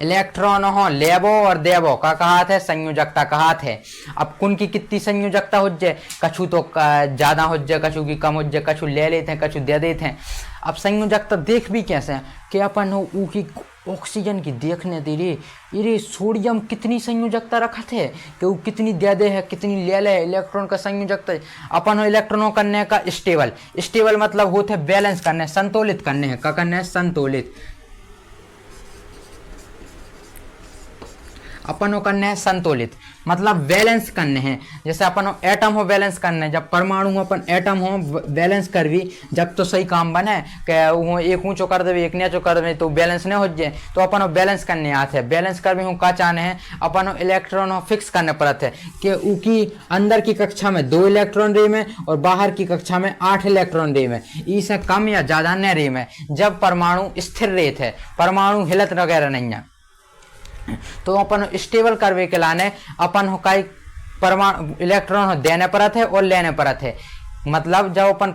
इलेक्ट्रॉन हो लेवो और देवो का कहात है, संयोजकता कहात है। अब कुन की कितनी संयोजकता हो जाए, कछु तो ज्यादा हो जाए, कछु की कम हो जाए, कछु ले लेते हैं, कछु दे देते हैं। अब संयोजकता देख भी कैसे हैं कि अपन हो की ऑक्सीजन की देखने दे रे, ये सोडियम कितनी संयोजकता रखा थे कि वो कितनी दे दे है, कितनी ले ले, इलेक्ट्रॉन का संयोजकता अपन हो इलेक्ट्रॉनों करने का स्टेबल मतलब होते बैलेंस करने, संतुलित करने हैं, क्या करने हैं, संतुलित, अपन हो करने हैं संतुलित मतलब बैलेंस करने हैं। जैसे अपन हो एटम हो बैलेंस करने हैं, जब परमाणु हो अपन एटम हो बैलेंस कर भी, जब तो सही काम बने कि वो एक ऊँचो कर दे एक नीचो कर दे तो बैलेंस नहीं हो जाए, तो अपन हो बैलेंस करने आते हैं। बैलेंस कर भी हूँ का चाहने हैं, अपन हो इलेक्ट्रॉन हो फिक्स करने पड़ते हैं कि उनकी अंदर की कक्षा में 2 इलेक्ट्रॉन रे में और बाहर की कक्षा में 8 इलेक्ट्रॉन रे में, इससे कम या ज़्यादा न रे में, जब परमाणु स्थिर रहते हैं, परमाणु हिलत वगैरह नहीं है, तो अपन स्टेबल करवे के लाने अपन हो कई परमाणु इलेक्ट्रॉन हो देने परत है और लेने परत है। मतलब जब अपन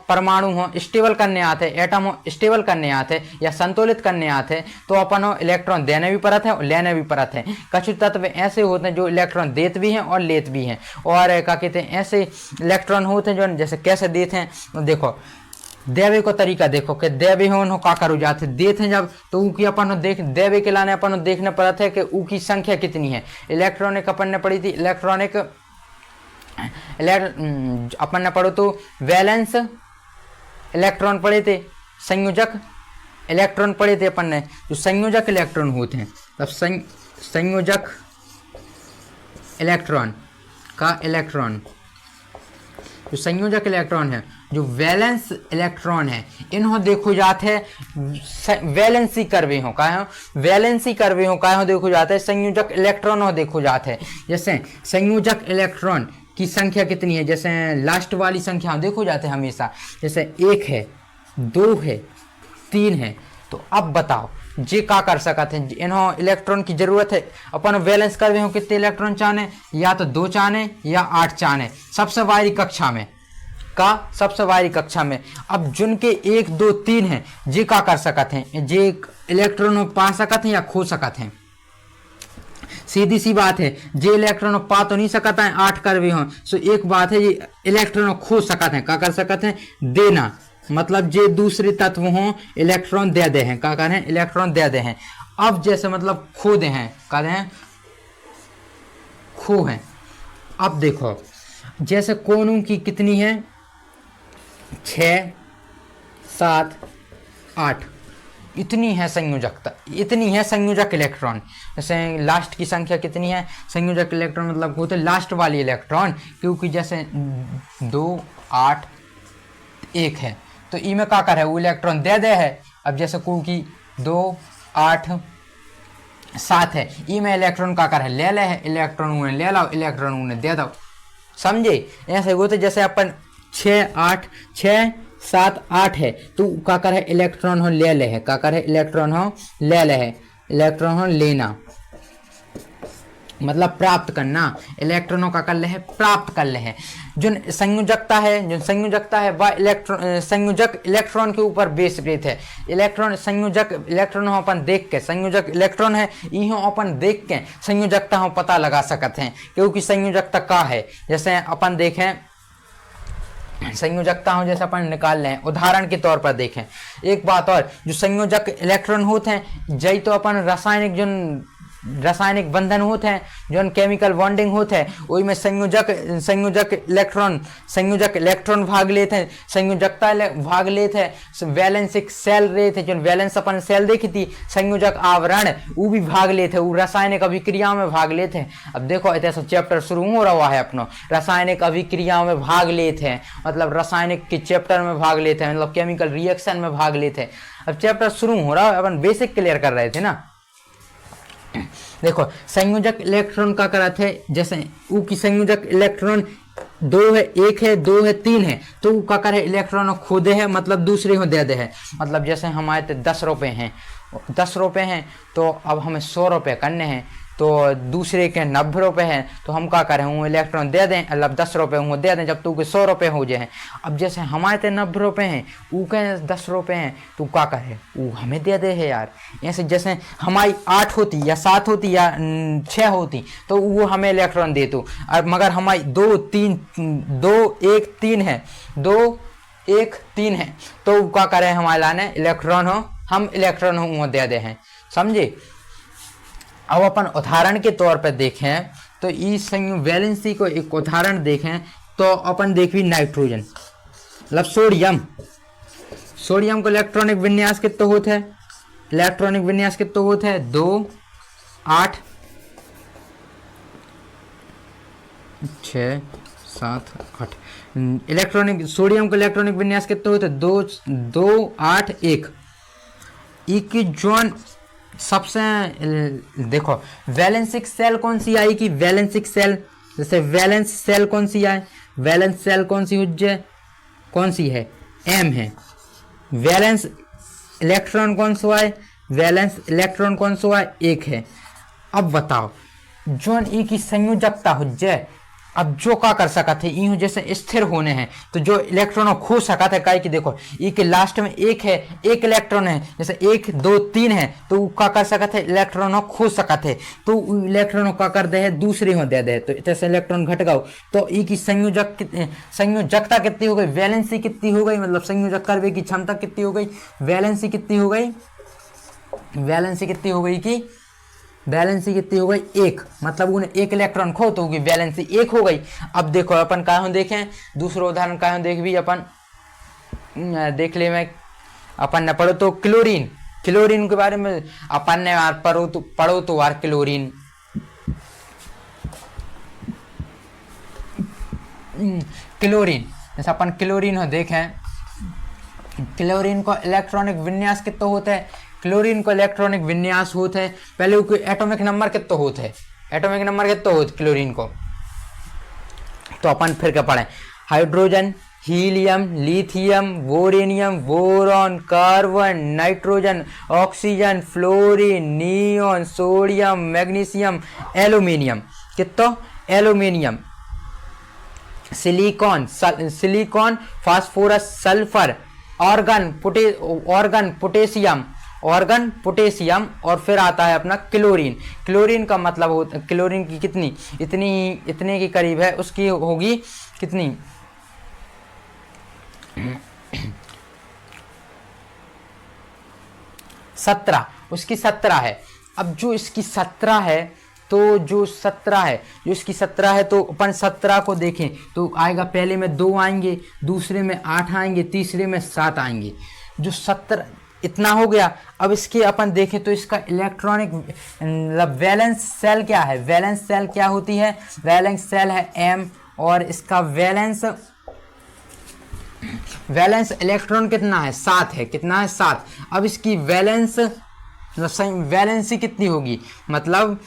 परमाणु हो स्टेबल करने आते, एटम हो स्टेबल करने आते या संतुलित करने आते, तो अपन हो इलेक्ट्रॉन देने भी परत है और लेने भी परत है। कुछ तत्व ऐसे होते हैं जो इलेक्ट्रॉन देते भी हैं और लेते भी हैं, और क्या कहते हैं ऐसे इलेक्ट्रॉन होते हैं जो जैसे कैसे देते हैं, देखो देवे को तरीका देखो कि देवे हो का करू जाते देते हैं जब, तो उनकी अपन देख देवे के लाने अपन देखने पड़ता है कि उनकी संख्या कितनी है। इलेक्ट्रॉनिक अपन ने पढ़ी थी, इलेक्ट्रॉनिक अपन ने पढ़ो तो वैलेंस इलेक्ट्रॉन पढ़े थे, संयोजक इलेक्ट्रॉन पढ़े थे अपन ने। जो संयोजक इलेक्ट्रॉन होते हैं तब संयोजक इलेक्ट्रॉन का इलेक्ट्रॉन, जो संयोजक इलेक्ट्रॉन है, जो वैलेंस इलेक्ट्रॉन है, इन्हों देखो जाते हैं वैलेंसी करवे हो का है, वैलेंसी करवे हो का है देखो जाते हैं, संयोजक इलेक्ट्रॉन हो देखो जाते हैं। जैसे संयोजक इलेक्ट्रॉन की संख्या कितनी है, जैसे लास्ट वाली संख्या देखो जाते हैं हमेशा, जैसे 1 है, 2 है, 3 है। तो अब बताओ जे का कर सकते हैं, इन्हों इलेक्ट्रॉन की जरूरत है, अपन बैलेंस कर रहे हो कितने इलेक्ट्रॉन चाहने, या तो 2 चाहने या 8 चाहने, सबसे बाहरी कक्षा में का सबसे बाहरी कक्षा में। अब जिनके 1 2 3 हैं जे का कर सकते हैं, जे इलेक्ट्रॉन पा सकते हैं या खो सकते हैं, सीधी सी बात है। जे इलेक्ट्रॉन पा तो नहीं सकता है 8 कर भी हो, सो एक बात है ये इलेक्ट्रॉन खो सकते हैं, क्या कर सकते हैं, देना, मतलब जे दूसरे तत्व हों इलेक्ट्रॉन दे दे हैं, क्या करें, इलेक्ट्रॉन दे दे हैं। अब जैसे मतलब खो दे हैं, क्या दें, खो हैं। अब देखो जैसे कोनों की कितनी है, 6 7 8, इतनी है संयोजकता, इतनी है संयोजक इलेक्ट्रॉन। जैसे लास्ट की संख्या कितनी है, संयोजक इलेक्ट्रॉन मतलब होते लास्ट वाली इलेक्ट्रॉन, क्योंकि जैसे 2 8 1 है तो ई में क्या कर है, वो इलेक्ट्रॉन दे दे है। अब जैसे क्योंकि 2 8 7 है, ई में इलेक्ट्रॉन का कर है, ले ले है, इलेक्ट्रॉन उन्हें ले लाओ, इलेक्ट्रॉन उन्हें दे दो, समझे। ऐसे होते जैसे अपन 6 7 8 है तो का कर है, इलेक्ट्रॉन हो ले ले है, का कर है, इलेक्ट्रॉन हो ले ले है, इलेक्ट्रॉन हो लेना मतलब प्राप्त करना, इलेक्ट्रॉनों का कर ले है, प्राप्त कर ले है। जो संयोजकता है वह संयोजक इलेक्ट्रॉन के ऊपर बेस रेत है। इलेक्ट्रॉन संयोजक इलेक्ट्रॉन हो अपन देख के, संयोजक इलेक्ट्रॉन है इहो अपन देख के संयोजकता हो पता लगा सकते हैं, क्योंकि संयोजकता का है। जैसे अपन देखें संयोजकता हो, जैसे अपन निकाल लें उदाहरण के तौर पर देखें। एक बात और, जो संयोजक इलेक्ट्रॉन होते हैं जय तो अपन रासायनिक जो रासायनिक बंधन होते हैं, जो केमिकल बॉन्डिंग होते हैं, वही में संयोजक इलेक्ट्रॉन भाग लेते हैं, संयोजकता भाग लेते हैं, वैलेंसिक सेल रहते हैं, जो वैलेंस अपन सेल देखी थी, संयोजक आवरण वो भी भाग लेते हैं, वो रासायनिक अभिक्रियाओं में भाग लेते हैं। अब देखो ऐसा चैप्टर शुरू हो रहा है अपना, रासायनिक अभिक्रियाओं में भाग लेते हैं, मतलब रासायनिक के चैप्टर में भाग लेते हैं, मतलब केमिकल रिएक्शन में भाग लेते हैं। अब चैप्टर शुरू हो रहा है, अपन बेसिक क्लियर कर रहे थे ना। देखो संयोजक इलेक्ट्रॉन का करत है, जैसे ऊ की संयोजक इलेक्ट्रॉन 2 है, 1 है, 2 है, 3 है, तो ऊ का करे इलेक्ट्रॉन खोदे है, मतलब दूसरे को दे दे है। मतलब जैसे हमारे 10 रुपए हैं, 10 रुपए हैं, तो अब हमें 100 रुपए करने हैं, तो दूसरे के 90 रुपए हैं, तो हम क्या करें, वो इलेक्ट्रॉन दे दें, मतलब 10 रुपए वो दे दें, जब तू के 100 रुपए हो जाए। अब जैसे हमारे 90 रुपए हैं, वो के 10 रुपए हैं, तो क्या करे, वो हमें दे दे है यार। ऐसे जैसे हमारी 8 होती या 7 होती या 6 होती, तो वो हमें इलेक्ट्रॉन दे दो। और मगर हमारी 2 1 3 है, 2 1 3 है, तो क्या करें, हमारे लाने इलेक्ट्रॉन हो, हम इलेक्ट्रॉन हो वो दे दे हैं, समझे। अब अपन उदाहरण के तौर पर देखें तो इस संयुक्त वैलेंसी को एक उदाहरण देखें तो अपन देखी नाइट्रोजन, मतलब सोडियम को इलेक्ट्रॉनिक विन्यास कितना होता है, इलेक्ट्रॉनिक विन्यास कितना होता है, 2 8 6 7 8। इलेक्ट्रॉनिक सोडियम को इलेक्ट्रॉनिक विन्यास कितना होता है, 2 8 1। एक जोन सबसे देखो वैलेंसिक सेल कौन सी आई कि वैलेंसिक सेल, जैसे वैलेंस सेल कौन सी आए, वैलेंस सेल कौन सी हुज्जे, कौन सी है, एम है। वैलेंस इलेक्ट्रॉन कौन सा आए, वैलेंस इलेक्ट्रॉन कौन सा आए, 1 है। अब बताओ जोन ई की संयोजकता हुज्जे, अब जो का कर सका थे यूं जैसे स्थिर होने हैं, तो जो इलेक्ट्रॉन खो सका था काई कि देखो ई के लास्ट में 1 है, 1 इलेक्ट्रॉन है, जैसे 1 2 3 है, तो का कर सका थे इलेक्ट्रॉन खो सका थे, तो इलेक्ट्रॉन का कर दे है दूसरे हो दे दे, तो जैसे इलेक्ट्रॉन घट गए, तो ई की संयोजकता कितनी हो गई, वैलेंसी कितनी हो गई, मतलब संयोजक करने की क्षमता कितनी हो गई, वैलेंसी कितनी हो गई, वैलेंसी कितनी हो गई कि वैलेंसी कितनी हो गई, 1, मतलब उन्हें 1 इलेक्ट्रॉन खो तो होगी वैलेंसी 1 हो गई। अब देखो अपन कहाँ देखें, दूसरा उदाहरण कहाँ देख भी अपन देख ले, मैं अपन ने पढ़ो तो क्लोरीन के बारे में अपन ने पढ़ो तो यार क्लोरीन जैसे अपन क्लोरीन हो देखें, क्लोरीन को इलेक्ट्रॉनिक विन्यास कितना होता है, क्लोरीन को इलेक्ट्रॉनिक विन्यास होता है, पहले उसके एटॉमिक नंबर कितना होता है, एटॉमिक नंबर कितना होता है क्लोरीन को, तो अपन फिर क्या पढ़े, hydrogen, helium, lithium, beryllium, boron, carbon, nitrogen, oxygen, fluorine, neon, sodium, magnesium, aluminium, कितना aluminium, silicon, phosphorus, sulphur, argon potassium, और फिर आता है अपना क्लोरीन का मतलब होता, क्लोरीन की कितनी, इतने के करीब है, उसकी होगी कितनी 17, उसकी 17 है। अब जो इसकी 17 है, तो जो इसकी 17 है, तो अपन 17 को देखें तो आएगा, पहले में 2 आएंगे, दूसरे में 8 आएंगे, तीसरे में 7 आएंगे, जो 17 इतना हो गया। अब इसके अपन देखें तो इसका इलेक्ट्रॉनिक मतलब वैलेंस सेल क्या है, वैलेंस सेल क्या होती है, वैलेंस सेल है M, और इसका वैलेंस इलेक्ट्रॉन कितना है, 7 है, कितना है 7। अब इसकी वैलेंसी कितनी होगी, मतलब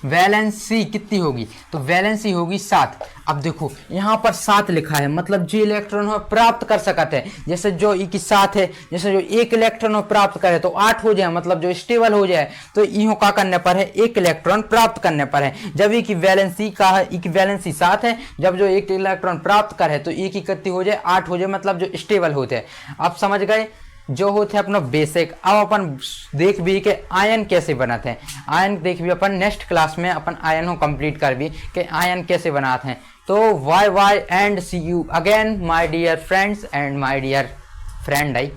वैलेंसी कितनी होगी, तो वैलेंसी होगी 7। अब देखो यहाँ पर 7 लिखा है, मतलब जो इलेक्ट्रॉन हो प्राप्त कर सकते हैं, जैसे जो ई की 7 है, जैसे जो 1 इलेक्ट्रॉन हो प्राप्त करे तो 8 हो जाए, मतलब जो स्टेबल हो जाए, तो इहो का करने पर है 1 इलेक्ट्रॉन प्राप्त करने पर है। जब ई की वैलेंसी का है, ई की वैलेंसी 7 है, जब जो 1 इलेक्ट्रॉन प्राप्त करे तो ई की कितनी हो जाए, 8 हो जाए, मतलब जो स्टेबल होते हैं। आप समझ गए जो होते हैं अपना बेसिक। अब अपन देख भी के आयन कैसे बनाते हैं, आयन देख भी अपन नेक्स्ट क्लास में अपन आयन को कंप्लीट कर भी कि आयन कैसे बनाते हैं। तो bye and see you again my dear friends and my dear friend I.